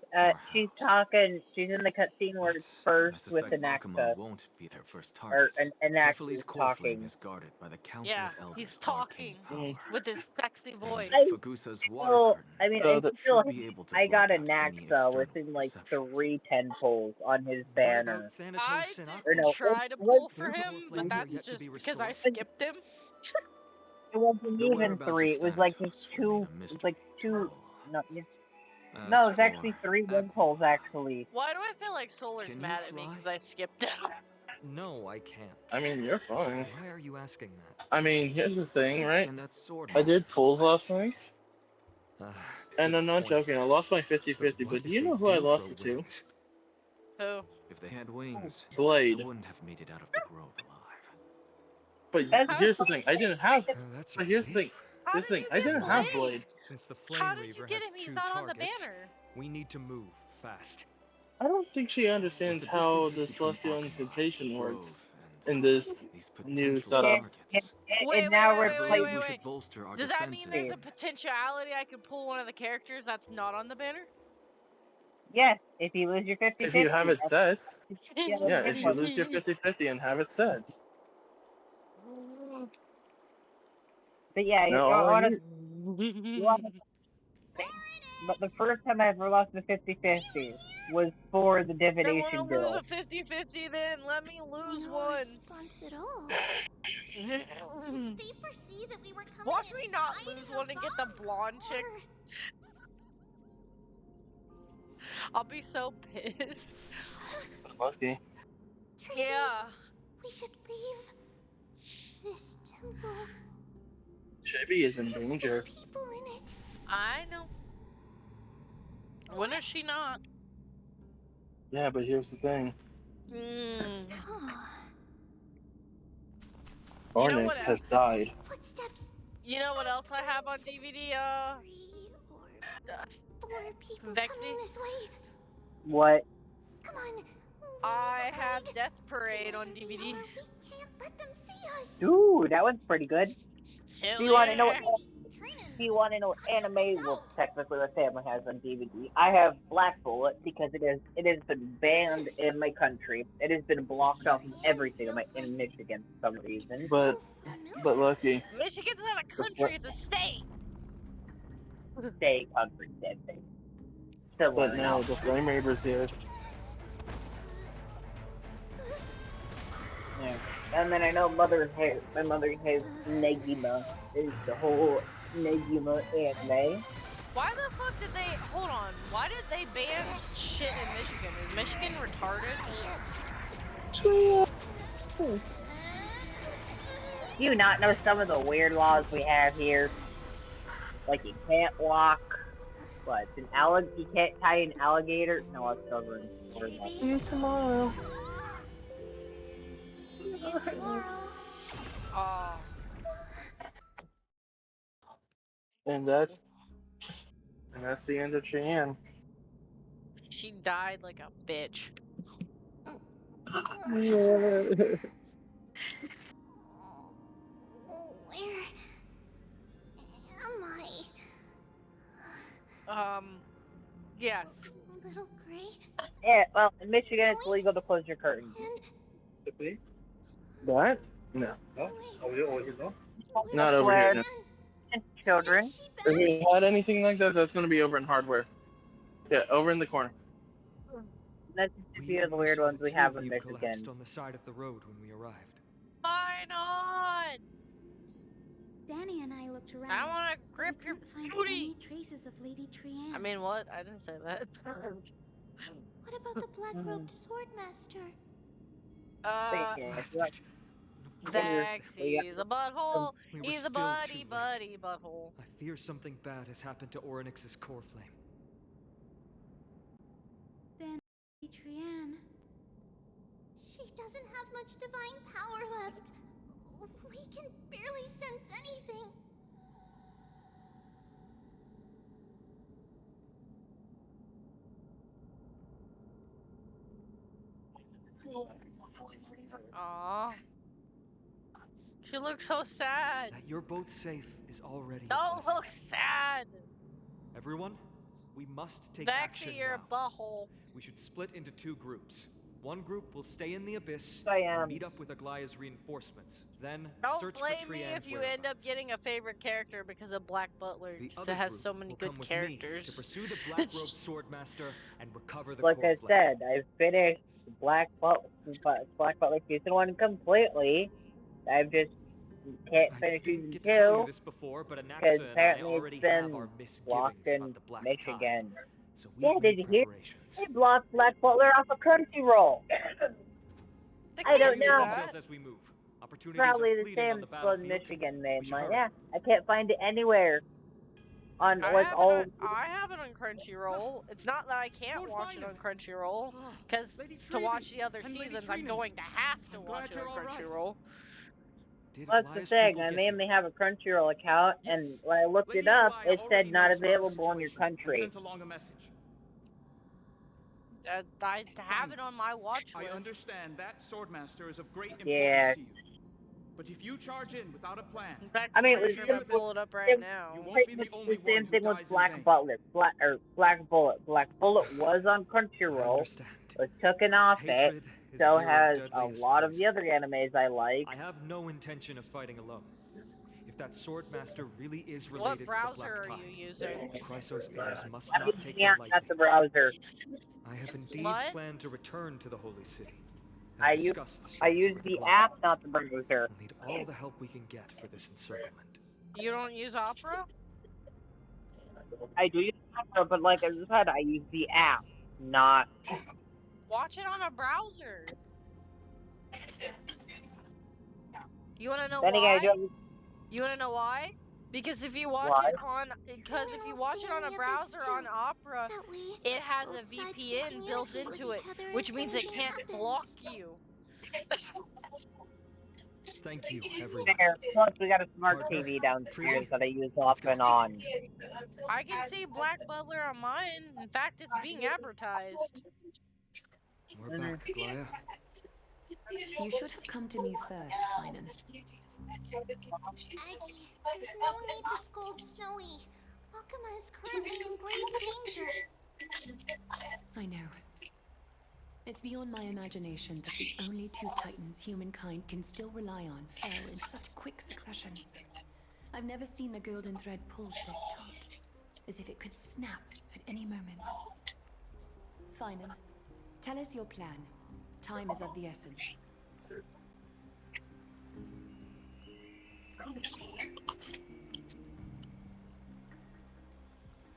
She's talking. She's in the cutscene where it's I first with suspect Anaxa, Akuma won't be their first or target. Anaxa Kefali's is core flame talking. is guarded by the Council Yeah, of Elders' he's talking arcane power. with his sexy voice. And Fagusa's water curtain I mean, should it's still. be able to I got block out any Anaxa external within like perceptions. 3 tentpoles on his What banner. about Thanatos I and didn't Aqua? try to it was pull for Their core him, but flames are that's yet to be just because I restored? skipped him. It wasn't The even whereabouts 3. of It was like just Thanatos remain 2. a It was mystery like to 2. all. No, yeah. As No, it's for actually 3 windpoles actually. Why do I feel like Solar's Can you mad at me fly? because I skipped him? No, I can't. I mean, you're fine. Why are you asking that? I mean, here's the thing, right? Can that sword I did master pulls fly? last night, and Good I'm not point. joking. I lost my 50-50, But but what do if you they know who I do lost grow it to? wings? Who? If they had wings, Blade. I wouldn't have made it out of the grove alive. But here's the thing, I didn't have. That's a But here's the thing, relief. How this did thing, you I get didn't have Blade? Blade. Since the How Flame did you Reaver get has him? He's 2 not on the targets, banner. we need to move fast. I don't think she understands With the how distances the between Celestial Akuma, Incantation the works grove, in this these new potential setup. targets, Wait, And now we're I believe we playing. should bolster our Does that mean there's defenses. a potentiality I could pull one of the characters that's not on the banner? Yes, if you lose your 50-50. If you have it set, Yeah, yeah, if you lose your 50-50 and have it set. But yeah, Now all I honestly, need, but the first time I ever lost the 50-50 was for the I divination want to lose bill. a 50-50 then. Let me lose No one. response at all. Did they foresee that we were coming? Watch me not lose one and get the blonde chick. I'll be so pissed. lucky. Yeah. We should leave this temple. Chibi is in danger. People in it. I know. When is she not? Yeah, but here's the thing. Onyx has died. Footsteps. You know what else I have on DVD? 4 people Vexy? coming this way. What? Come on. I have Death Parade on DVD. We can't let them see us. Ooh, that one's pretty good. Do you want to know what? Training. Do you want to know what anime? Well, technically, my family has on DVD. I have Black Bullet because it has been banned in my country. It has been blocked off of everything in Michigan for some reason. But lucky. Michigan's not a country, it's a state. State, country, same thing. Still But learning no, out. the Flame Reaver's here. Yeah. And then I know my mother has Negima. Is the whole Negima anime. Why the fuck did they, hold on, why did they ban shit in Michigan? Is Michigan retarded? Do you not know some of the weird laws we have here? Like you can't walk. What? You can't tie an alligator? No, I'll cover it. See you tomorrow. See you tomorrow. Oh. And that's the end of Cheyenne. She died like a bitch. Where am I? Yes. Little Gray. Yeah, well, in Michigan it's illegal to close your curtains. What? No. Not over Where- here. No. Children. If we had anything like that, that's going to be over in hardware. Yeah, over in the corner. That's a few of the weird ones we have in Michigan. Collapsed on the side of the road when we arrived. Why not? Danny and I looked around. I want to grip but we your couldn't find booty. any traces of Lady Trianne. I mean, what? I didn't say that. What about the black-robed swordmaster? Vex, he's a butthole. We were He's a still buddy, too buddy, butthole. I fear something bad has happened to Oryx's core flame. Then Lady Trianne. She doesn't have much divine power left. We can barely sense anything. Aww. She looks so sad. That you're both safe is already a Don't blessing. look sad. Everyone, we must take Back action to your now. butthole. We should split into 2 groups. One group will stay in the abyss I and am. meet up with Aglaya's reinforcements. Then Don't search for blame me Trian's if you end up whereabouts. getting a favorite character because of Black Butler. The 'Cause other it has group so many will good come with characters. me to pursue the Black Robed Swordmaster and recover the Like core I flame. said, I finished Black Butler Season 1 completely. I've just can't finish Didn't Season get to tell you 2 this before, but because Anaxa and I apparently already it's have been our misgivings blocked in about the Black Michigan. Tide. So Yeah, we've did made you hear? preparations. They blocked Black Butler off of Crunchyroll. I don't Tell you the know. details as we move. Opportunities Probably are the fleeting same on the school in battlefield. Michigan made We should mine. hurry. Yeah, I can't find it anywhere. On I like have, all. it on, I have it on Crunchyroll. It's not that I can't watch it on Crunchyroll, because to watch the other seasons, I'm going to have to watch it on Crunchyroll. That's the thing. I mainly have a Crunchyroll account, and when I looked it up, it said not available in your country. along a message. I have it on my watch list. I understand that Swordmaster is of great importance Yeah. to you. But if you charge in without a plan, In fact, I mean, I'm it gonna was pull it up right now. you won't be the only the same one who thing with dies in Black vain. Butler, Black Bullet. Black Bullet was on Crunchyroll, was taken off it. Hatred is So a hero's has a deadliest lot of poison. the other animes I like. I have no intention of fighting alone. If that Swordmaster really is What related to the browser Black are Tide, you using? the Chrysos heirs must I'm not take using it it lightly. at the browser. I have indeed What? planned to return to the Holy City. and I use discuss the strategy use with the Aglaya. app, not the browser. We'll need all the help we can get for this encirclement. You don't use Opera? I do use Opera, but like I said, I use the app, not. Watch it on a browser. You wanna know Then again, I why? don't. You wanna know why? Because if you watch Why? it on, because if you watch it on a browser on Opera, it has a VPN built into it, which means it can't block you. Thank you, everyone. There. Plus, we got a smart Partner, TV downstairs Trina, that I use off and on. I can see Black Butler on mine. In fact, it's being advertised. We're back, Aglaya. You should have come to me first, Finan. Aggie, there's no need to scold Snowy. Akuma is currently in grave danger. I know. It's beyond my imagination that the only 2 titans humankind can still rely on fell in such quick succession. I've never seen the golden thread pulled this taut, as if it could snap at any moment. Finan, tell us your plan. Time is of the essence.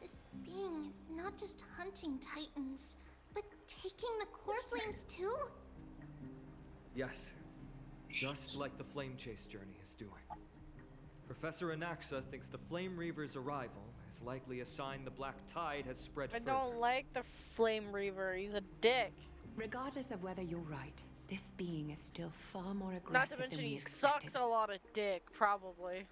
This being is not just hunting titans, but taking the core flames too? Yes, just like the Flame Chase journey is doing. Professor Anaxa thinks the Flame Reaver's arrival is likely a sign the Black Tide has spread I further. don't like the Flame Reaver. He's a dick. Regardless of whether you're right, this being is still far more Not aggressive to mention than we he expected. sucks a lot of dick, probably.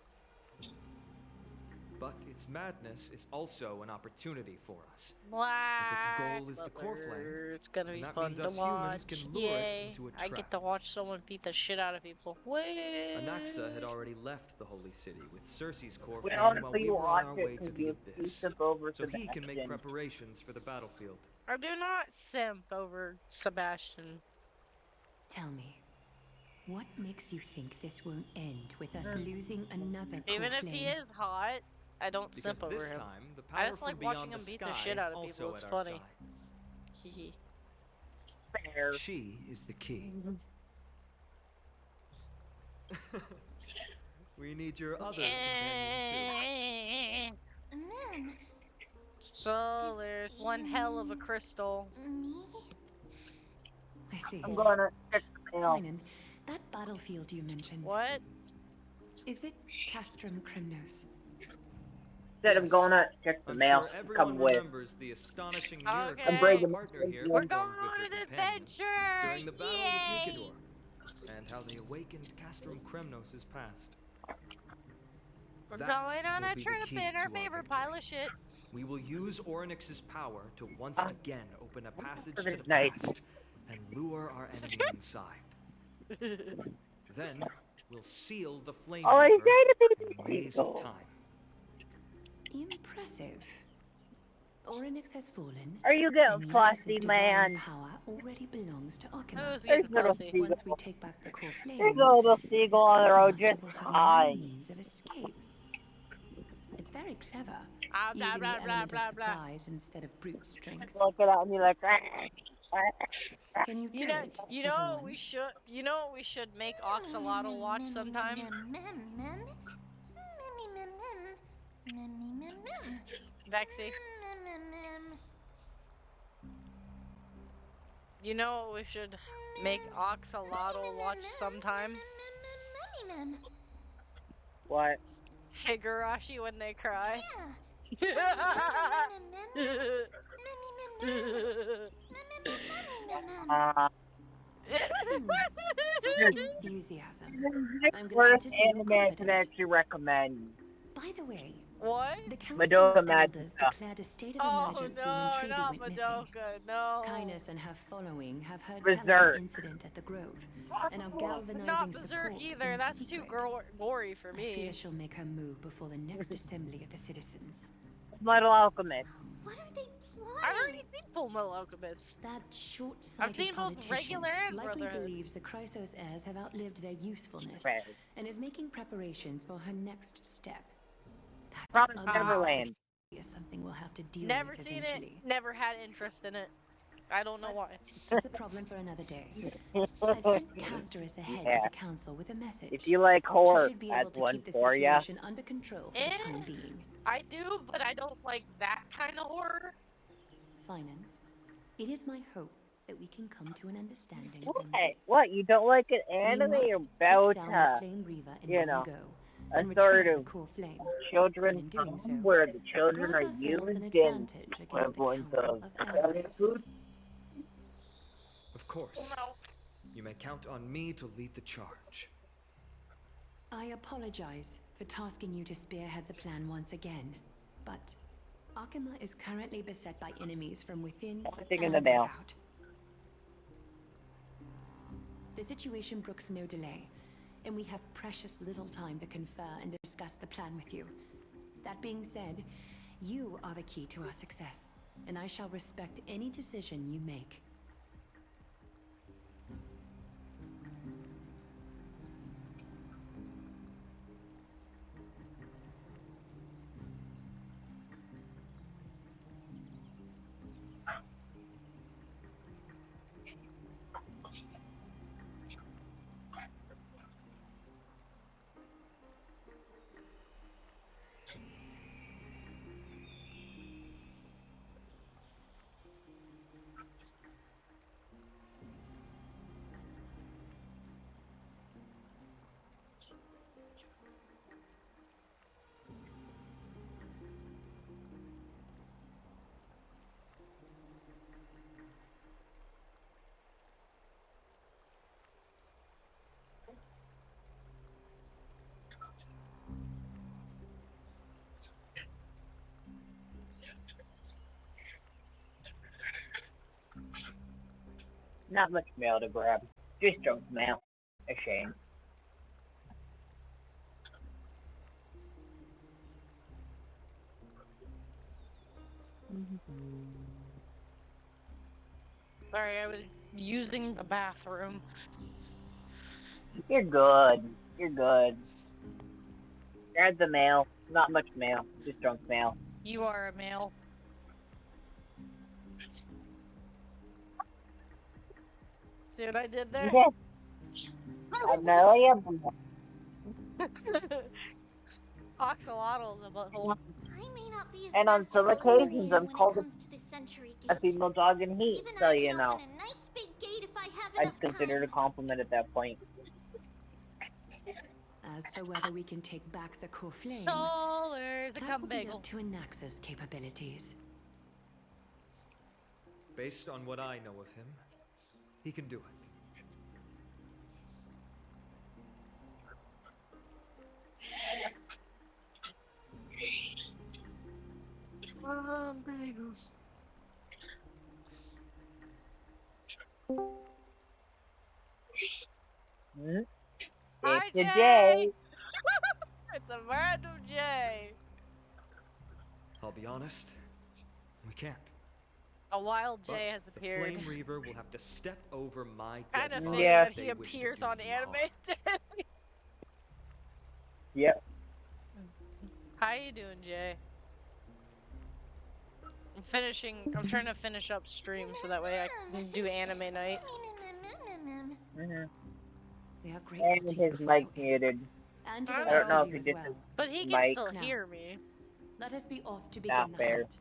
But its madness is also an opportunity for us. Black If its goal is the core flame, It's gonna be then that fun means to us watch. humans can lure Yay! it into a I trap. get to watch someone beat the shit out of people. Wait. Anaxa had already left the Holy City with Cersei's core We flame while honestly we were on watch our it way to because the you Abyss, step over so he can make Sebastian. preparations for the battlefield. I do not simp over Sebastian. Tell me, what makes you think this won't end with us losing another core Even if flame? he is hot, I don't Because simp over this him. time, the I power just from like beyond watching him the beat the sky shit is out of also people. It's at our funny. side. Hee She is the key. We need your other companion Mem, So there's one hell of a crystal. me? I see. I'm gonna check the mail. Finan, that battlefield you mentioned. What? Is it Castrum Crimnos? Said I'm gonna check the I'm mail. sure everyone Come with. remembers the astonishing miracle Okay. I'm bringing partner here We're performed going on with an her companion adventure! during the battle Yay! with Mikador, and how they awakened Castrum Kremnos' past. We're That going on will a be the trip key in to our our favorite victory. pile of shit. We will use Orynyx's power to once again open a passage to this the night? past and lure our enemy inside. Then will seal the flame All I weaver say to in the maze of time. Impressive. Oryx fallen. Are you getting fussy, man? Power already belongs to Arkema. There's a little seagull. Once we take back the core flame, There's a little seagull on the road just will have no fine. means of escape. It's very clever. Blah, Using blah, the blah, element blah, of blah. surprise instead of brute strength. Look at me like. Can you do You know, it, you know little what one? we should. You know what we should make Oxalotl watch sometime. Vexy. You know what we should make Oxalotl watch sometime? What? Higurashi when they cry. Such enthusiasm. I'm glad Worst to see you're anime I confident. could actually recommend. By the way, what? the Council Madoka of Elders Magica. declared a state of Oh emergency no, when Treaty not went missing. Madoka, no. Kainos and her following have heard tell of Berserk. the incident at the Grove and are galvanizing Not support Berserk either, in that's secret. too gory for I me. fear she'll make her move before the next assembly of the citizens. Metal Alchemist. What are they I've plotting? already seen Full Metal Alchemist. That short-sighted I've seen both politician regular and likely Brotherhood. believes the Chrysos heirs have outlived their usefulness Right. and is making preparations for her next step. That Promise unresolved Neverland. is something we'll have to deal Never with seen eventually. it, never had interest in it. I don't know why. It's a problem for another day. I've sent Castorus ahead to Yeah. the council with a message. If you like horror, She should be able that's to one keep the for ya. situation under control for the time being. I do, but I don't like that kind of horror. Finan, it is my hope that we can come to an understanding on What? this. What? You don't like an We anime must about, take down the Flame Reaver in you one know, go a and sort retrieve of the core flame. children's And in doing so, home where the children grant are ourselves used an in advantage against the equivalent Council of of Elders. food. Of course. You may count on me to lead the charge. I apologize for tasking you to spearhead the plan once again, but Arkema is currently beset by enemies from within Everything in and the mail. without. The situation brooks no delay, and we have precious little time to confer and discuss the plan with you. That being said, you are the key to our success, and I shall respect any decision you make. Not much mail to grab. Just junk mail. A shame. Sorry, I was using the bathroom. You're good. You're good. Grab the mail. Not much mail. Just junk mail. You are a male. See what I did there? Yes. I know I am. Oxalotl is a butthole. I may not be as And on fast some as Rosemary occasions, am I'm when it called comes to the Century a Gate. female dog in heat, Even so I you can know. open a nice big gate if I have I'd enough consider it a time. compliment at that point. As for whether we can take back the core flame, Solars, a that cum will be bagel. up to Anaxa's capabilities. Based on what I know of him, he can do it. Bagels. Hmm? I a J. It's a random J. I'll be honest, we can't. A wild J But has the appeared. Flame Reaver will have to step over my Kind dead of body fitting Yeah. that if he they wish to appears do on me anime. harm. Yep. How you doing, Jay? I'm trying to finish up stream so that way I can do anime night. We are grateful And to his you mic for muted. and to I the I rest don't know of if you he as just well. But he can Mike. still Now, hear me. Let us be off to Not begin the fair. hunt.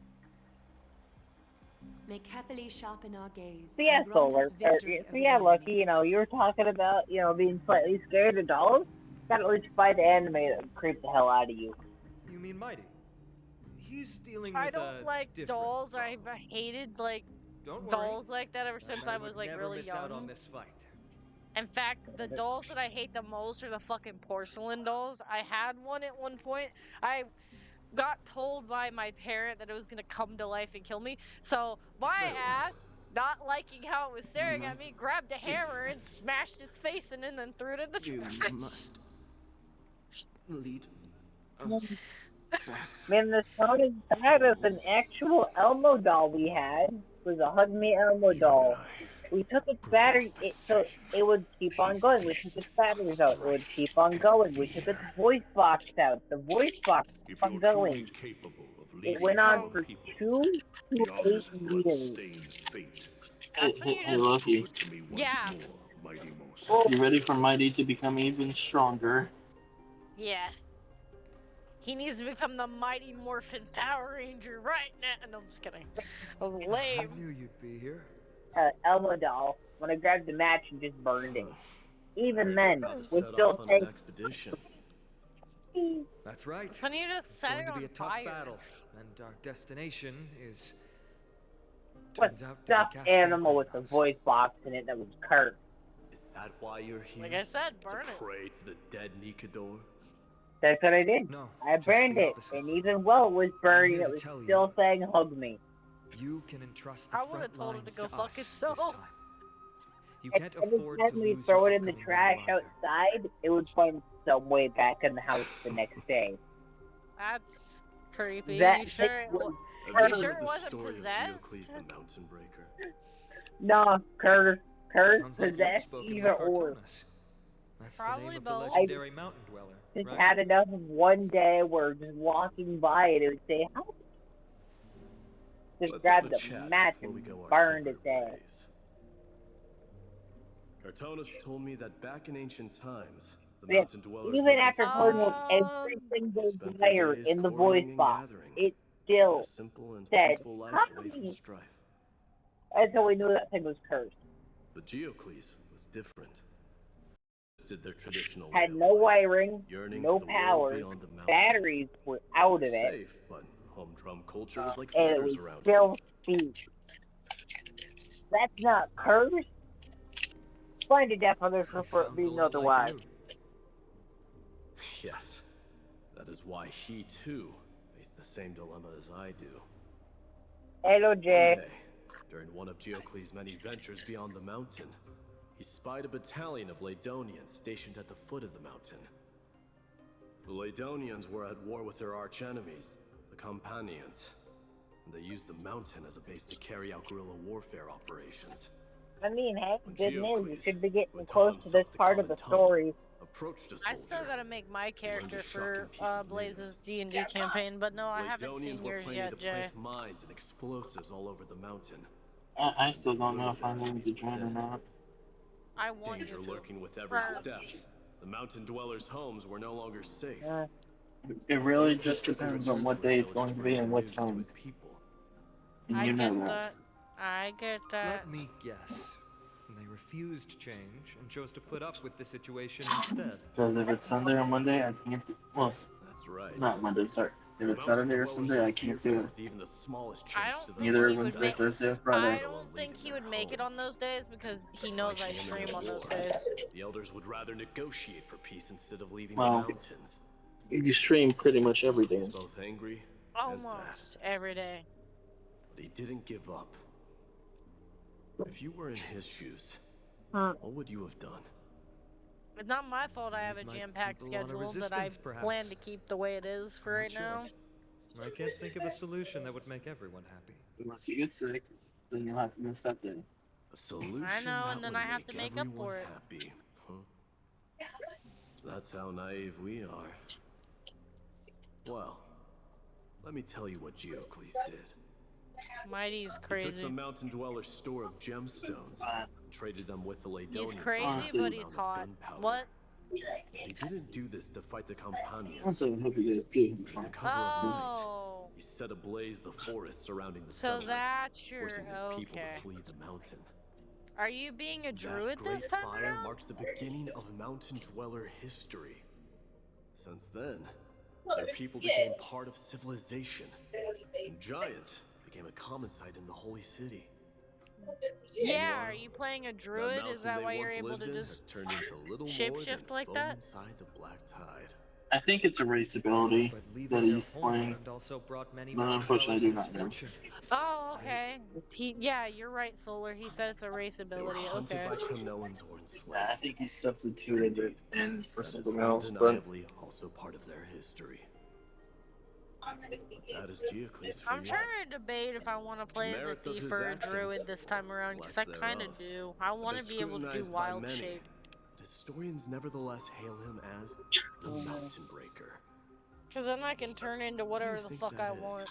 May carefully sharpen our gaze. So yeah, and grant Solar. us victory So yeah, over the Lucky, enemy. you know, you were talking about, you know, being slightly scared of dolls. Gotta at least find the anime that would creep the hell out of you. You mean Mighty? He's dealing I with don't a like different dolls. I problem. hated like Don't worry. dolls like that ever since I would was like never really miss young. out on this fight. In fact, the dolls that I hate the most are the fucking porcelain dolls. I had one at one point. I got told by my parent that it was gonna come to life and kill me. So my Very well. ass, not liking how it was staring at me, grabbed a hammer and smashed its face in and then threw it in the You trash. must lead us back. Man, the saddest part of an actual Elmo doll we had was a Hug Me Elmo doll. We took its battery, so it would keep on going. We took its batteries out, it would keep on going. We took its voice box out, the voice box kept on going. It went on for 2 to 8 years. Hey, Lucky. Yeah. You ready for Mighty to become even stronger? Yeah. He needs to become the Mighty Morphin Power Ranger right now. No, I'm just kidding. I was lame. I knew you'd be here. Elmo doll, when I grabbed the match and just burned it. Even then, About to we set still off on an take. expedition. That's right. When you just It's set going it to be on a tough fire. battle, and our destination is. What Turns out to stuffed be Castle animal with the voice box in it that was cursed? Is that why you're here? Like I said, burn to it. pray to the dead Nikador? That's what I did. No, I just burned the it, opposite. and even while it was burning, here it to was tell you. still saying "hug me." You can entrust the I would have front told him lines to go to fuck us himself. this time. You And can't every afford time to we lose throw your it in the upcoming trash battle either. outside, it would find some way back in the house the next day. That's creepy. That you sure it, was Have you you sure heard it the wasn't story possessed? of Geocles the Mountain Breaker? Nah, curse, Sounds like you've possessed, spoken either with or. Cartonis. That's the Probably name of the both. legendary mountain dweller, Just right? had enough of one day where just walking by it, it would say, "How?" Just Let's grabbed have a the chat match before we and go our burned separate its ass. ways. Cartonis told me that back in ancient times, the Yeah, mountain dwellers even lived in after putting seclusion. every single Spent their player days in the quarrying voice and box, gathering. it Led still a simple and said, peaceful life "How away from many?" strife. Until we knew that thing was cursed. But Geocles was different. Did their traditional Had way of no life, wiring, yearning no for the world power, beyond the mountain. batteries were out of it, Safe, but humdrum culture was like and it feathers was around still steep. That's not cursed. Find a definition for it being otherwise. Yes, that is why he too faced the same dilemma as I do. Hello, Jay. One day, during one of Geocles' many ventures beyond the mountain, he spied a battalion of Laedonians stationed at the foot of the mountain. The Laedonians were at war with their archenemies, the Companions, and they used the mountain as a base to carry out guerrilla warfare operations. I mean, hey, When good news. You Geocles, should be getting who close taught to this himself the part of the common tongue, story. approached a I soldier. still gotta make my character a for shocking piece of Blaze's news. D&D campaign, but no, I haven't Laedonians seen were yours planning yet, to Jay. plant mines and explosives all over the mountain. I still don't know if I'm going to join or not. I want Danger you to. lurking with every First. step. The mountain dwellers' homes were no longer safe. It really just depends on what day it's going to be and what time. And I you get know that. I get that. Let me guess. They refused change and chose to put up with the situation instead. Because if it's Sunday or Monday, I can't. Well, That's right. not Monday, sorry. If it's Saturday or Sunday, I can't do it. Even the smallest I change don't to think Either he would Wednesday, make. Thursday, or I Friday. don't think he would make it on those days because he knows I stream on those days. The elders would rather negotiate for peace instead of leaving Well, the mountains. You stream pretty much every day. He was both angry and sad, Almost every day. but he didn't give up. If you were in his shoes, Huh. what would you have done? It's not my fault I have a jam-packed schedule that I plan to keep the way it is for right now. I can't think of a solution that would make everyone happy. Unless you get sick, then you'll have to miss that day. A solution I know, that and then would I have to make up everyone for it. happy. Huh? That's how naive we are. Well, let me tell you what Geocles did. Mighty's He crazy. took the Mountain Dweller's store of gemstones, traded them with the Ladonians. He's crazy, but he's hot. What? He didn't do this to fight the Companions. Also, I hope you guys do. In the cover of night, he set ablaze the forest surrounding the So settlement, that's your forcing his people okay. to flee the mountain. Are you being a druid That great this time fire around? marks the beginning of Mountain Dweller history. Since then, their people became part of civilization, and Giant became a common sight in the Holy City. Yeah, are you playing a druid? Is that why you're once able lived to in just has turned into little more shapeshift than like foam that? inside the Black Tide. I think it's a race ability that he's playing. Also brought many But unfortunately, I do not know. Oh, okay. Yeah, you're right, Solar. He said it's a race They were ability. hunted Okay. by Kremnoans or enslaved. Yeah, I think he substituted it in for That is something else, but undeniably also part of their history. But that is Geocles for I'm you. trying to debate if I want to play as a merits of thief his or a actions, druid this time around, because I lack kind of thereof, do. I have want been to be able to do scrutinized by wild many, shape. but historians nevertheless hail him as the Mountain Breaker. Because then I can turn into whatever the think fuck that I is? want.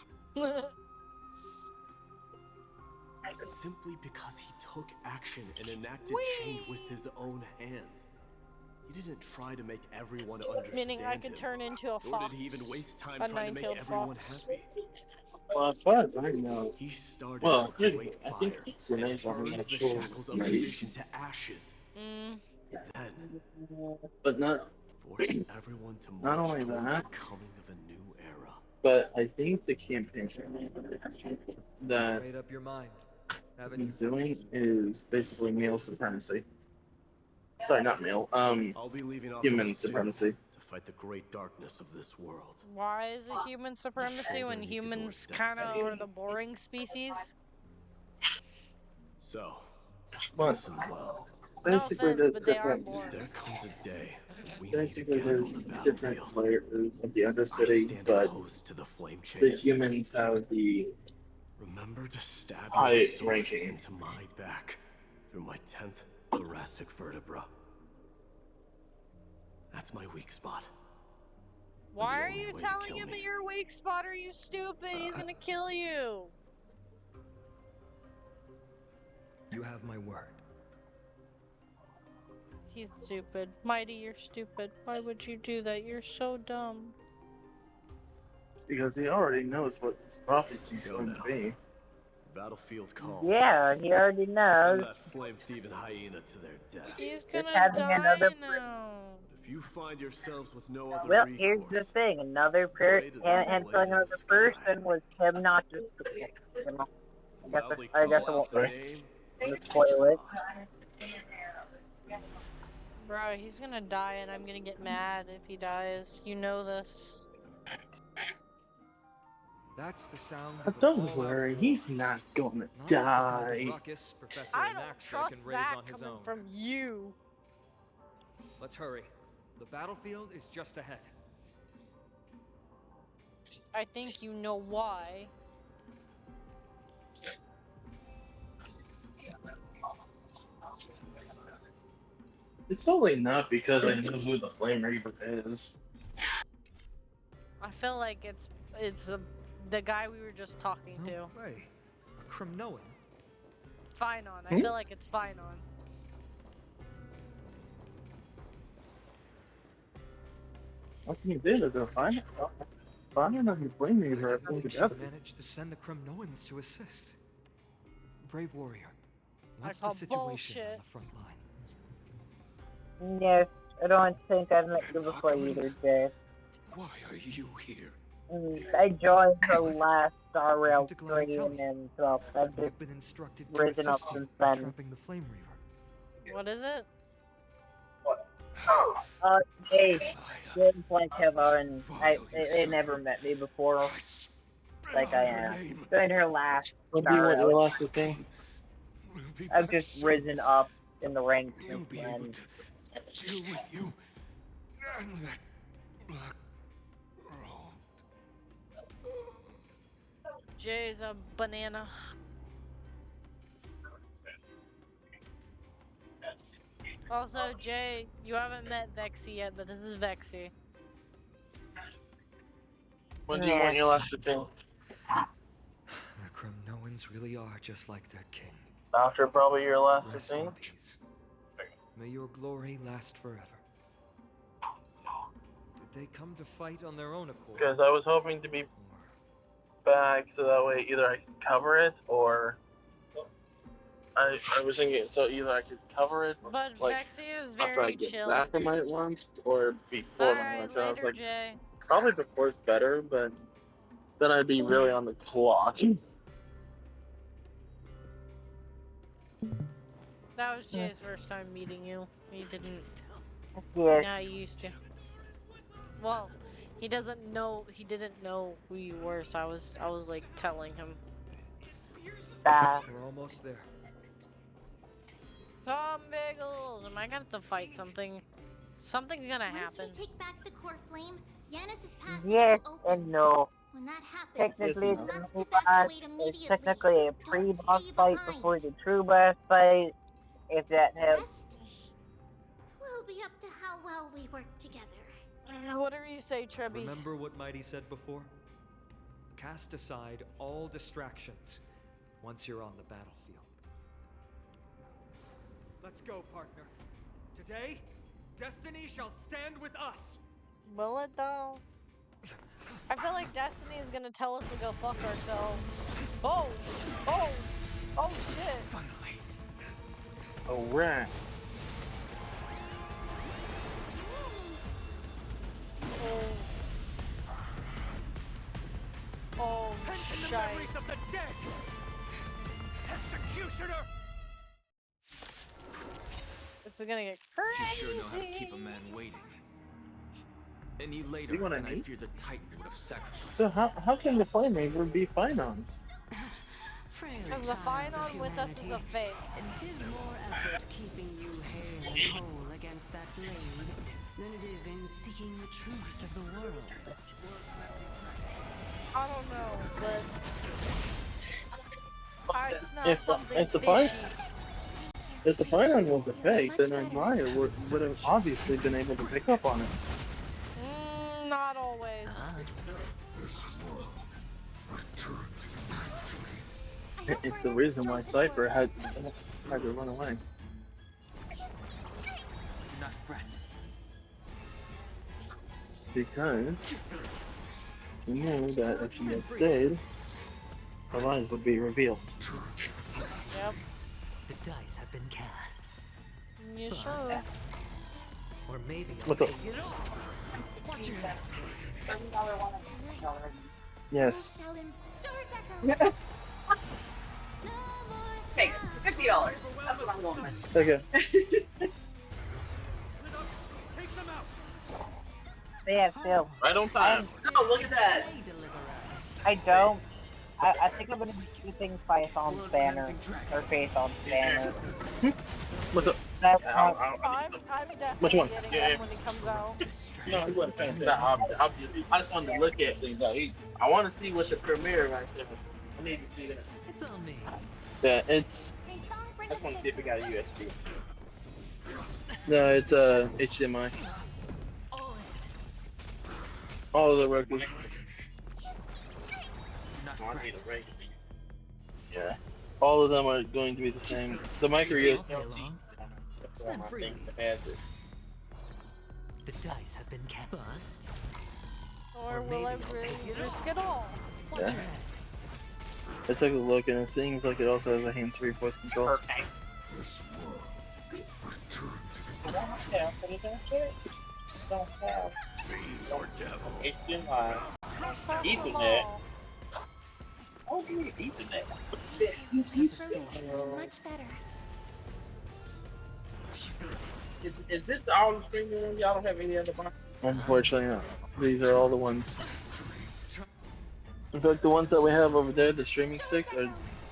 It's simply because he took action and enacted change with his own hands. He didn't try to make everyone understand Meaning I could him, turn into a nor fox. did he even waste time A trying to make nine-tailed everyone fox. happy. well, as far as I know, He started well, a great I think fire it's the and names on burned the the actual shackles of race, tradition to ashes. Mm. Then but not forced everyone to not march only toward that, the coming of a new era. but I think the campaign that Made up your mind, haven't he's you? doing is basically male supremacy. Sorry, not male. I'll be leaving Human Optimus soon supremacy. to fight the great darkness of this world. Why is it human supremacy when humans kind of are the boring species? So, But listen well. basically, offense, there's but they are different. boring. There comes a day we meet Basically, again on there's the different battlefield. layers of the I Undercity, stand but opposed to the flame the chase. humans have the Remember to stab high your sword ranking. into my back through my 10th thoracic vertebra. That's my weak spot. Why are only you way to telling kill him me. your weak spot? Are you stupid? He's gonna kill you. You have my word. He's stupid. Mighty, you're stupid. Why would you do that? You're so dumb. Because he already knows what his prophecy's Go going now. to be. Battlefield calls. Yeah, he already Send knows. that flame-thieving hyena to their death. He's Just gonna having die another now. If you find yourselves with no other Well, recourse, here's the thing. Another Blade of and the killing blade in another the sky. person was him not just. You know, loudly I guess I call won't out the name. spoil it. Bro, he's gonna die and I'm gonna get mad if he dies. You know this. That's the sound But of don't an all-out worry, war. he's not gonna Not the kind die. of ruckus Professor I don't Anaxa trust can raise that on his coming own. from you. Let's hurry. The battlefield is just ahead. I think you know why. It's only not because I know who the Flame Reaver is. I feel like it's the guy we were just talking to. No way. A Kremnoan. Finon. I feel like it's Finon. What can you do to go find it? Find another Flame Reaver, I think She together. managed to send the Kremnoans to assist. Brave warrior, what's call the situation bullshit. on the front line? Yes, I don't think I've met you before either, Jay. Why are you here? I joined the last Star Rail stream, and so I've just I've been instructed to risen up assist you since in then. trapping the Flame Reaver. What is it? Hey, James Blankeva, and they never met me before, like I am. Joined her last What do you Star want your Rail. last thing? I've just risen up in the ranks since then. Deal with you and that black robe. Jay's a banana. Also, Jay, you haven't met Vexy yet, but this is Vexy. When do you want your last opinion? The Kremnoans really are just like their king. After probably your last Rest in opinion? peace. May your glory last forever. Did they come to fight on their own accord? Because I was hoping to be back so that way either I could cover it or I was thinking so either I could cover it But like Vexy is after I very get chill. back from my lunch or before my lunch. I was Later, like Jay. probably before's better, but then I'd be really on the clock. That was Jay's first time meeting you. He didn't. Yes. Now he used to. Well, he didn't know who you were, so I was like telling him. We're almost there. Tom Bagels, am I gonna have to fight something? Something's gonna happen. Once we take back the core flame, Yanis' passage Yes will open. and no. When that happens, Technically, you the must mini boss evacuate is immediately. technically a pre-boss fight before the true boss fight, if that helps. Rest will be up to how well we work together. Whatever you say, Trebby. Remember what Mighty said before? Cast aside all distractions once you're on the battlefield. Let's go, partner. Today, destiny shall stand with us. Will it though? I feel like Destiny is gonna tell us to go fuck ourselves. Oh! Oh! Oh shit! Finally. Alright. Oh. Oh, Pension the shite. memories of the dead. Executioner. It's gonna get You crazy. sure know how to keep a man waiting. Any later, See what I and I mean? fear the Titan would have sacrificed. So how can the Flame Ranger be fine on? Because the fine on with us is a fake. And 'tis more effort keeping you hale and whole against that blade than it is in seeking the truth of the world. I don't know, but I smell If something if the fishy. if the Fire was a fake, then Admire would have obviously been able to pick up on it. Not always. It's the reason why Cypher had to run away. Do not fret. Because he knew that if he had stayed, her lies would be revealed. Yep. The dice have been cast. You sure? Or maybe I'll What's up? take it all. Watch your back. Yes. Okay, $50. That's what I'm going with. Okay. They have still. Right on time. Oh, look at that. I don't. I think I'm gonna be using Python's banner or Python's banner. What's up? I'm definitely Which one? getting Yeah. them when he comes out. No, he wasn't paying attention. I just wanted to look at things. I want to see what the premiere right there. I need to see that. It's on me. Yeah, it's. I just want to see if it got a USB. No, it's HDMI. All of the rookies. Oh, I need a ring. Yeah. All of them are going to be the same. The micro USB. That's one of my things to add this. The dice have been cast. Or will I risk it all? Yeah. I took a look and it seems like it also has a hands-free voice control. Perfect. Don't have. HDMI. Ethernet. Oh, give me Ethernet. Much better. Is this the all the streaming room? Y'all don't have any other boxes? Unfortunately not. These are all the ones. In fact, the ones that we have over there, the streaming sticks,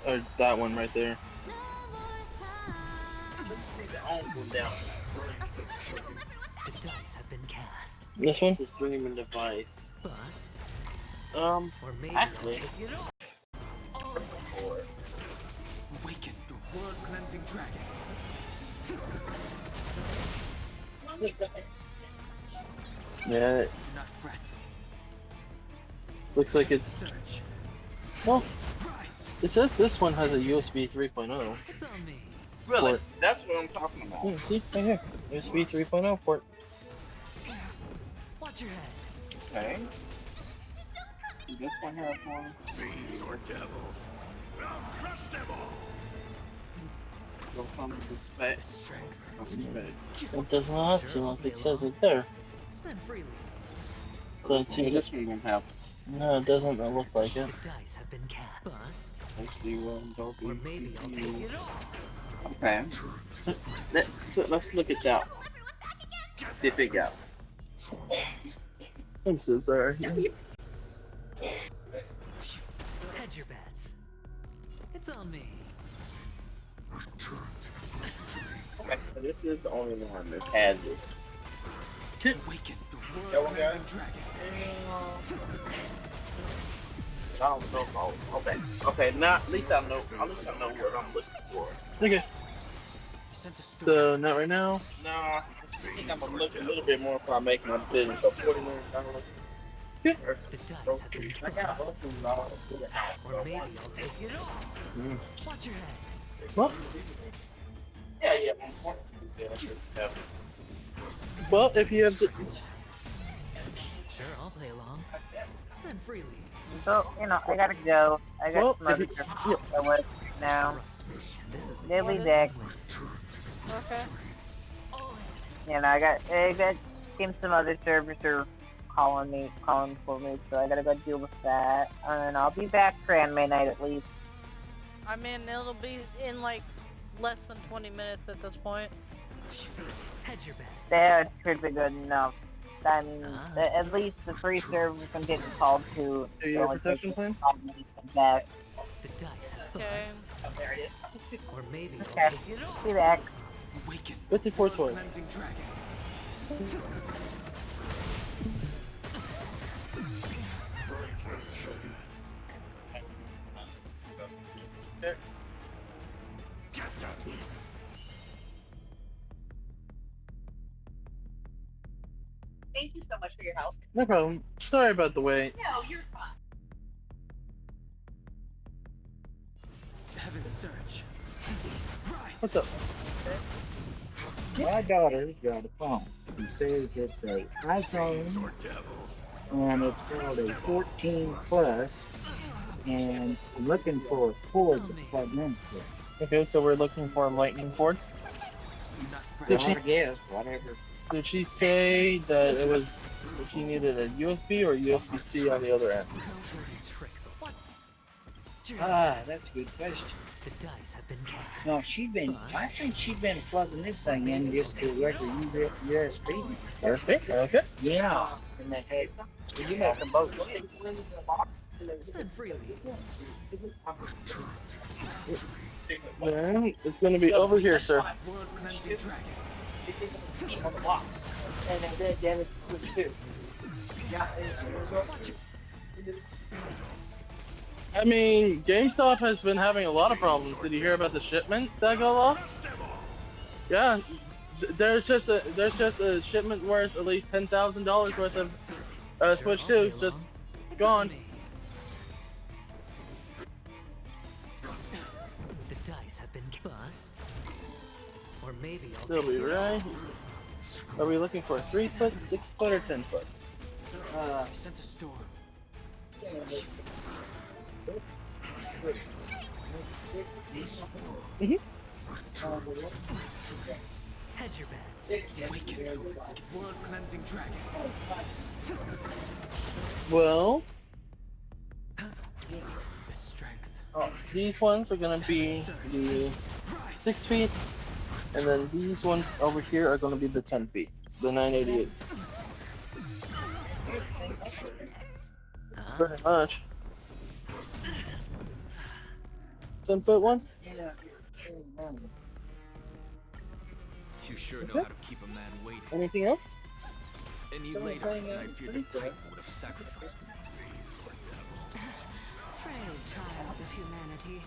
are that one right there. own one down. The dice have been cast. This one? This is Dreaming Device. Bust. Or maybe actually. I'll take it off. Awaken the world cleansing dragon. Yeah. Not fret. Looks like it's. Well, it says this one has a USB 3.0. It's on me. Really? Port. That's what I'm talking about. Yeah, see, right here. USB 3.0 port. Watch your head. Okay. This one has one. Your devils. I'll crush them all. Go from the spec. It does not seem like it says it there. Spend freely. So it seems This one gonna have. No, it doesn't look like it. The dice have been cast. Bust. Actually, don't be. Or maybe I'll take it off. Okay. Let's look at that. Dip it out. I'm so sorry. Hedge your bets. It's on me. Okay, so this is the only one that has it. Awaken the That world one got cleansing dragon. I don't know. Oh, okay. Okay, now at least I know. At least I know what I'm looking for. Okay. So, not right now. No, I think I'm gonna look a little bit more before I make my decision. So $49. Yeah. I got both of them. Or maybe I'll take it off. Watch your head. Well, Yeah. well, if you have the. Sure, I'll play along. Spend freely. So, I gotta go. I got Well, some other if stuff you- to deal with now. This is They'll be back. Okay. I got some other servers are calling for me, so I gotta go deal with that. And I'll be back for anime night at least. I mean, it'll be in like less than 20 minutes at this point. Hedge your bets. That should be good enough. I mean, at least the free servers I'm getting called to. Do you have a protection plan? Back. The dice have Okay. bust. Oh, there it is. Or maybe I'll Okay. take it off. Be back. Awaken 5420. cleansing dragon. Thank you so much for your help. No problem. Sorry about the wait. No, you're fine. Heaven's surge. Rise. What's up? My daughter got a phone. She says it's a iPhone Your devils. and it's called a 14 Plus, and I'm looking for a cord to plug into it. Okay, so we're looking for a lightning cord. Did she? I guess whatever. Did she say that it was? That she needed a USB or USB-C on the other end? Ah, that's a good question. The dice have been cast. No, I think she's been plugging this thing in just to regular USB. USB? Okay. Yeah. And they had, so you have them both. Spend freely. Then it's gonna be over here, sir. World cleansing dragon. Steam on the box. And then Dennis is too. Yeah. I mean, GameStop has been having a lot of problems. Did you hear about the shipment that got lost? Yeah, there's just a shipment worth at least $10,000 worth of Switch 2s just gone. The dice have been bust. Or maybe I'll They'll take be it right. off. Are we looking for a 3-foot, 6-foot, or 10-foot? Sent a storm. Hedge your bets. Awaken the world cleansing dragon. Well, The strength. these ones are gonna be the 6 feet, and then these ones over here are gonna be the 10 feet, the 988. Pretty much. 10-foot one? Yeah. You sure know how to keep a man waiting. Anything else? Any Someone later, playing, and I fear the pretty good. Titan would have sacrificed me. Frail child of humanity,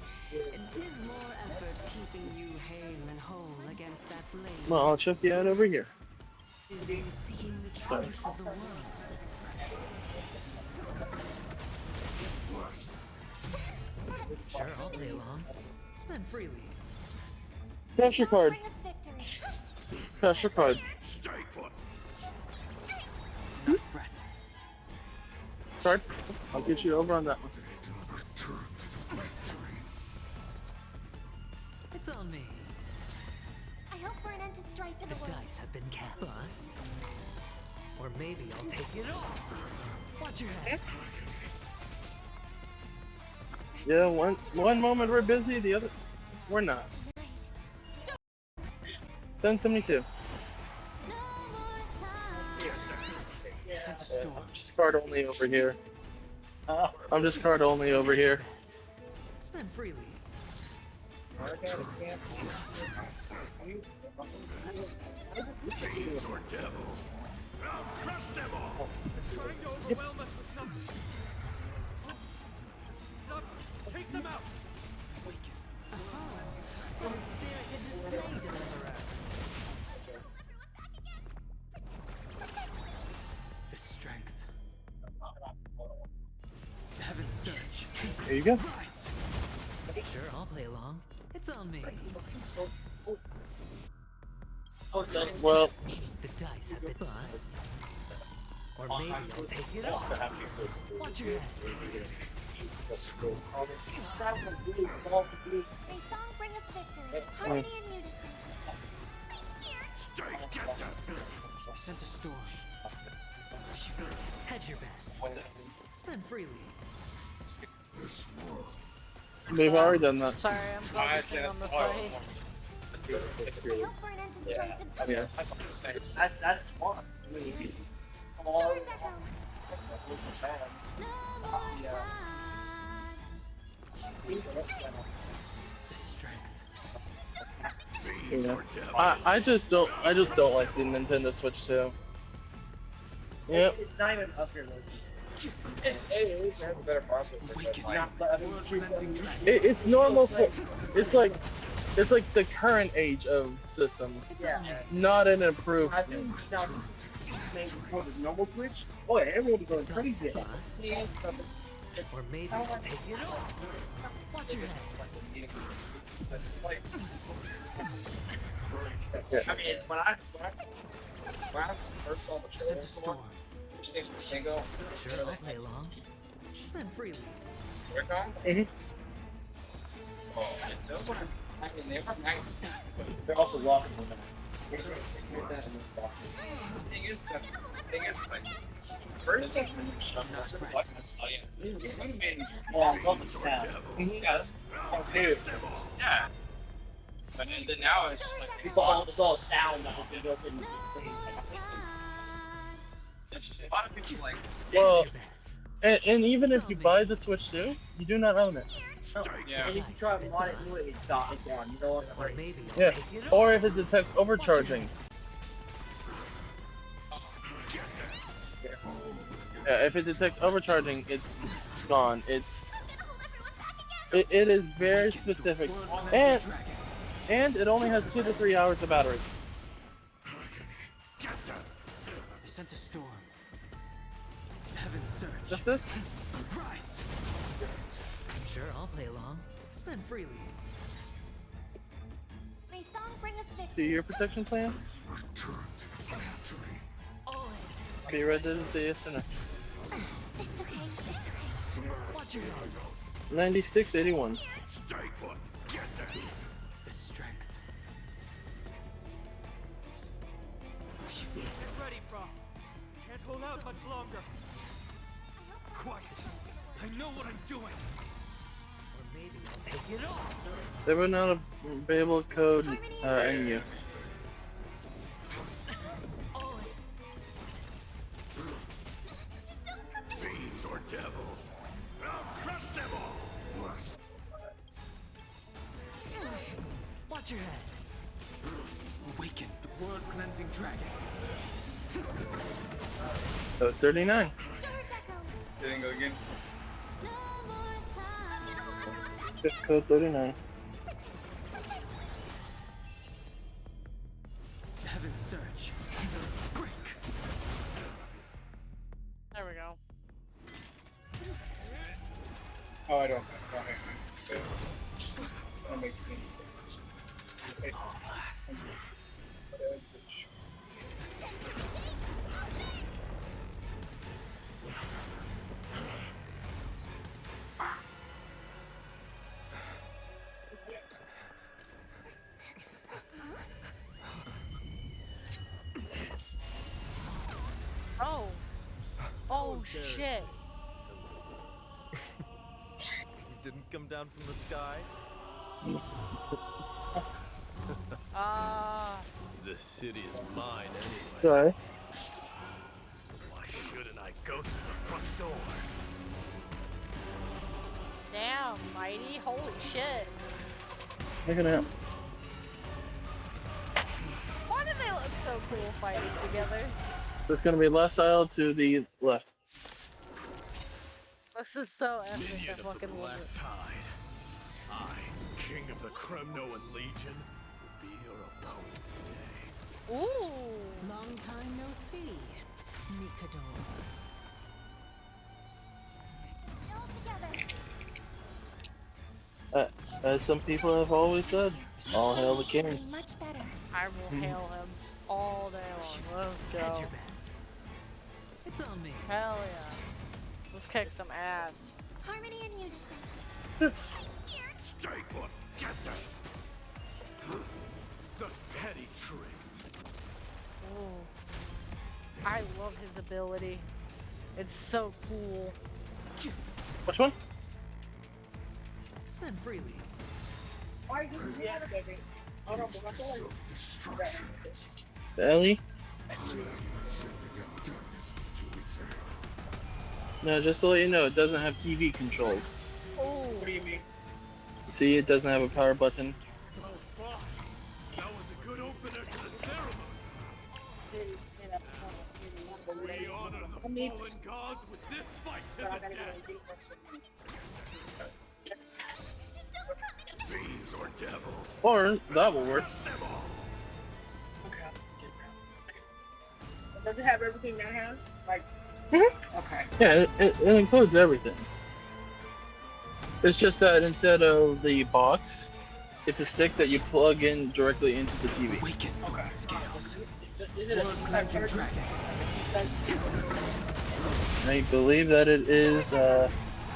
'tis more effort keeping you hale and whole against that blade. Well, I'll check you out over here. Is in seeking the Sorry. truth of the world. Sure, I'll play along. Spend freely. Cash your card. Cash your card. Card. I'll get you over on that one. It's on me. I hope for an end to strife in the The world. dice have been cast. Bust. Or maybe I'll take it all. Watch your head. Yeah, one moment we're busy, the other we're not. 1072. Yeah, I'm just card only over here. I'm just card only over here. Spend freely. Take them out! To the spirited display deliverer. The strength. Heaven's surge. There you go. Sure, I'll play along. It's on me. Well, the dice have been bust. Or maybe I'll take it all. Watch your head. May song bring us victory. Harmony and unison. I sent a storm. Hedge your bets. Spend freely. we've already done that. Sorry, I'm focusing on the fight. Yeah. That's one. I mean, all Yeah. I just don't like the Nintendo Switch 2. Yep. It's not even up here, it has a better processor. It's normal for it's like the current age of systems. Yeah. Not an improved. I think now maybe for the normal Switch. Oh yeah, everyone's going crazy. Or maybe I'll take it all. Watch your head. I mean, when I first saw the trailer, Sent a storm. Sure, I'll play along. Spend freely. They're also locking them. First thing I love the sound. Yeah, that's dude. Yeah. But then now it's just like it's all sound that has been built into the thing. A lot of people like. Well, and even if you buy the Switch 2, you do not own it. Yeah. And if you try to mod it into it, it's gone. You know what? Or maybe I'll Yeah. take it all. Or if it detects overcharging. Yeah, if it detects overcharging, it's gone. It is very specific, and it only has 2 to 3 hours of battery. I sent a storm. Heaven's surge. Just this? Rise. Sure, I'll play along. Spend freely. May song bring us victory. 2-year protection plan? Be ready to see yes or no. It's okay. It's okay. Watch your head. 9681. The strength. Get ready, Prof. Can't hold out much longer. Quiet. I know what I'm doing. Or maybe I'll take it all. They would not be able to code NU. Fiends or devils, I'll crush them all. Watch your head. Awaken the world-cleansing dragon. Code 39. Didn't go again. Just code 39. Heaven's surge. Break. There we go. Oh, I don't. Okay. That makes sense. Okay. Oh. Oh shit. You didn't come down from the sky? The city is mine anyway. Sorry. Why shouldn't I go through the front door? Damn, Mighty. Holy shit. Look at that. Why do they look so cool fighting together? It's gonna be left aisle to the left. This is so epic. I Minion of the fucking love Black it. Tide. I, King of the Kremnoan Legion, will be your opponent today. Ooh. Long time no see, Mikador. As some people have always said, all hail the king. Much better. I will hail him all day long. Let's Hedge go. your bets. It's on me. Hell yeah. Let's kick some ass. Harmony and unison. Stay put, Captain! Such petty tricks. Ooh. I love his ability. It's so cool. Which one? Spend freely. Yes, baby. Hold on, but Ellie? No, just to let you know, it doesn't have TV controls. Oh. What do you mean? See, it doesn't have a power button. Oh, fuck. That was a good opener to the ceremony. We honor the fallen gods with this fight to the death. Fiends or devils. Or, that will work. Okay. Does it have everything that has? Like, okay. Yeah, it includes everything. It's just that instead of the box, it's a stick that you plug in directly into the TV. Okay. Scales. Is it a C-type version? Like a C-type? I believe that it is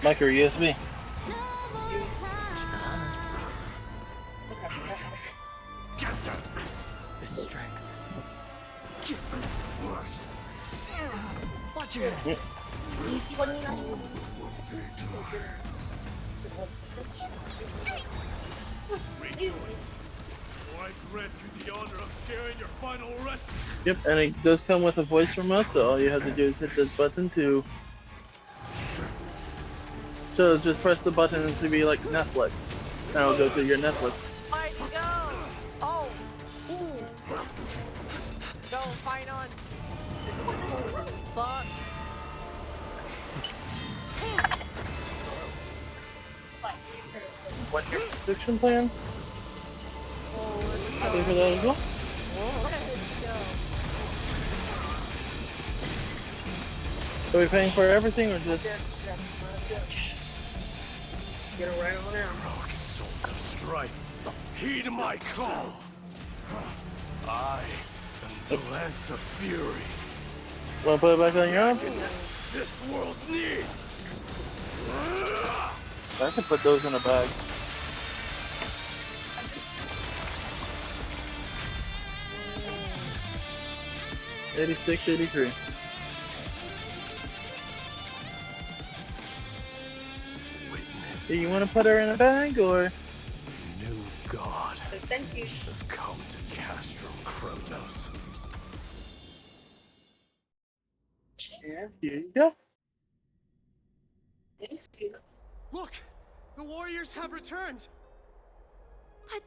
micro USB. The strength. Watch your head. Rejoice. For I grant you the honor of sharing your final rest. Yep, and it does come with a voice remote, so all you have to do is hit this button to... So just press the button and it'll be like Netflix. And it'll go to your Netflix. Fight, go! Oh! Ooh! Go, fight on! Fuck! What's your subscription plan? Oh, Pay for that as well? Are we paying for everything or just... Get it right on there. Heroic souls of strife, heed my call. I am the Lance of Fury. Wanna put it back on your own? This world needs. I can put those in a bag. $86, $83. Do you want to put her in a bag or? New God Thank you. has come to Castro Kronos. Yeah. Here you go. Thanks, dude. Look! The warriors have returned! But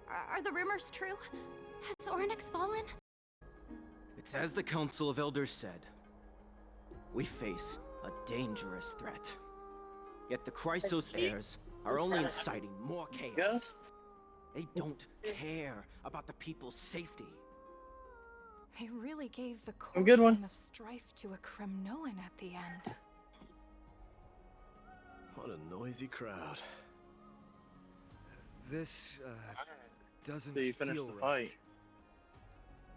are the rumors true? Has Ornyx fallen? It's as the Council of Elders said. We face a dangerous threat. Yet the Chrysos heirs are only inciting more chaos. They don't care about the people's safety. They really gave the A good one. flame of strife to a Kremnoan at the end. What a noisy crowd. This, doesn't So you finished feel the right. fight,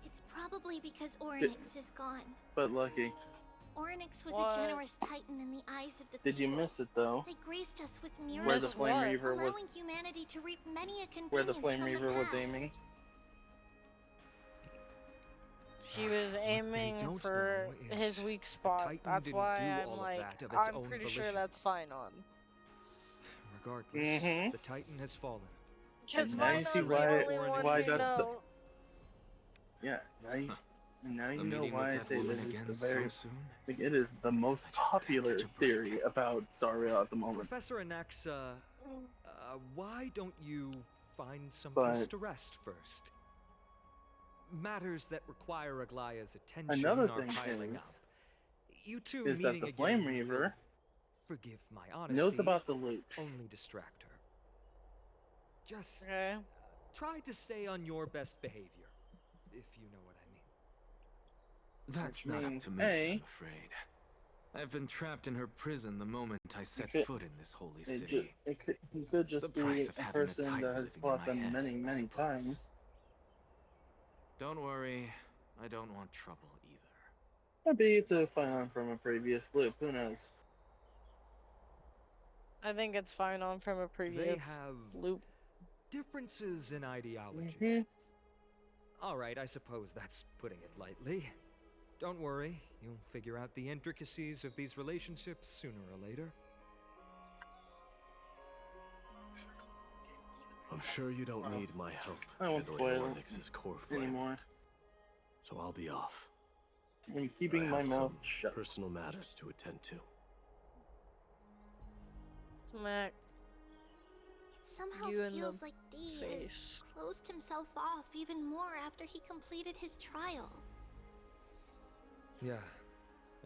It's probably because Ornyx is gone. but lucky. Ornyx was What? a generous titan in the eyes of the Did you people. miss it though? They graced us with Where the miracles, Flame Reaver was, allowing humanity to reap many a convenience where the Flame from Reaver the was past. aiming. She was aiming don't for know his is weak spot. Titan That's didn't why do I'm all of like, that of its I'm own pretty sure volition. that's fine on. Regardless, Mhm. the Titan has fallen. Because now you Minos see is why- the only one why we that's the- know. Yeah, now you, and now you A know meeting why I with that say woman that again it's the very, so soon? like, it is the most popular theory about Zariel at the moment. Professor Anaxa, why don't you find some But- peace to rest first? Matters that require Aglaya's attention Another are thing piling up. is You two that meeting the again Flame will, Reaver forgive my honesty, knows about the loops. only distract her. Just Okay. try to stay on your best behavior, if you know what I mean. That's Which not up means, to me, A, I'm afraid. I've been trapped in her prison the moment I set could- foot in this holy It, city. he could just The price be of a having a person Titan that has living in fought my them head, many, I many suppose. times. Don't worry, I don't want trouble either. Maybe it's a find on from a previous loop. Who knows? I think it's fine on from a They previous have loop. differences in ideology. Mhm. All right, I suppose that's putting it lightly. Don't worry, you'll figure out the intricacies of these relationships sooner or later. I'm sure you don't need my help I won't handling spoil Ornyx's core flame, anymore. so I'll be off. I'm keeping I my have mouth some shut. personal matters to attend to. Smack. It somehow You in the feels like D has face. closed himself off even more after he completed his trial. Yeah,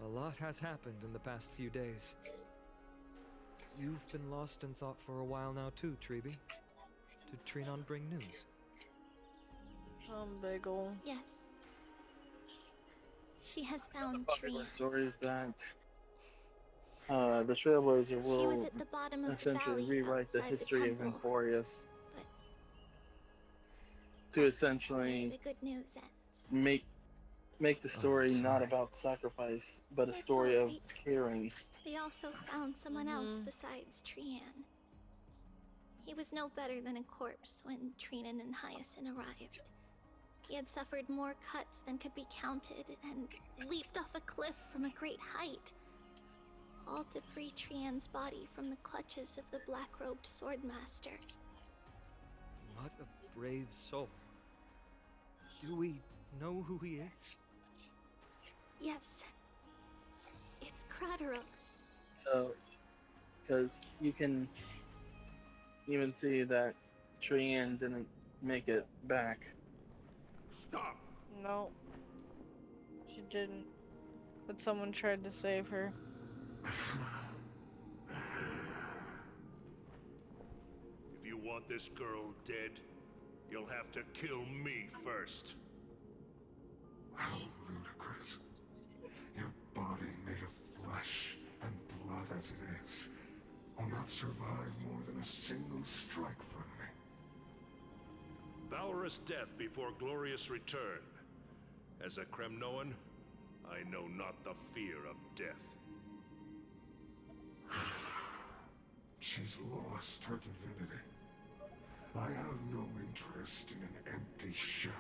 a lot has happened in the past few days. You've been lost in thought for a while now too, Treeby. Did Trinon bring news? Bagel. Yes. She has found Popular Tree. story is that the Trailblazer She was will at the bottom of the essentially valley rewrite the outside the history of temple, Inforius but to that's where essentially the good news ends. make the story not sorry. about sacrifice, but a It's story of alright. caring. They also found someone else Mhm. besides Trian. He was no better than a corpse when Trinan and Hyacinth arrived. He had suffered more cuts than could be counted and leaped off a cliff from a great height, all to free Trian's body from the clutches of the black-robed swordmaster. What a brave soul. Do we know who he is? Yes, it's Krateros. So, because you can even see that Trian didn't make it back. Stop! No. She didn't. But someone tried to save her. If you want this girl dead, you'll have to kill me first. How ludicrous. Your body made of flesh and blood as it is will not survive more than a single strike from me. Valorous death before glorious return. As a Kremnoan, I know not the fear of death. She's lost her divinity. I have no interest in an empty shell.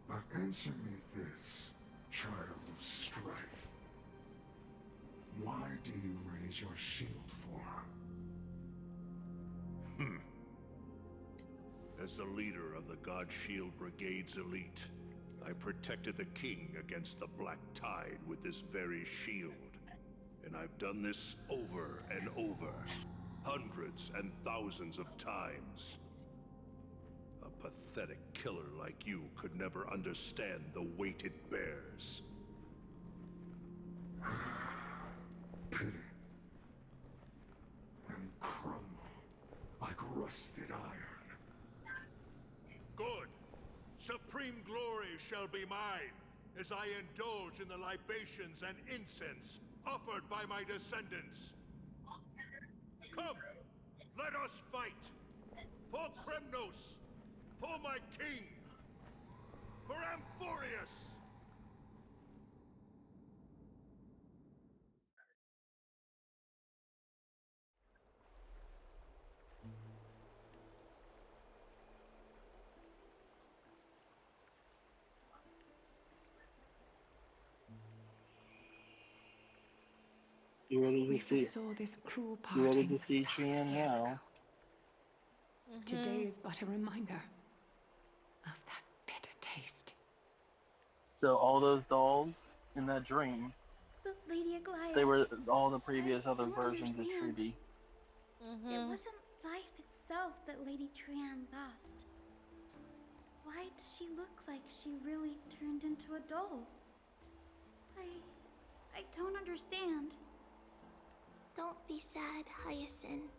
But answer me this, child of strife. Why do you raise your shield for her? As the leader of the God Shield Brigade's elite, I protected the king against the Black Tide with this very shield. And I've done this over and over, hundreds and thousands of times. A pathetic killer like you could never understand the weight it bears. Pity. And crumble like rusted iron. Good. Supreme glory shall be mine, as I indulge in the libations and incense offered by my descendants. Come, let us fight! For Kremnos! For my king! For Amphorius! You ready We to see? foresaw this cruel You ready parting to see 1,000 Trian years now? ago. Today is but a reminder of that bitter taste. So all those dolls in that dream, But Lady Aglaia, they were all the previous other don't versions understand. of Triby. It wasn't life itself that Lady Trian lost. Why does she look like she really turned into a doll? I don't understand. Don't be sad, Hyacinth.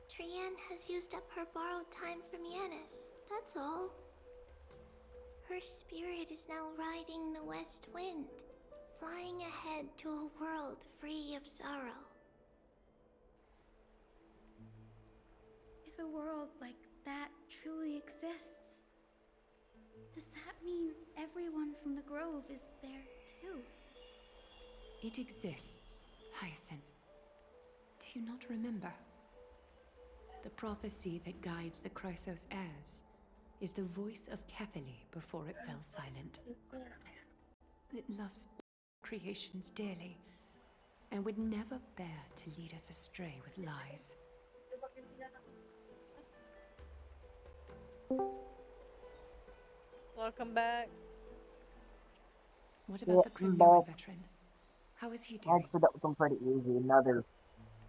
Trian has used up her borrowed time from Yanis, that's all. Her spirit is now riding the west wind, flying ahead to a world free of sorrow. If a world like that truly exists, does that mean everyone from the Grove is there too? It exists, Hyacinth. Do you not remember? The prophecy that guides the Chrysos heirs is the voice of Kefili before it fell silent. It loves creations dearly and would never bear to lead us astray with lies. Welcome back. What about the Kremnoan veteran? How is he doing? Actually, that was pretty easy. Another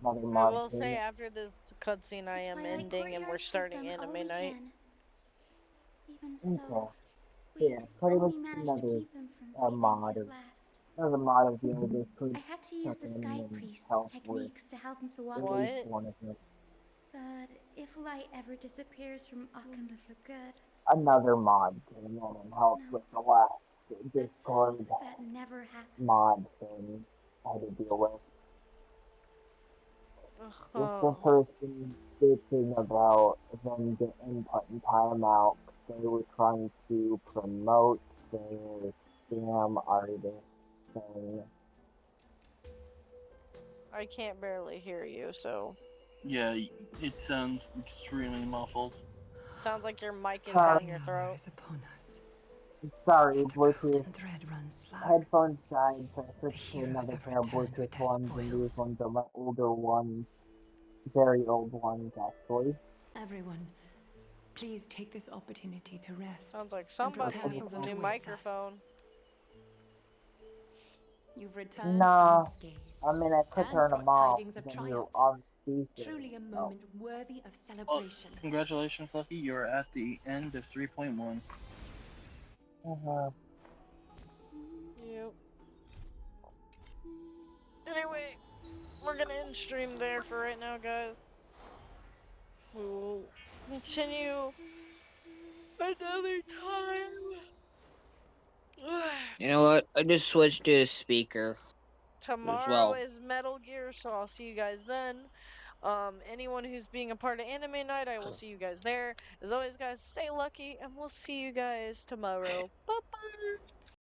I mod. will say after this cutscene I am ending and we're starting anime night. Even so, Okay. Yeah, pretty much only managed to another keep him from mod. his last. Another mod of the Elder I had to use the Sky Priest's techniques to help him to walk What? again. One of them. But if light ever disappears from Akama for good, Another mod came in and helped with the last Discord that never happens. mod thing I had to deal with. It's the Oh. person bitching about them getting put in timeout 'cause they were trying to promote their scam artist thing. I can't barely hear you, so Yeah, it sounds extremely muffled. sounds like your mic is down your Hour throat. is upon us. Sorry, Bluetooth Thread runs slack. headphones died, so I switched to heroes another have pair of returned with Bluetooth their ones, and these ones are my older ones. Very old ones, actually. Everyone, please take this opportunity to rest. Sounds like somebody prepare needs for a what new awaits us. microphone. You've returned Nah, unscathed. I mean, I could And turn brought them off, tidings of then triumph. you're on speaker. Truly a moment worthy of Oh, celebration. congratulations, Lucky. You're at the end of 3.1. Yep. Anyway, we're gonna end stream there for right now, guys. We'll continue another time. You know what? I just switched to speaker. Tomorrow is Metal Gear, so I'll see you guys then. Anyone who's being a part of Anime Night, I will see you guys there. As always, guys, stay lucky, and we'll see you guys tomorrow. Bye-bye!